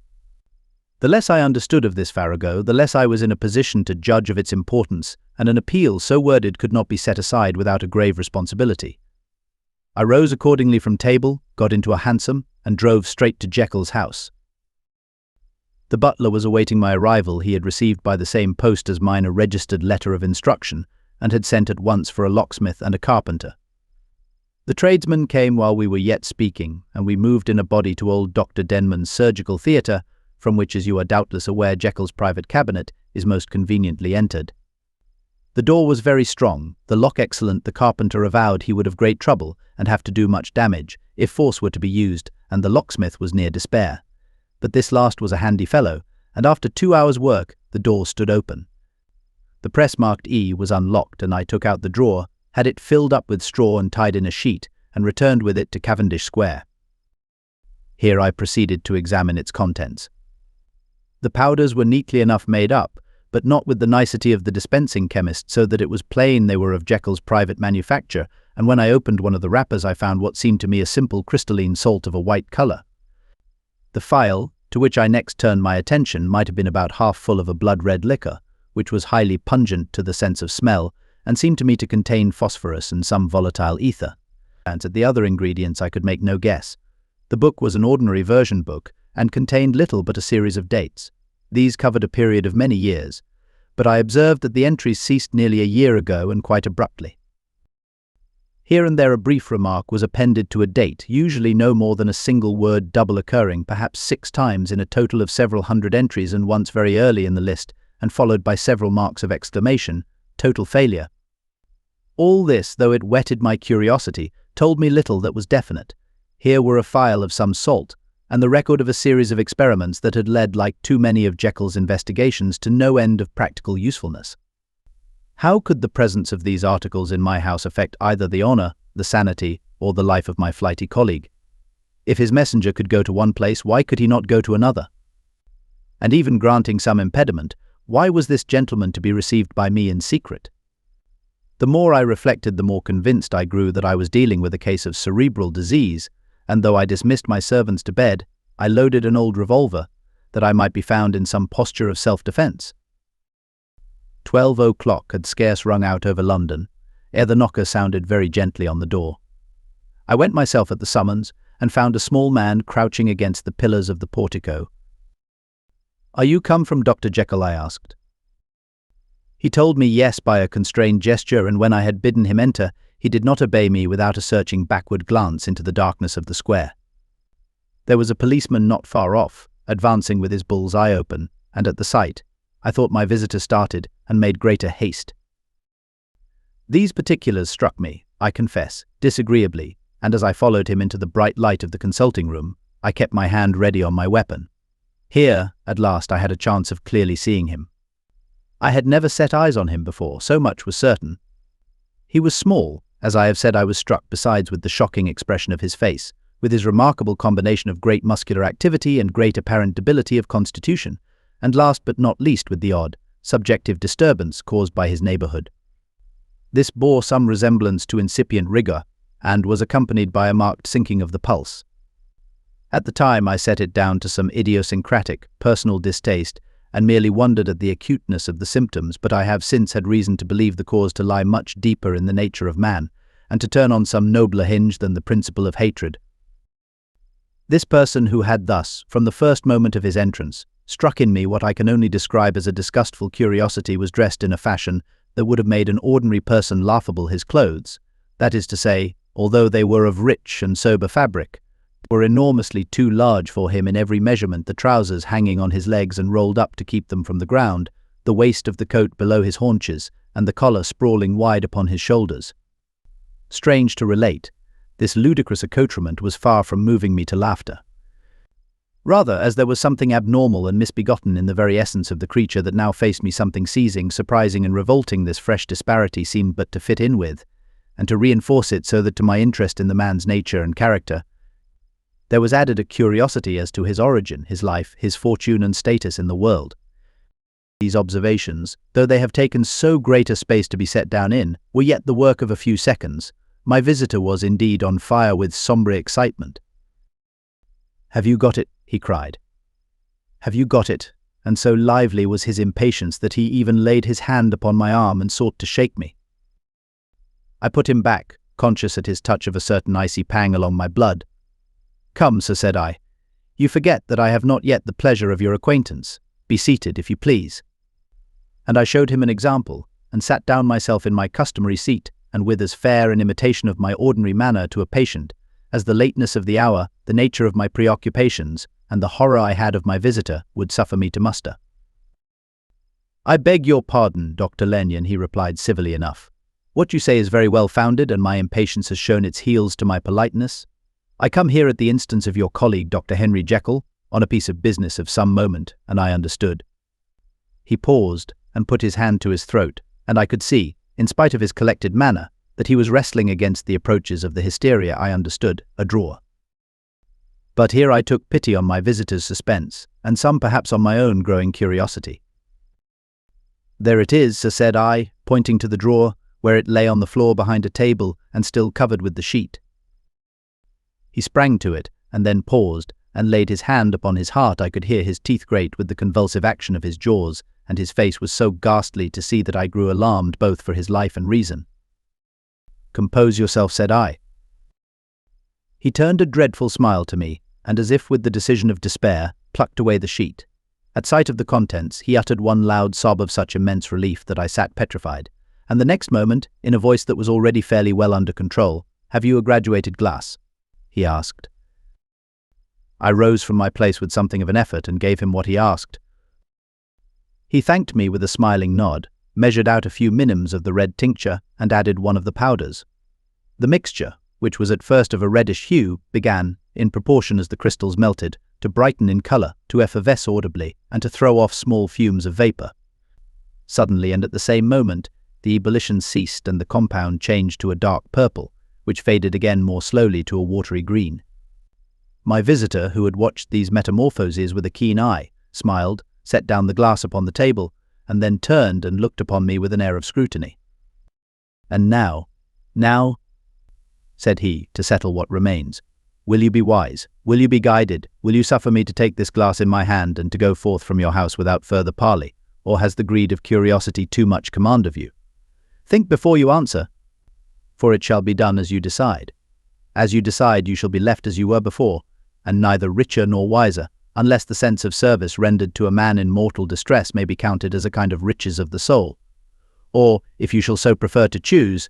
The less I understood of this farrago, the less I was in a position to judge of its importance, and an appeal so worded could not be set aside without a grave responsibility. I rose accordingly from table, got into a hansom, and drove straight to Jekyll's house. The butler was awaiting my arrival. He had received by the same post as mine a registered letter of instruction, and had sent at once for a locksmith and a carpenter. The tradesmen came while we were yet speaking, and we moved in a body to old Dr. Denman's surgical theatre, from which, as you are doubtless aware, Jekyll's private cabinet is most conveniently entered. The door was very strong, the lock excellent. The carpenter avowed he would have great trouble and have to do much damage if force were to be used, and the locksmith was near despair. But this last was a handy fellow, and after 2 hours' work the door stood open. The press marked E was unlocked, and I took out the drawer, had it filled up with straw and tied in a sheet, and returned with it to Cavendish Square. Here I proceeded to examine its contents. The powders were neatly enough made up, but not with the nicety of the dispensing chemist, so that it was plain they were of Jekyll's private manufacture, and when I opened one of the wrappers I found what seemed to me a simple crystalline salt of a white color. The phial, to which I next turned my attention, might have been about half full of a blood-red liquor, which was highly pungent to the sense of smell, and seemed to me to contain phosphorus and some volatile ether. And at the other ingredients I could make no guess. The book was an ordinary version book, and contained little but a series of dates. These covered a period of many years, but I observed that the entries ceased nearly a year ago and quite abruptly. Here and there a brief remark was appended to a date, usually no more than a single word double occurring, perhaps 6 times in a total of several hundred entries, and once very early in the list, and followed by several marks of exclamation, total failure. All this, though it whetted my curiosity, told me little that was definite. Here were a phial of some salt, and the record of a series of experiments that had led, like too many of Jekyll's investigations, to no end of practical usefulness. How could the presence of these articles in my house affect either the honor, the sanity, or the life of my flighty colleague? If his messenger could go to one place, why could he not go to another? And even granting some impediment, why was this gentleman to be received by me in secret? The more I reflected, the more convinced I grew that I was dealing with a case of cerebral disease, and though I dismissed my servants to bed, I loaded an old revolver, that I might be found in some posture of self-defense. 12 o'clock had scarce rung out over London, ere the knocker sounded very gently on the door. I went myself at the summons, and found a small man crouching against the pillars of the portico. "Are you come from Dr. Jekyll?" I asked. He told me yes by a constrained gesture, and when I had bidden him enter, he did not obey me without a searching backward glance into the darkness of the square. There was a policeman not far off, advancing with his bull's eye open, and at the sight, I thought my visitor started and made greater haste. These particulars struck me, I confess, disagreeably, and as I followed him into the bright light of the consulting room, I kept my hand ready on my weapon. Here, at last, I had a chance of clearly seeing him. I had never set eyes on him before, so much was certain. He was small. As I have said, I was struck besides with the shocking expression of his face, with his remarkable combination of great muscular activity and great apparent debility of constitution, and last but not least with the odd, subjective disturbance caused by his neighborhood. This bore some resemblance to incipient rigor, and was accompanied by a marked sinking of the pulse. At the time I set it down to some idiosyncratic, personal distaste, and merely wondered at the acuteness of the symptoms, but I have since had reason to believe the cause to lie much deeper in the nature of man, and to turn on some nobler hinge than the principle of hatred. This person who had thus, from the first moment of his entrance, struck in me what I can only describe as a disgustful curiosity, was dressed in a fashion that would have made an ordinary person laughable. His clothes, that is to say, although they were of rich and sober fabric, were enormously too large for him in every measurement, the trousers hanging on his legs and rolled up to keep them from the ground, the waist of the coat below his haunches, and the collar sprawling wide upon his shoulders. Strange to relate, this ludicrous accoutrement was far from moving me to laughter. Rather, as there was something abnormal and misbegotten in the very essence of the creature that now faced me, something seizing, surprising, and revolting, this fresh disparity seemed but to fit in with, and to reinforce it, so that to my interest in the man's nature and character, there was added a curiosity as to his origin, his life, his fortune and status in the world. These observations, though they have taken so great a space to be set down in, were yet the work of a few seconds. My visitor was indeed on fire with sombre excitement. "Have you got it?" he cried. "Have you got it?" And so lively was his impatience that he even laid his hand upon my arm and sought to shake me. I put him back, conscious at his touch of a certain icy pang along my blood. "Come, sir," said I, "you forget that I have not yet the pleasure of your acquaintance. Be seated, if you please." And I showed him an example, and sat down myself in my customary seat, and with as fair an imitation of my ordinary manner to a patient, as the lateness of the hour, the nature of my preoccupations, and the horror I had of my visitor would suffer me to muster. "I beg your pardon, Dr. Lanyon," he replied civilly enough. "What you say is very well founded, and my impatience has shown its heels to my politeness. I come here at the instance of your colleague, Dr. Henry Jekyll, on a piece of business of some moment, and I understood." He paused and put his hand to his throat, and I could see, in spite of his collected manner, that he was wrestling against the approaches of the hysteria. I understood, a draw. But here I took pity on my visitor's suspense, and some perhaps on my own growing curiosity. "There it is," said I, pointing to the drawer, where it lay on the floor behind a table and still covered with the sheet. He sprang to it, and then paused, and laid his hand upon his heart. I could hear his teeth grate with the convulsive action of his jaws, and his face was so ghastly to see that I grew alarmed both for his life and reason. "Compose yourself," said I. He turned a dreadful smile to me, and as if with the decision of despair, plucked away the sheet. At sight of the contents, he uttered one loud sob of such immense relief that I sat petrified, and the next moment, in a voice that was already fairly well under control, "Have you a graduated glass?" he asked. I rose from my place with something of an effort and gave him what he asked. He thanked me with a smiling nod, measured out a few minims of the red tincture, and added one of the powders. The mixture, which was at first of a reddish hue, began, in proportion as the crystals melted, to brighten in colour, to effervesce audibly, and to throw off small fumes of vapour. Suddenly, and at the same moment, the ebullition ceased and the compound changed to a dark purple, which faded again more slowly to a watery green. My visitor, who had watched these metamorphoses with a keen eye, smiled, set down the glass upon the table, and then turned and looked upon me with an air of scrutiny. "And now, said he, to settle what remains, will you be wise? Will you be guided? Will you suffer me to take this glass in my hand and to go forth from your house without further parley, or has the greed of curiosity too much command of you? Think before you answer, for it shall be done as you decide. As you decide, you shall be left as you were before, and neither richer nor wiser, unless the sense of service rendered to a man in mortal distress may be counted as a kind of riches of the soul. Or, if you shall so prefer to choose,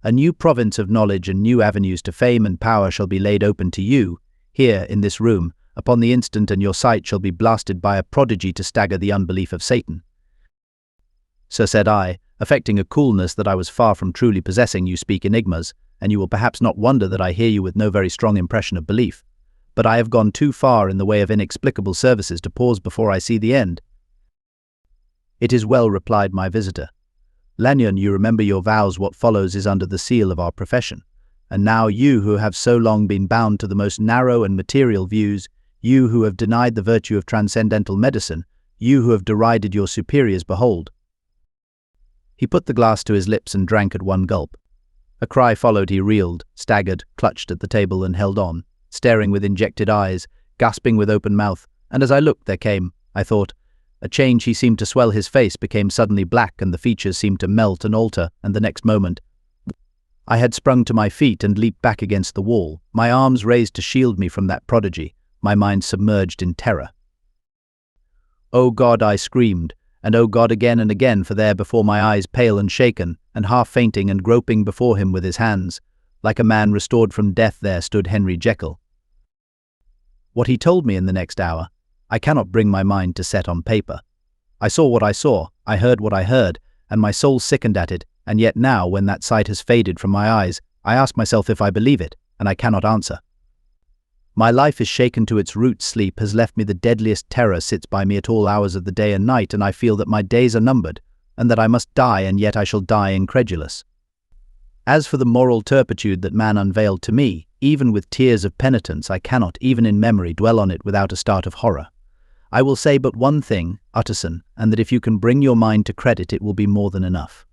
a new province of knowledge and new avenues to fame and power shall be laid open to you, here in this room, upon the instant, and your sight shall be blasted by a prodigy to stagger the unbelief of Satan." "Sir," said I, affecting a coolness that I was far from truly possessing, "you speak enigmas, and you will perhaps not wonder that I hear you with no very strong impression of belief. But I have gone too far in the way of inexplicable services to pause before I see the end." "It is well," replied my visitor. "Lanyon, you remember your vows. What follows is under the seal of our profession. And now you who have so long been bound to the most narrow and material views, you who have denied the virtue of transcendental medicine, you who have derided your superiors, behold." He put the glass to his lips and drank at one gulp. A cry followed. He reeled, staggered, clutched at the table and held on, staring with injected eyes, gasping with open mouth, and as I looked there came, I thought, a change. He seemed to swell, his face became suddenly black and the features seemed to melt and alter, and the next moment I had sprung to my feet and leaped back against the wall, my arms raised to shield me from that prodigy, my mind submerged in terror. "Oh God!" I screamed, and "Oh God!" again and again, for there before my eyes, pale and shaken, and half fainting and groping before him with his hands, like a man restored from death, there stood Henry Jekyll. What he told me in the next hour, I cannot bring my mind to set on paper. I saw what I saw, I heard what I heard, and my soul sickened at it, and yet now, when that sight has faded from my eyes, I ask myself if I believe it, and I cannot answer. My life is shaken to its roots. Sleep has left me. The deadliest terror sits by me at all hours of the day and night, and I feel that my days are numbered, and that I must die, and yet I shall die incredulous. As for the moral turpitude that man unveiled to me, even with tears of penitence, I cannot, even in memory, dwell on it without a start of horror. I will say but one thing, Utterson, and that if you can bring your mind to credit, it will be more than enough.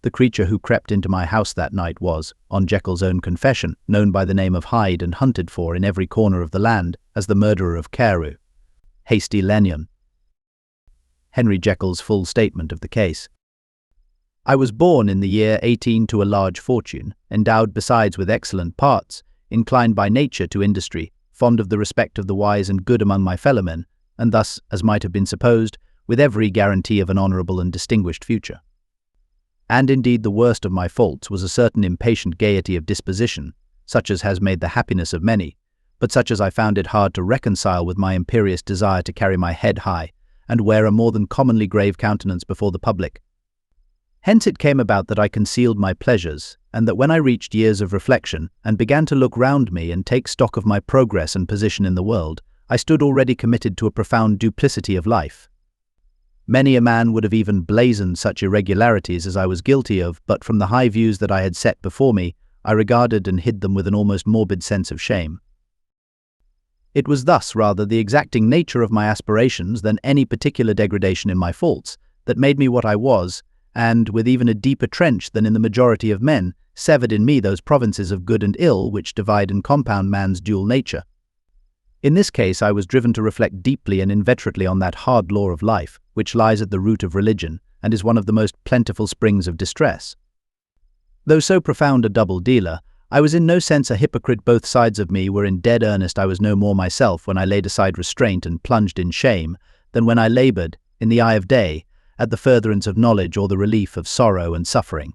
The creature who crept into my house that night was, on Jekyll's own confession, known by the name of Hyde and hunted for in every corner of the land as the murderer of Carew. Hasty Lanyon. Henry Jekyll's full statement of the case. I was born in the year 18 to a large fortune, endowed besides with excellent parts, inclined by nature to industry, fond of the respect of the wise and good among my fellowmen, and thus, as might have been supposed, with every guarantee of an honourable and distinguished future. And indeed the worst of my faults was a certain impatient gaiety of disposition, such as has made the happiness of many, but such as I found it hard to reconcile with my imperious desire to carry my head high, and wear a more than commonly grave countenance before the public. Hence it came about that I concealed my pleasures, and that when I reached years of reflection, and began to look round me and take stock of my progress and position in the world, I stood already committed to a profound duplicity of life. Many a man would have even blazoned such irregularities as I was guilty of, but from the high views that I had set before me, I regarded and hid them with an almost morbid sense of shame. It was thus rather the exacting nature of my aspirations than any particular degradation in my faults that made me what I was, and, with even a deeper trench than in the majority of men, severed in me those provinces of good and ill which divide and compound man's dual nature. In this case, I was driven to reflect deeply and inveterately on that hard law of life, which lies at the root of religion, and is one of the most plentiful springs of distress. Though so profound a double-dealer, I was in no sense a hypocrite. Both sides of me were in dead earnest. I was no more myself when I laid aside restraint and plunged in shame, than when I labored, in the eye of day, at the furtherance of knowledge or the relief of sorrow and suffering.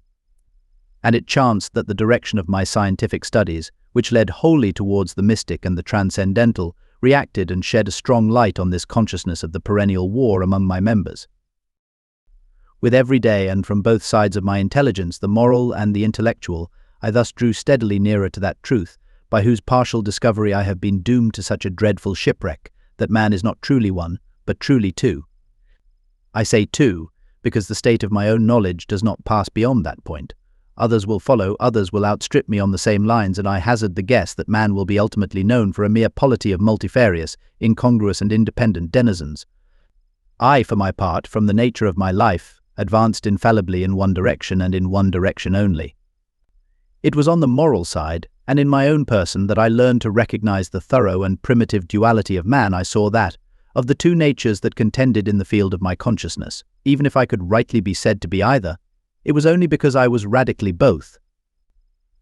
And it chanced that the direction of my scientific studies, which led wholly towards the mystic and the transcendental, reacted and shed a strong light on this consciousness of the perennial war among my members. With every day, and from both sides of my intelligence, the moral and the intellectual, I thus drew steadily nearer to that truth, by whose partial discovery I have been doomed to such a dreadful shipwreck, that man is not truly one, but truly two. I say two, because the state of my own knowledge does not pass beyond that point. Others will follow, others will outstrip me on the same lines, and I hazard the guess that man will be ultimately known for a mere polity of multifarious, incongruous and independent denizens. I, for my part, from the nature of my life, advanced infallibly in one direction and in one direction only. It was on the moral side, and in my own person, that I learned to recognize the thorough and primitive duality of man. I saw that, of the two natures that contended in the field of my consciousness, even if I could rightly be said to be either, it was only because I was radically both.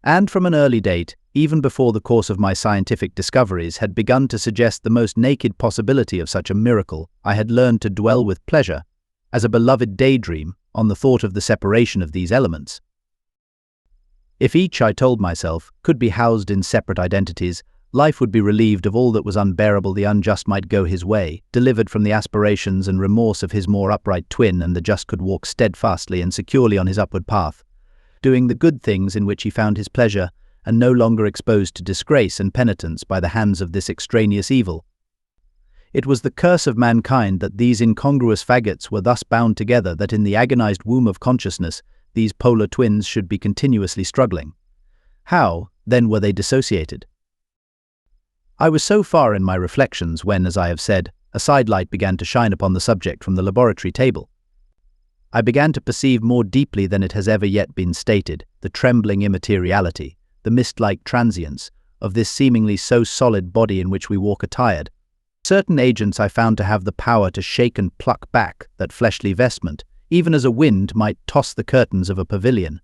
And from an early date, even before the course of my scientific discoveries had begun to suggest the most naked possibility of such a miracle, I had learned to dwell with pleasure, as a beloved daydream, on the thought of the separation of these elements. If each, I told myself, could be housed in separate identities, life would be relieved of all that was unbearable. The unjust might go his way, delivered from the aspirations and remorse of his more upright twin, and the just could walk steadfastly and securely on his upward path, doing the good things in which he found his pleasure, and no longer exposed to disgrace and penitence by the hands of this extraneous evil. It was the curse of mankind that these incongruous faggots were thus bound together, that in the agonized womb of consciousness these polar twins should be continuously struggling. How, then, were they dissociated? I was so far in my reflections when, as I have said, a sidelight began to shine upon the subject from the laboratory table. I began to perceive more deeply than it has ever yet been stated the trembling immateriality, the mist-like transience, of this seemingly so solid body in which we walk attired. Certain agents I found to have the power to shake and pluck back that fleshly vestment, even as a wind might toss the curtains of a pavilion.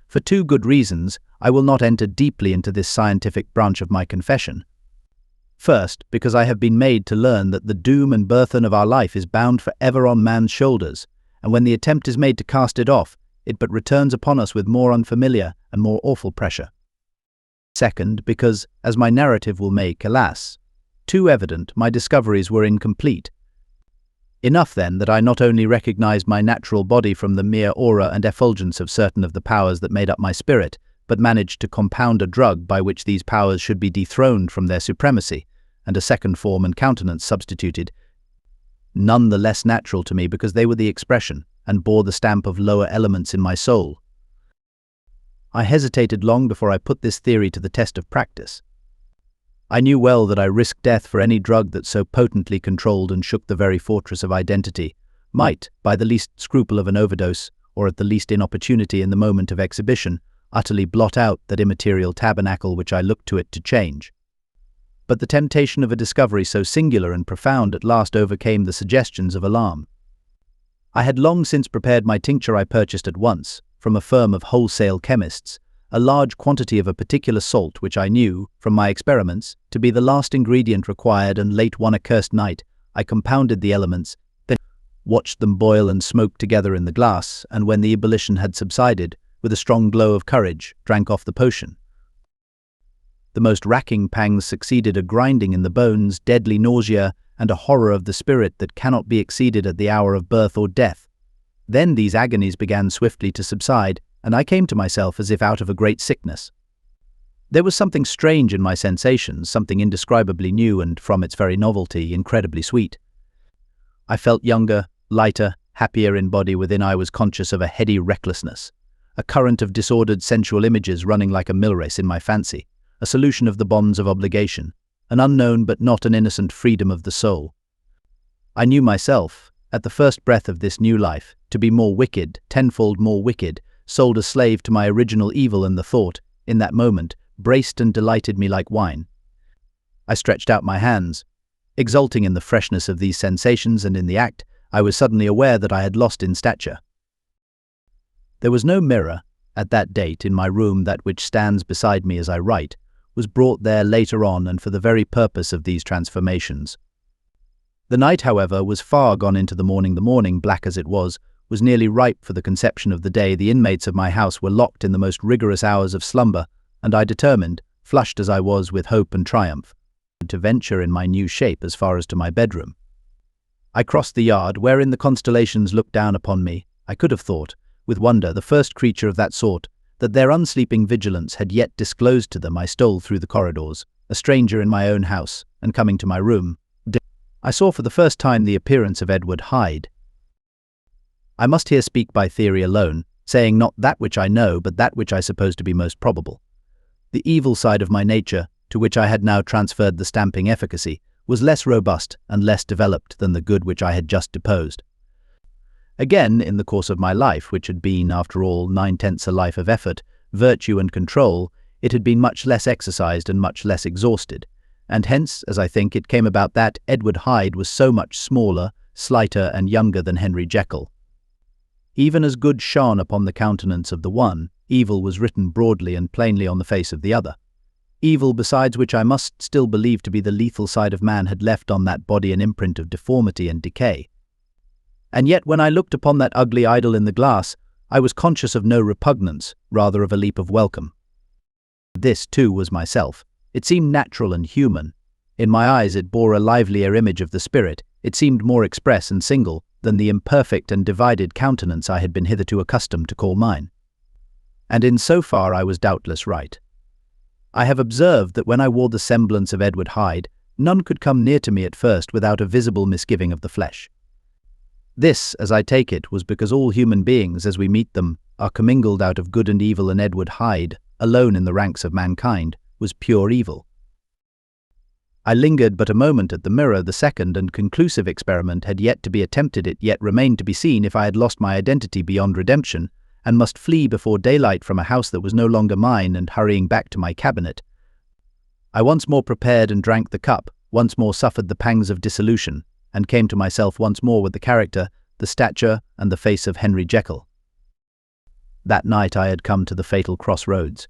For two good reasons, I will not enter deeply into this scientific branch of my confession. First, because I have been made to learn that the doom and burthen of our life is bound for ever on man's shoulders, and when the attempt is made to cast it off, it but returns upon us with more unfamiliar and more awful pressure. Second, because, as my narrative will make, alas, too evident, my discoveries were incomplete. Enough, then, that I not only recognized my natural body from the mere aura and effulgence of certain of the powers that made up my spirit, but managed to compound a drug by which these powers should be dethroned from their supremacy, and a second form and countenance substituted, none the less natural to me because they were the expression and bore the stamp of lower elements in my soul. I hesitated long before I put this theory to the test of practice. I knew well that I risked death for any drug that so potently controlled and shook the very fortress of identity, might, by the least scruple of an overdose, or at the least inopportunity in the moment of exhibition, utterly blot out that immaterial tabernacle which I looked to it to change. But the temptation of a discovery so singular and profound at last overcame the suggestions of alarm. I had long since prepared my tincture. I purchased at once, from a firm of wholesale chemists, a large quantity of a particular salt which I knew, from my experiments, to be the last ingredient required, and late one accursed night I compounded the elements, then watched them boil and smoke together in the glass, and when the ebullition had subsided, with a strong glow of courage, drank off the potion. The most racking pangs succeeded, a grinding in the bones, deadly nausea, and a horror of the spirit that cannot be exceeded at the hour of birth or death. Then these agonies began swiftly to subside, and I came to myself as if out of a great sickness. There was something strange in my sensations, something indescribably new and, from its very novelty, incredibly sweet. I felt younger, lighter, happier in body. Within I was conscious of a heady recklessness, a current of disordered sensual images running like a millrace in my fancy, a solution of the bonds of obligation, an unknown but not an innocent freedom of the soul. I knew myself, at the first breath of this new life, to be more wicked, tenfold more wicked, sold a slave to my original evil, and the thought, in that moment, braced and delighted me like wine. I stretched out my hands, exulting in the freshness of these sensations, and in the act, I was suddenly aware that I had lost in stature. There was no mirror, at that date, in my room. That which stands beside me as I write was brought there later on, and for the very purpose of these transformations. The night, however, was far gone into the morning. The morning, black as it was nearly ripe for the conception of the day. The inmates of my house were locked in the most rigorous hours of slumber, and I determined, flushed as I was with hope and triumph, to venture in my new shape as far as to my bedroom. I crossed the yard, wherein the constellations looked down upon me. I could have thought, with wonder, the first creature of that sort, that their unsleeping vigilance had yet disclosed to them. I stole through the corridors, a stranger in my own house, and coming to my room, I saw for the first time the appearance of Edward Hyde. I must here speak by theory alone, saying not that which I know, but that which I suppose to be most probable. The evil side of my nature, to which I had now transferred the stamping efficacy, was less robust and less developed than the good which I had just deposed. Again, in the course of my life, which had been, after all, 9/10 a life of effort, virtue and control, it had been much less exercised and much less exhausted, and hence, as I think, it came about that Edward Hyde was so much smaller, slighter, and younger than Henry Jekyll. Even as good shone upon the countenance of the one, evil was written broadly and plainly on the face of the other. Evil, besides which I must still believe to be the lethal side of man, had left on that body an imprint of deformity and decay. And yet, when I looked upon that ugly idol in the glass, I was conscious of no repugnance, rather of a leap of welcome. This, too, was myself. It seemed natural and human. In my eyes it bore a livelier image of the spirit. It seemed more express and single than the imperfect and divided countenance I had been hitherto accustomed to call mine. And in so far I was doubtless right. I have observed that when I wore the semblance of Edward Hyde, none could come near to me at first without a visible misgiving of the flesh. This, as I take it, was because all human beings, as we meet them, are commingled out of good and evil, and Edward Hyde, alone in the ranks of mankind, was pure evil. I lingered but a moment at the mirror. The second and conclusive experiment had yet to be attempted. It yet remained to be seen if I had lost my identity beyond redemption, and must flee before daylight from a house that was no longer mine, and hurrying back to my cabinet. I once more prepared and drank the cup, once more suffered the pangs of dissolution, and came to myself once more with the character, the stature, and the face of Henry Jekyll. That night I had come to the fatal crossroads.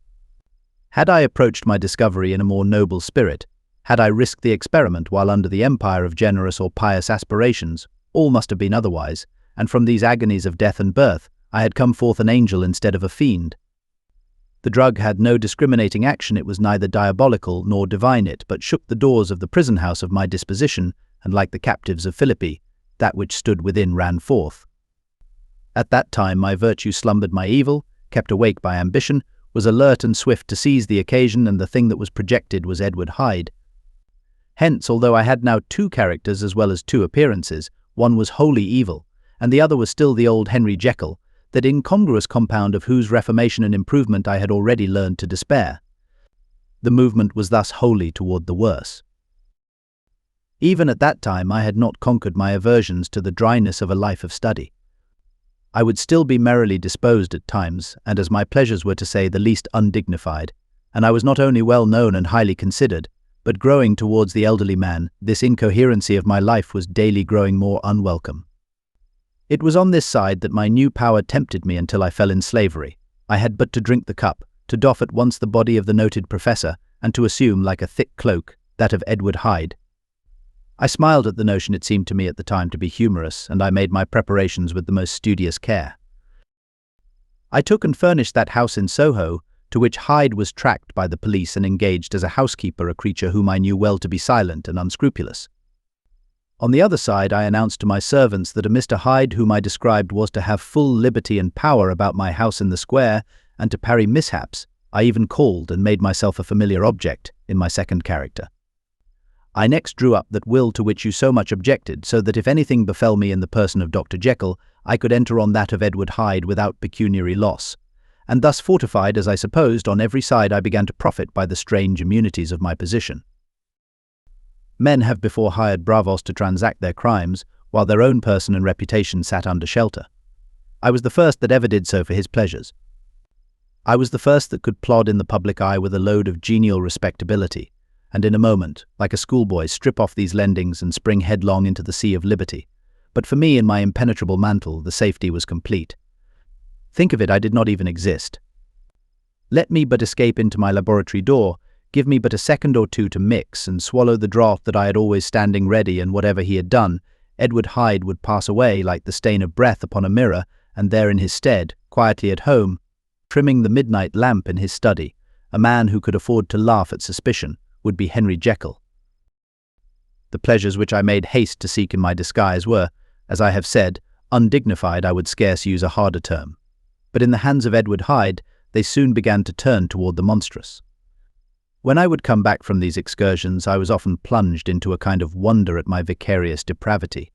Had I approached my discovery in a more noble spirit, had I risked the experiment while under the empire of generous or pious aspirations, all must have been otherwise, and from these agonies of death and birth, I had come forth an angel instead of a fiend. The drug had no discriminating action. It was neither diabolical nor divine. It but shook the doors of the prison house of my disposition, and like the captives of Philippi, that which stood within ran forth. At that time my virtue slumbered, my evil, kept awake by ambition, was alert and swift to seize the occasion, and the thing that was projected was Edward Hyde. Hence, although I had now two characters as well as two appearances, one was wholly evil, and the other was still the old Henry Jekyll, that incongruous compound of whose reformation and improvement I had already learned to despair. The movement was thus wholly toward the worse. Even at that time I had not conquered my aversions to the dryness of a life of study. I would still be merrily disposed at times, and as my pleasures were, to say the least, undignified, and I was not only well known and highly considered, but growing towards the elderly man, this incoherency of my life was daily growing more unwelcome. It was on this side that my new power tempted me until I fell in slavery. I had but to drink the cup, to doff at once the body of the noted professor, and to assume, like a thick cloak, that of Edward Hyde. I smiled at the notion. It seemed to me at the time to be humorous, and I made my preparations with the most studious care. I took and furnished that house in Soho, to which Hyde was tracked by the police and engaged as a housekeeper, a creature whom I knew well to be silent and unscrupulous. On the other side, I announced to my servants that a Mr. Hyde whom I described was to have full liberty and power about my house in the square, and to parry mishaps. I even called and made myself a familiar object in my second character. I next drew up that will to which you so much objected, so that if anything befell me in the person of Dr. Jekyll, I could enter on that of Edward Hyde without pecuniary loss. And thus fortified, as I supposed, on every side I began to profit by the strange immunities of my position. Men have before hired bravos to transact their crimes, while their own person and reputation sat under shelter. I was the first that ever did so for his pleasures. I was the first that could plod in the public eye with a load of genial respectability, and in a moment, like a schoolboy, strip off these lendings and spring headlong into the sea of liberty. But for me, in my impenetrable mantle, the safety was complete. Think of it, I did not even exist. Let me but escape into my laboratory door, give me but a second or two to mix and swallow the draught that I had always standing ready, and whatever he had done, Edward Hyde would pass away like the stain of breath upon a mirror, and there in his stead, quietly at home, trimming the midnight lamp in his study, a man who could afford to laugh at suspicion, would be Henry Jekyll. The pleasures which I made haste to seek in my disguise were, as I have said, undignified. I would scarce use a harder term. But in the hands of Edward Hyde, they soon began to turn toward the monstrous. When I would come back from these excursions, I was often plunged into a kind of wonder at my vicarious depravity.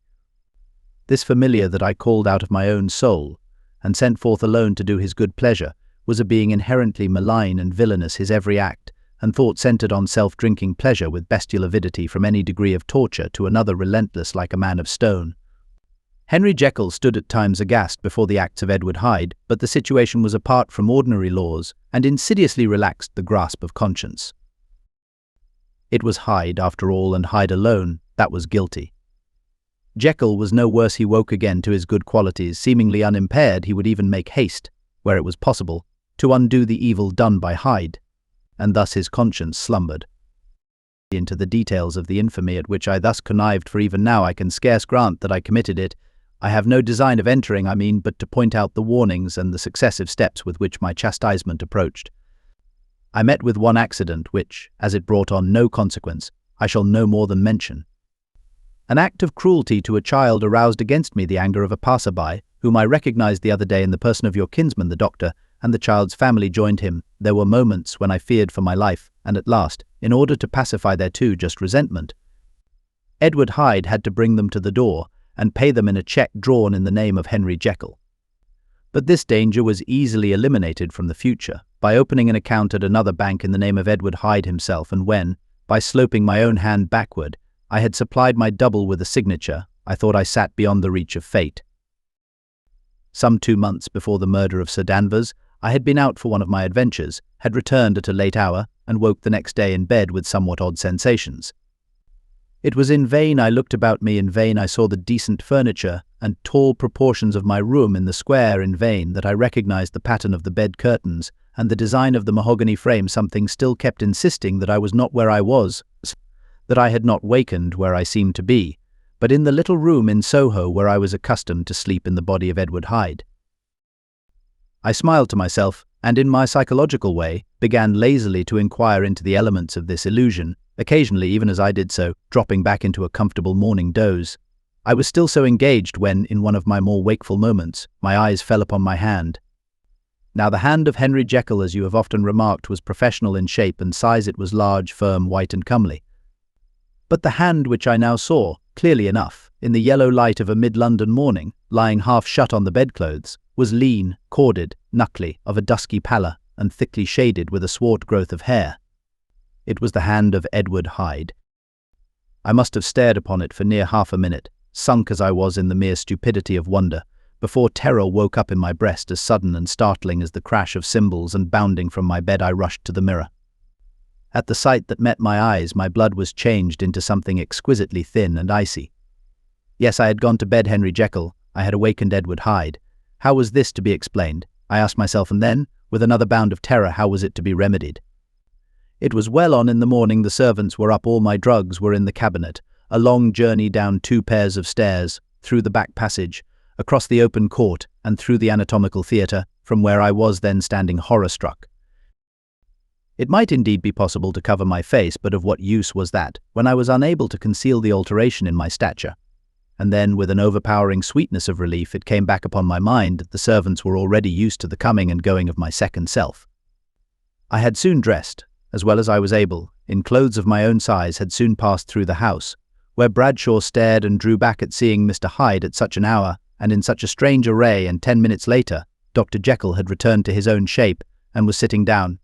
This familiar that I called out of my own soul, and sent forth alone to do his good pleasure, was a being inherently malign and villainous, his every act, and thought centered on self-drinking pleasure with bestial avidity from any degree of torture to another relentless like a man of stone. Henry Jekyll stood at times aghast before the acts of Edward Hyde, but the situation was apart from ordinary laws and insidiously relaxed the grasp of conscience. It was Hyde, after all, and Hyde alone, that was guilty. Jekyll was no worse. He woke again to his good qualities, seemingly unimpaired. He would even make haste, where it was possible, to undo the evil done by Hyde, and thus his conscience slumbered. Into the details of the infamy at which I thus connived, for even now I can scarce grant that I committed it. I have no design of entering, but to point out the warnings and the successive steps with which my chastisement approached. I met with one accident which, as it brought on no consequence, I shall no more than mention. An act of cruelty to a child aroused against me the anger of a passer-by, whom I recognized the other day in the person of your kinsman the doctor, and the child's family joined him. There were moments when I feared for my life, and at last, in order to pacify their too just resentment, Edward Hyde had to bring them to the door and pay them in a cheque drawn in the name of Henry Jekyll. But this danger was easily eliminated from the future by opening an account at another bank in the name of Edward Hyde himself, and when, by sloping my own hand backward, I had supplied my double with a signature, I thought I sat beyond the reach of fate. Some 2 months before the murder of Sir Danvers, I had been out for one of my adventures, had returned at a late hour, and woke the next day in bed with somewhat odd sensations. It was in vain I looked about me, in vain I saw the decent furniture and tall proportions of my room in the square, in vain that I recognized the pattern of the bed curtains and the design of the mahogany frame. Something still kept insisting that I was not where I was, that I had not wakened where I seemed to be, but in the little room in Soho where I was accustomed to sleep in the body of Edward Hyde. I smiled to myself, and in my psychological way began lazily to inquire into the elements of this illusion, occasionally, even as I did so, dropping back into a comfortable morning doze. I was still so engaged when, in one of my more wakeful moments, my eyes fell upon my hand. Now the hand of Henry Jekyll, as you have often remarked, was professional in shape and size. It was large, firm, white and comely. But the hand which I now saw, clearly enough, in the yellow light of a mid-London morning, lying half shut on the bedclothes, was lean, corded, knuckly, of a dusky pallor, and thickly shaded with a swart growth of hair. It was the hand of Edward Hyde. I must have stared upon it for near half a minute, sunk as I was in the mere stupidity of wonder, before terror woke up in my breast as sudden and startling as the crash of cymbals, and bounding from my bed I rushed to the mirror. At the sight that met my eyes, my blood was changed into something exquisitely thin and icy. Yes, I had gone to bed Henry Jekyll, I had awakened Edward Hyde. How was this to be explained? I asked myself, and then, with another bound of terror, how was it to be remedied? It was well on in the morning, the servants were up, all my drugs were in the cabinet, a long journey down 2 pairs of stairs, through the back passage, across the open court, and through the anatomical theatre, from where I was then standing horror-struck. It might indeed be possible to cover my face, but of what use was that, when I was unable to conceal the alteration in my stature? And then, with an overpowering sweetness of relief, it came back upon my mind that the servants were already used to the coming and going of my second self. I had soon dressed, as well as I was able, in clothes of my own size, had soon passed through the house, where Bradshaw stared and drew back at seeing Mr. Hyde at such an hour, and in such a strange array, and 10 minutes later, Dr. Jekyll had returned to his own shape, and was sitting down,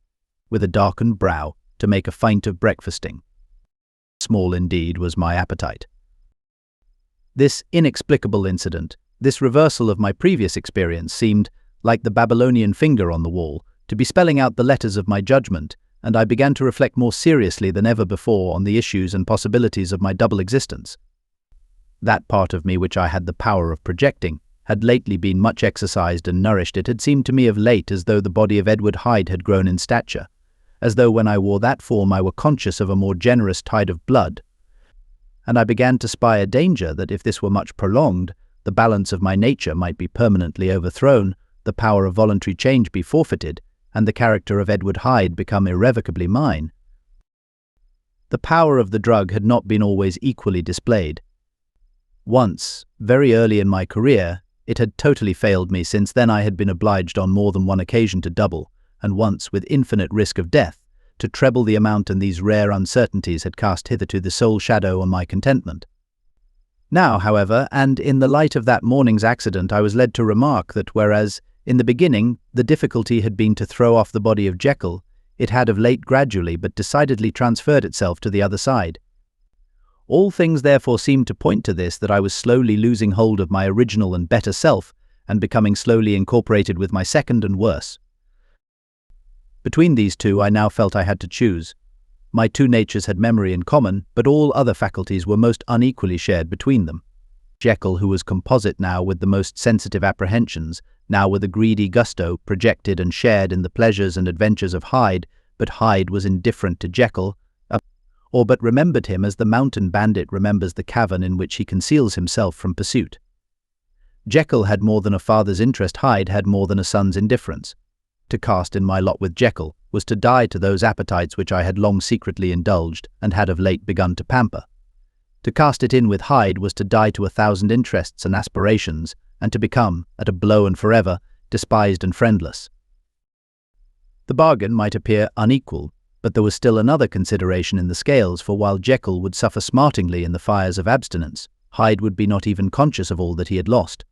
with a darkened brow, to make a feint of breakfasting. Small indeed was my appetite. This inexplicable incident, this reversal of my previous experience seemed, like the Babylonian finger on the wall, to be spelling out the letters of my judgment, and I began to reflect more seriously than ever before on the issues and possibilities of my double existence. That part of me which I had the power of projecting had lately been much exercised and nourished. It had seemed to me of late as though the body of Edward Hyde had grown in stature, as though when I wore that form I were conscious of a more generous tide of blood, and I began to spy a danger that if this were much prolonged, the balance of my nature might be permanently overthrown, the power of voluntary change be forfeited, and the character of Edward Hyde become irrevocably mine. The power of the drug had not been always equally displayed. Once, very early in my career, it had totally failed me. Since then I had been obliged on more than one occasion to double, and once, with infinite risk of death, to treble the amount, and these rare uncertainties had cast hitherto the sole shadow on my contentment. Now, however, and in the light of that morning's accident, I was led to remark that whereas, in the beginning, the difficulty had been to throw off the body of Jekyll, it had of late gradually but decidedly transferred itself to the other side. All things therefore seemed to point to this, that I was slowly losing hold of my original and better self, and becoming slowly incorporated with my second and worse. Between these two I now felt I had to choose. My two natures had memory in common, but all other faculties were most unequally shared between them. Jekyll, who was composite now with the most sensitive apprehensions, now with a greedy gusto, projected and shared in the pleasures and adventures of Hyde, but Hyde was indifferent to Jekyll, or but remembered him as the mountain bandit remembers the cavern in which he conceals himself from pursuit. Jekyll had more than a father's interest, Hyde had more than a son's indifference. To cast in my lot with Jekyll was to die to those appetites which I had long secretly indulged and had of late begun to pamper. To cast it in with Hyde was to die to 1,000 interests and aspirations, and to become, at a blow and forever, despised and friendless. The bargain might appear unequal, but there was still another consideration in the scales, for while Jekyll would suffer smartingly in the fires of abstinence, Hyde would be not even conscious of all that he had lost.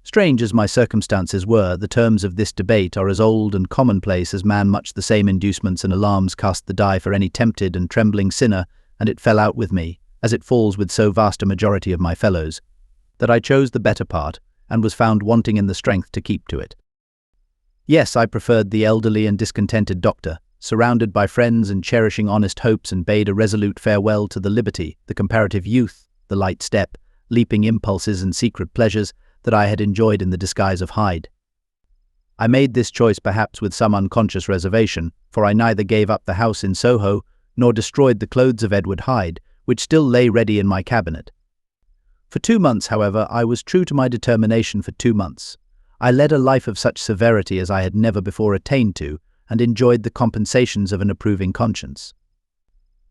Strange as my circumstances were, the terms of this debate are as old and commonplace as man. Much the same inducements and alarms cast the die for any tempted and trembling sinner, and it fell out with me, as it falls with so vast a majority of my fellows, that I chose the better part, and was found wanting in the strength to keep to it. Yes, I preferred the elderly and discontented doctor, surrounded by friends and cherishing honest hopes, and bade a resolute farewell to the liberty, the comparative youth, the light step, leaping impulses and secret pleasures that I had enjoyed in the disguise of Hyde. I made this choice perhaps with some unconscious reservation, for I neither gave up the house in Soho, nor destroyed the clothes of Edward Hyde, which still lay ready in my cabinet. For 2 months, however, I was true to my determination. For 2 months, I led a life of such severity as I had never before attained to, and enjoyed the compensations of an approving conscience.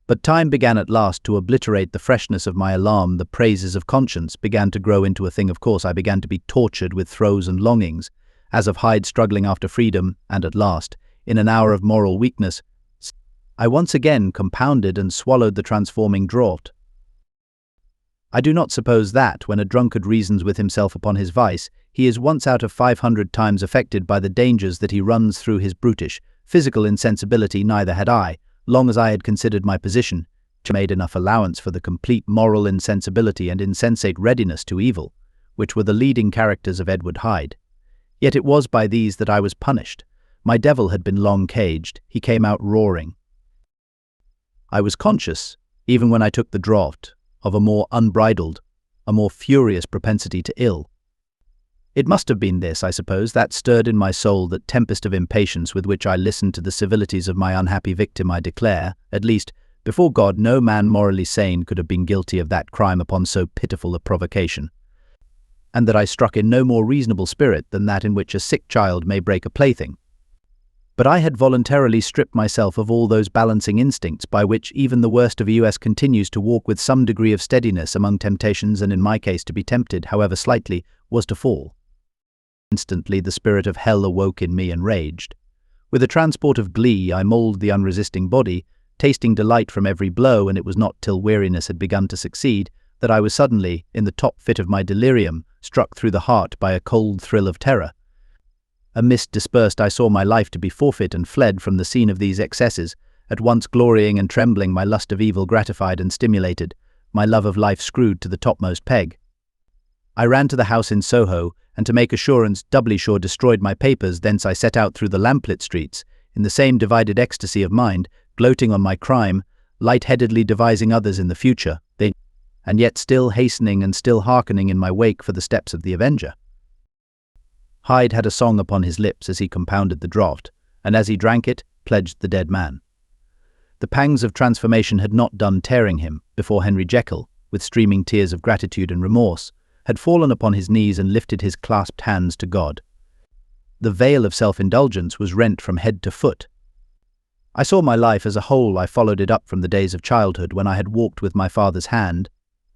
But time began at last to obliterate the freshness of my alarm. The praises of conscience began to grow into a thing of course. I began to be tortured with throes and longings, as of Hyde struggling after freedom, and at last, in an hour of moral weakness, I once again compounded and swallowed the transforming draught. I do not suppose that, when a drunkard reasons with himself upon his vice, he is once out of 500 times affected by the dangers that he runs through his brutish, physical insensibility. Neither had I, long as I had considered my position, made enough allowance for the complete moral insensibility and insensate readiness to evil, which were the leading characters of Edward Hyde. Yet it was by these that I was punished. My devil had been long caged, he came out roaring. I was conscious, even when I took the draught, of a more unbridled, a more furious propensity to ill. It must have been this, I suppose, that stirred in my soul that tempest of impatience with which I listened to the civilities of my unhappy victim. I declare, at least, before God, no man morally sane could have been guilty of that crime upon so pitiful a provocation, and that I struck in no more reasonable spirit than that in which a sick child may break a plaything. But I had voluntarily stripped myself of all those balancing instincts by which even the worst of us continues to walk with some degree of steadiness among temptations, and in my case to be tempted, however slightly, was to fall. Instantly the spirit of hell awoke in me and raged. With a transport of glee I mauled the unresisting body, tasting delight from every blow, and it was not till weariness had begun to succeed that I was suddenly, in the top fit of my delirium, struck through the heart by a cold thrill of terror. A mist dispersed, I saw my life to be forfeit, and fled from the scene of these excesses, at once glorying and trembling, my lust of evil gratified and stimulated, my love of life screwed to the topmost peg. I ran to the house in Soho, and to make assurance doubly sure destroyed my papers. Thence I set out through the lamplit streets, in the same divided ecstasy of mind, gloating on my crime, light-headedly devising others in the future, and yet still hastening and still hearkening in my wake for the steps of the avenger. Hyde had a song upon his lips as he compounded the draught, and as he drank it, pledged the dead man. The pangs of transformation had not done tearing him, before Henry Jekyll, with streaming tears of gratitude and remorse, had fallen upon his knees and lifted his clasped hands to God. The veil of self-indulgence was rent from head to foot. I saw my life as a whole. I followed it up from the days of childhood when I had walked with my father's hand,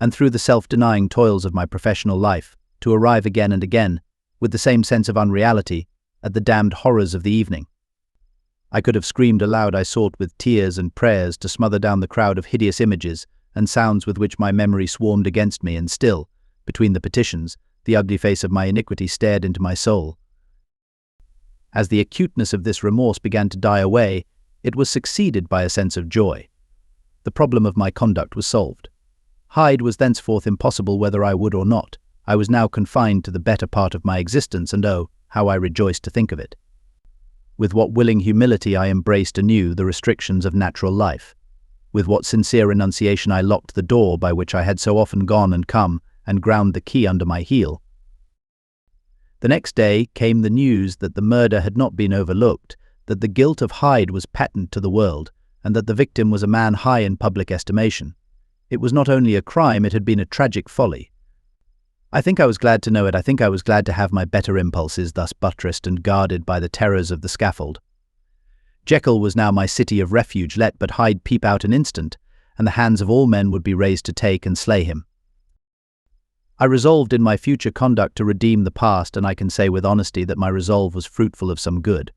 and through the self-denying toils of my professional life, to arrive again and again, with the same sense of unreality, at the damned horrors of the evening. I could have screamed aloud. I sought with tears and prayers to smother down the crowd of hideous images and sounds with which my memory swarmed against me, and still, between the petitions, the ugly face of my iniquity stared into my soul. As the acuteness of this remorse began to die away, it was succeeded by a sense of joy. The problem of my conduct was solved. Hyde was thenceforth impossible whether I would or not. I was now confined to the better part of my existence, and oh, how I rejoiced to think of it. With what willing humility I embraced anew the restrictions of natural life. With what sincere renunciation I locked the door by which I had so often gone and come, and ground the key under my heel. The next day came the news that the murder had not been overlooked, that the guilt of Hyde was patent to the world, and that the victim was a man high in public estimation. It was not only a crime, it had been a tragic folly. I think I was glad to know it. I think I was glad to have my better impulses thus buttressed and guarded by the terrors of the scaffold. Jekyll was now my city of refuge. Let but Hyde peep out an instant, and the hands of all men would be raised to take and slay him. I resolved in my future conduct to redeem the past, and I can say with honesty that my resolve was fruitful of some good.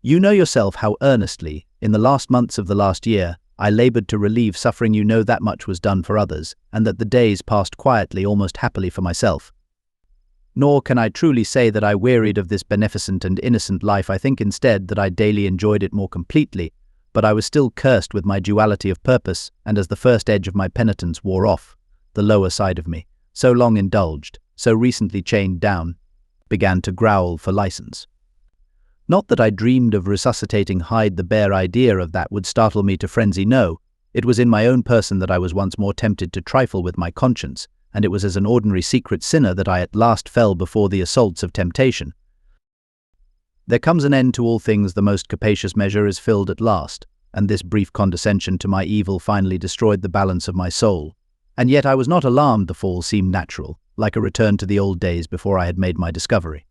You know yourself how earnestly, in the last months of the last year, I labored to relieve suffering. You know that much was done for others, and that the days passed quietly, almost happily for myself. Nor can I truly say that I wearied of this beneficent and innocent life. I think instead that I daily enjoyed it more completely, but I was still cursed with my duality of purpose, and as the first edge of my penitence wore off, the lower side of me, so long indulged, so recently chained down, began to growl for license. Not that I dreamed of resuscitating Hyde. The bare idea of that would startle me to frenzy. No, it was in my own person that I was once more tempted to trifle with my conscience, and it was as an ordinary secret sinner that I at last fell before the assaults of temptation. There comes an end to all things. The most capacious measure is filled at last, and this brief condescension to my evil finally destroyed the balance of my soul. And yet I was not alarmed. The fall seemed natural, like a return to the old days before I had made my discovery.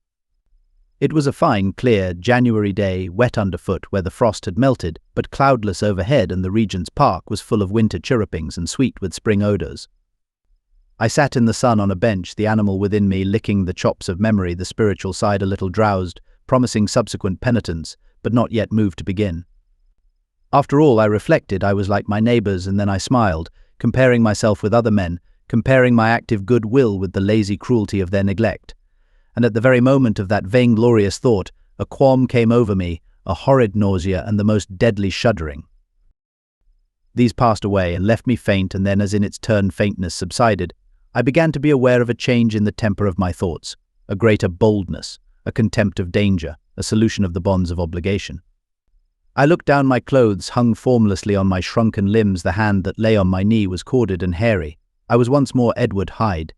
It was a fine, clear, January day, wet underfoot where the frost had melted, but cloudless overhead, and the Regent's Park was full of winter chirrupings and sweet with spring odours. I sat in the sun on a bench, the animal within me licking the chops of memory, the spiritual side a little drowsed, promising subsequent penitence, but not yet moved to begin. After all, I reflected, I was like my neighbours, and then I smiled, comparing myself with other men, comparing my active good will with the lazy cruelty of their neglect. And at the very moment of that vainglorious thought, a qualm came over me, a horrid nausea and the most deadly shuddering. These passed away and left me faint, and then as in its turn faintness subsided, I began to be aware of a change in the temper of my thoughts, a greater boldness, a contempt of danger, a solution of the bonds of obligation. I looked down. My clothes hung formlessly on my shrunken limbs. The hand that lay on my knee was corded and hairy. I was once more Edward Hyde.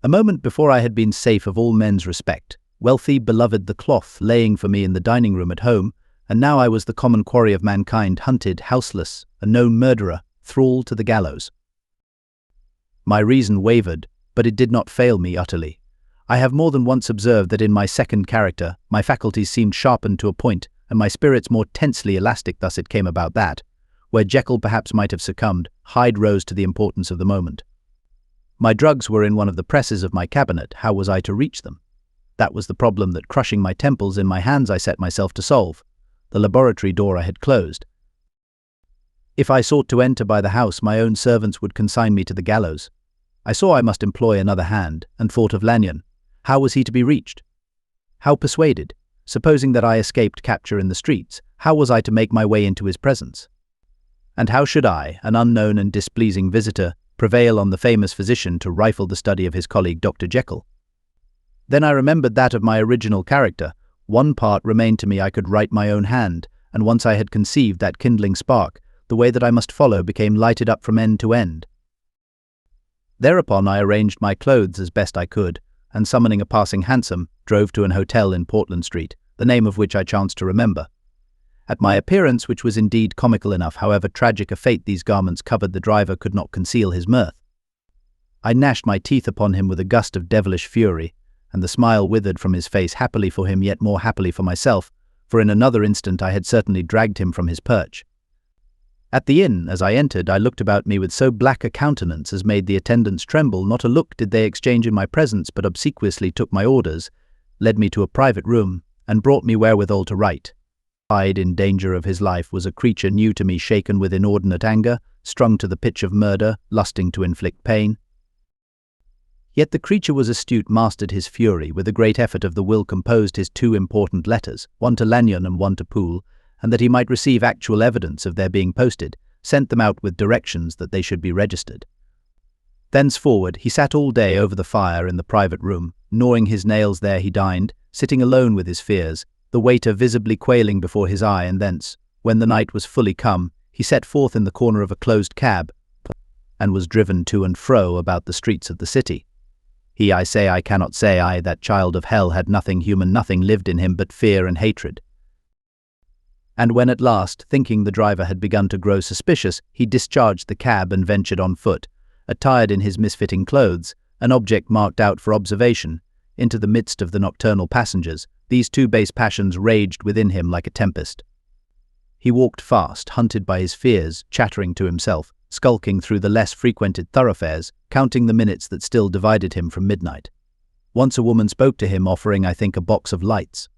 A moment before I had been safe of all men's respect, wealthy, beloved, the cloth laying for me in the dining room at home, and now I was the common quarry of mankind, hunted, houseless, a known murderer, thrall to the gallows. My reason wavered, but it did not fail me utterly. I have more than once observed that in my second character, my faculties seemed sharpened to a point, and my spirits more tensely elastic. Thus it came about that, where Jekyll perhaps might have succumbed, Hyde rose to the importance of the moment. My drugs were in one of the presses of my cabinet. How was I to reach them? That was the problem that, crushing my temples in my hands, I set myself to solve. The laboratory door I had closed. If I sought to enter by the house, my own servants would consign me to the gallows. I saw I must employ another hand, and thought of Lanyon. How was he to be reached? How persuaded? Supposing that I escaped capture in the streets, how was I to make my way into his presence? And how should I, an unknown and displeasing visitor, prevail on the famous physician to rifle the study of his colleague Dr. Jekyll? Then I remembered that of my original character. One part remained to me I could write my own hand, and once I had conceived that kindling spark, the way that I must follow became lighted up from end to end. Thereupon I arranged my clothes as best I could, and summoning a passing hansom, drove to an hotel in Portland Street, the name of which I chanced to remember. At my appearance, which was indeed comical enough, however tragic a fate these garments covered, the driver could not conceal his mirth. I gnashed my teeth upon him with a gust of devilish fury, and the smile withered from his face, happily for him, yet more happily for myself, for in another instant I had certainly dragged him from his perch. At the inn, as I entered, I looked about me with so black a countenance as made the attendants tremble. Not a look did they exchange in my presence, but obsequiously took my orders, led me to a private room, and brought me wherewithal to write. Hyde, in danger of his life, was a creature new to me, shaken with inordinate anger, strung to the pitch of murder, lusting to inflict pain. Yet the creature was astute, mastered his fury, with a great effort of the will composed his two important letters, one to Lanyon and one to Poole, and that he might receive actual evidence of their being posted, sent them out with directions that they should be registered. Thenceforward he sat all day over the fire in the private room, gnawing his nails. There he dined, sitting alone with his fears, the waiter visibly quailing before his eye, and thence, when the night was fully come, he set forth in the corner of a closed cab, and was driven to and fro about the streets of the city. He, I say, I cannot say, that child of hell had nothing human, nothing lived in him but fear and hatred. And when at last, thinking the driver had begun to grow suspicious, he discharged the cab and ventured on foot, attired in his misfitting clothes, an object marked out for observation, into the midst of the nocturnal passengers, these two base passions raged within him like a tempest. He walked fast, hunted by his fears, chattering to himself, skulking through the less frequented thoroughfares, counting the minutes that still divided him from midnight. Once a woman spoke to him, offering, I think, a box of lights.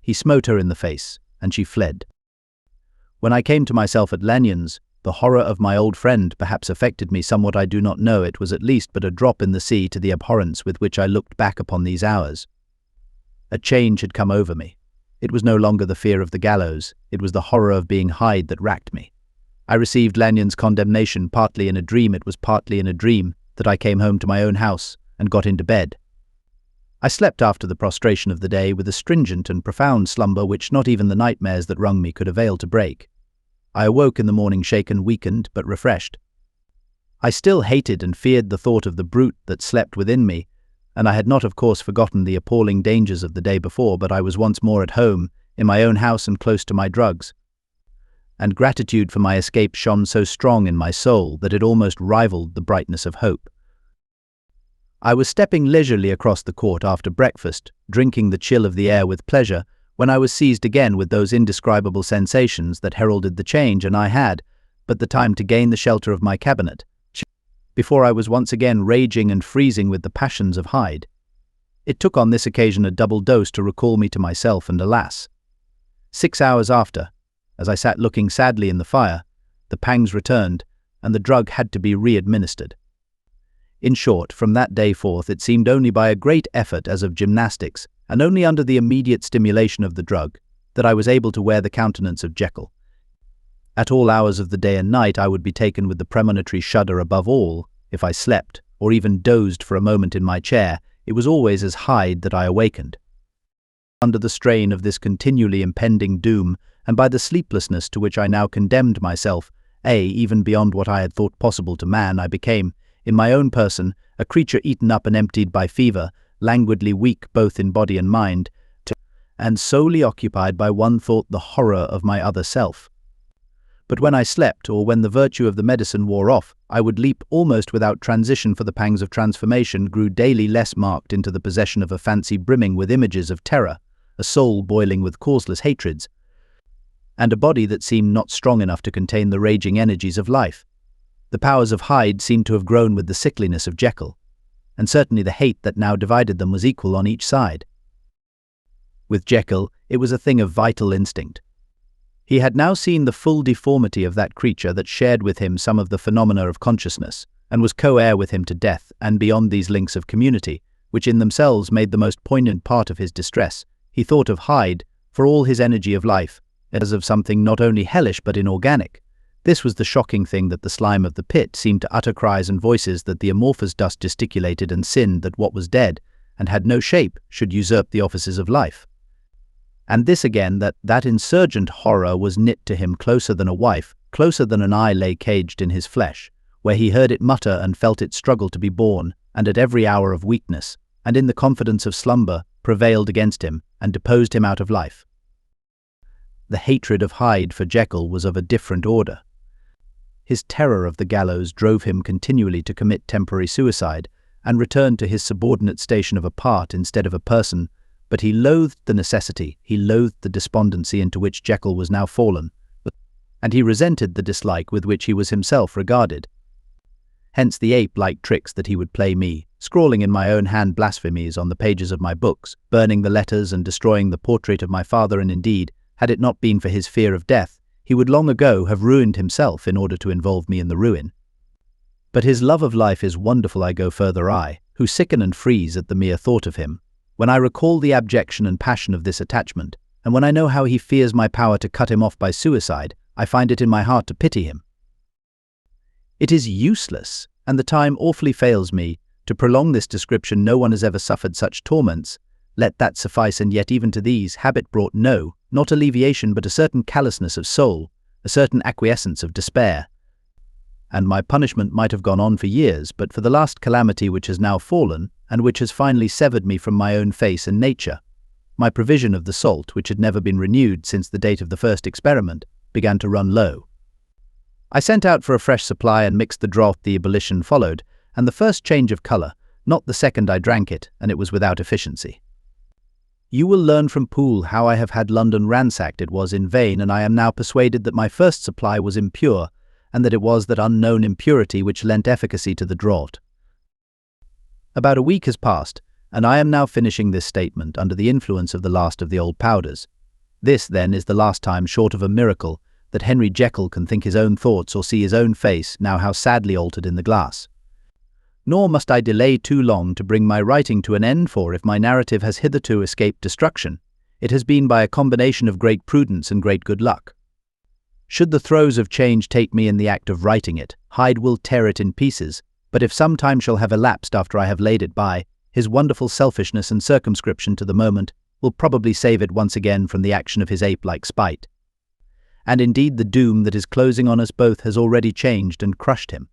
He smote her in the face, and she fled. When I came to myself at Lanyon's, the horror of my old friend perhaps affected me somewhat. I do not know. It was at least but a drop in the sea to the abhorrence with which I looked back upon these hours. A change had come over me. It was no longer the fear of the gallows. It was the horror of being Hyde that racked me. I received Lanyon's condemnation partly in a dream. It was partly in a dream that I came home to my own house and got into bed. I slept after the prostration of the day with a stringent and profound slumber which not even the nightmares that wrung me could avail to break. I awoke in the morning shaken, weakened, but refreshed. I still hated and feared the thought of the brute that slept within me, and I had not, of course, forgotten the appalling dangers of the day before, but I was once more at home, in my own house and close to my drugs. And gratitude for my escape shone so strong in my soul that it almost rivaled the brightness of hope. I was stepping leisurely across the court after breakfast, drinking the chill of the air with pleasure, when I was seized again with those indescribable sensations that heralded the change, and I had but the time to gain the shelter of my cabinet, before I was once again raging and freezing with the passions of Hyde. It took on this occasion a double dose to recall me to myself, and alas! 6 hours after, as I sat looking sadly in the fire, the pangs returned, and the drug had to be re-administered. In short, from that day forth it seemed only by a great effort as of gymnastics, and only under the immediate stimulation of the drug, that I was able to wear the countenance of Jekyll. At all hours of the day and night I would be taken with the premonitory shudder. Above all, if I slept, or even dozed for a moment in my chair, it was always as Hyde that I awakened. Under the strain of this continually impending doom, and by the sleeplessness to which I now condemned myself, even beyond what I had thought possible to man, I became, in my own person, a creature eaten up and emptied by fever, languidly weak both in body and mind, and solely occupied by one thought, the horror of my other self. But when I slept, or when the virtue of the medicine wore off, I would leap almost without transition, for the pangs of transformation grew daily less marked, into the possession of a fancy brimming with images of terror, a soul boiling with causeless hatreds, and a body that seemed not strong enough to contain the raging energies of life. The powers of Hyde seemed to have grown with the sickliness of Jekyll, and certainly the hate that now divided them was equal on each side. With Jekyll, it was a thing of vital instinct. He had now seen the full deformity of that creature that shared with him some of the phenomena of consciousness, and was co-heir with him to death, and beyond these links of community, which in themselves made the most poignant part of his distress, he thought of Hyde, for all his energy of life, as of something not only hellish but inorganic, This was the shocking thing, that the slime of the pit seemed to utter cries and voices, that the amorphous dust gesticulated and sinned, that what was dead and had no shape should usurp the offices of life. And this again, that insurgent horror was knit to him closer than a wife, closer than an eye lay caged in his flesh, where he heard it mutter and felt it struggle to be born, and at every hour of weakness, and in the confidence of slumber, prevailed against him, and deposed him out of life. The hatred of Hyde for Jekyll was of a different order. His terror of the gallows drove him continually to commit temporary suicide, and return to his subordinate station of a part instead of a person, but he loathed the necessity, he loathed the despondency into which Jekyll was now fallen, and he resented the dislike with which he was himself regarded. Hence the ape-like tricks that he would play me, scrawling in my own hand blasphemies on the pages of my books, burning the letters and destroying the portrait of my father, and indeed, had it not been for his fear of death, he would long ago have ruined himself in order to involve me in the ruin. But his love of life is wonderful. I go further, I, who sicken and freeze at the mere thought of him, when I recall the abjection and passion of this attachment, and when I know how he fears my power to cut him off by suicide, I find it in my heart to pity him. It is useless, and the time awfully fails me, to prolong this description. No one has ever suffered such torments. Let that suffice, and yet even to these, habit brought no, not alleviation, but a certain callousness of soul, a certain acquiescence of despair. And my punishment might have gone on for years, but for the last calamity which has now fallen, and which has finally severed me from my own face and nature. My provision of the salt, which had never been renewed since the date of the first experiment, began to run low. I sent out for a fresh supply and mixed the draught. The ebullition followed, and the first change of colour, not the second. I drank it, and it was without efficiency. You will learn from Poole how I have had London ransacked. It was in vain, and I am now persuaded that my first supply was impure, and that it was that unknown impurity which lent efficacy to the draught. About a week has passed, and I am now finishing this statement under the influence of the last of the old powders. This, then, is the last time, short of a miracle, that Henry Jekyll can think his own thoughts or see his own face, now how sadly altered in the glass. Nor must I delay too long to bring my writing to an end, for if my narrative has hitherto escaped destruction, it has been by a combination of great prudence and great good luck. Should the throes of change take me in the act of writing it, Hyde will tear it in pieces, but if some time shall have elapsed after I have laid it by, his wonderful selfishness and circumscription to the moment will probably save it once again from the action of his ape-like spite. And indeed the doom that is closing on us both has already changed and crushed him.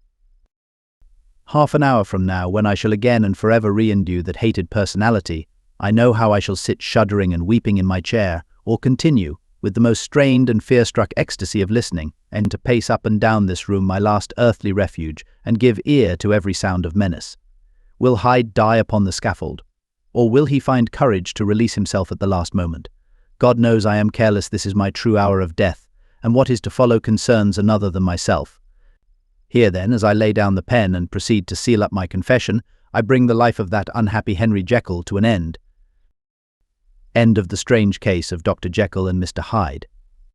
Half an hour from now, when I shall again and forever re-endue that hated personality, I know how I shall sit shuddering and weeping in my chair, or continue, with the most strained and fear-struck ecstasy of listening, and to pace up and down this room, my last earthly refuge, and give ear to every sound of menace. Will Hyde die upon the scaffold? Or will he find courage to release himself at the last moment? God knows I am careless. This is my true hour of death, and what is to follow concerns another than myself. Here then, as I lay down the pen and proceed to seal up my confession, I bring the life of that unhappy Henry Jekyll to an end. End of the strange case of Dr. Jekyll and Mr. Hyde.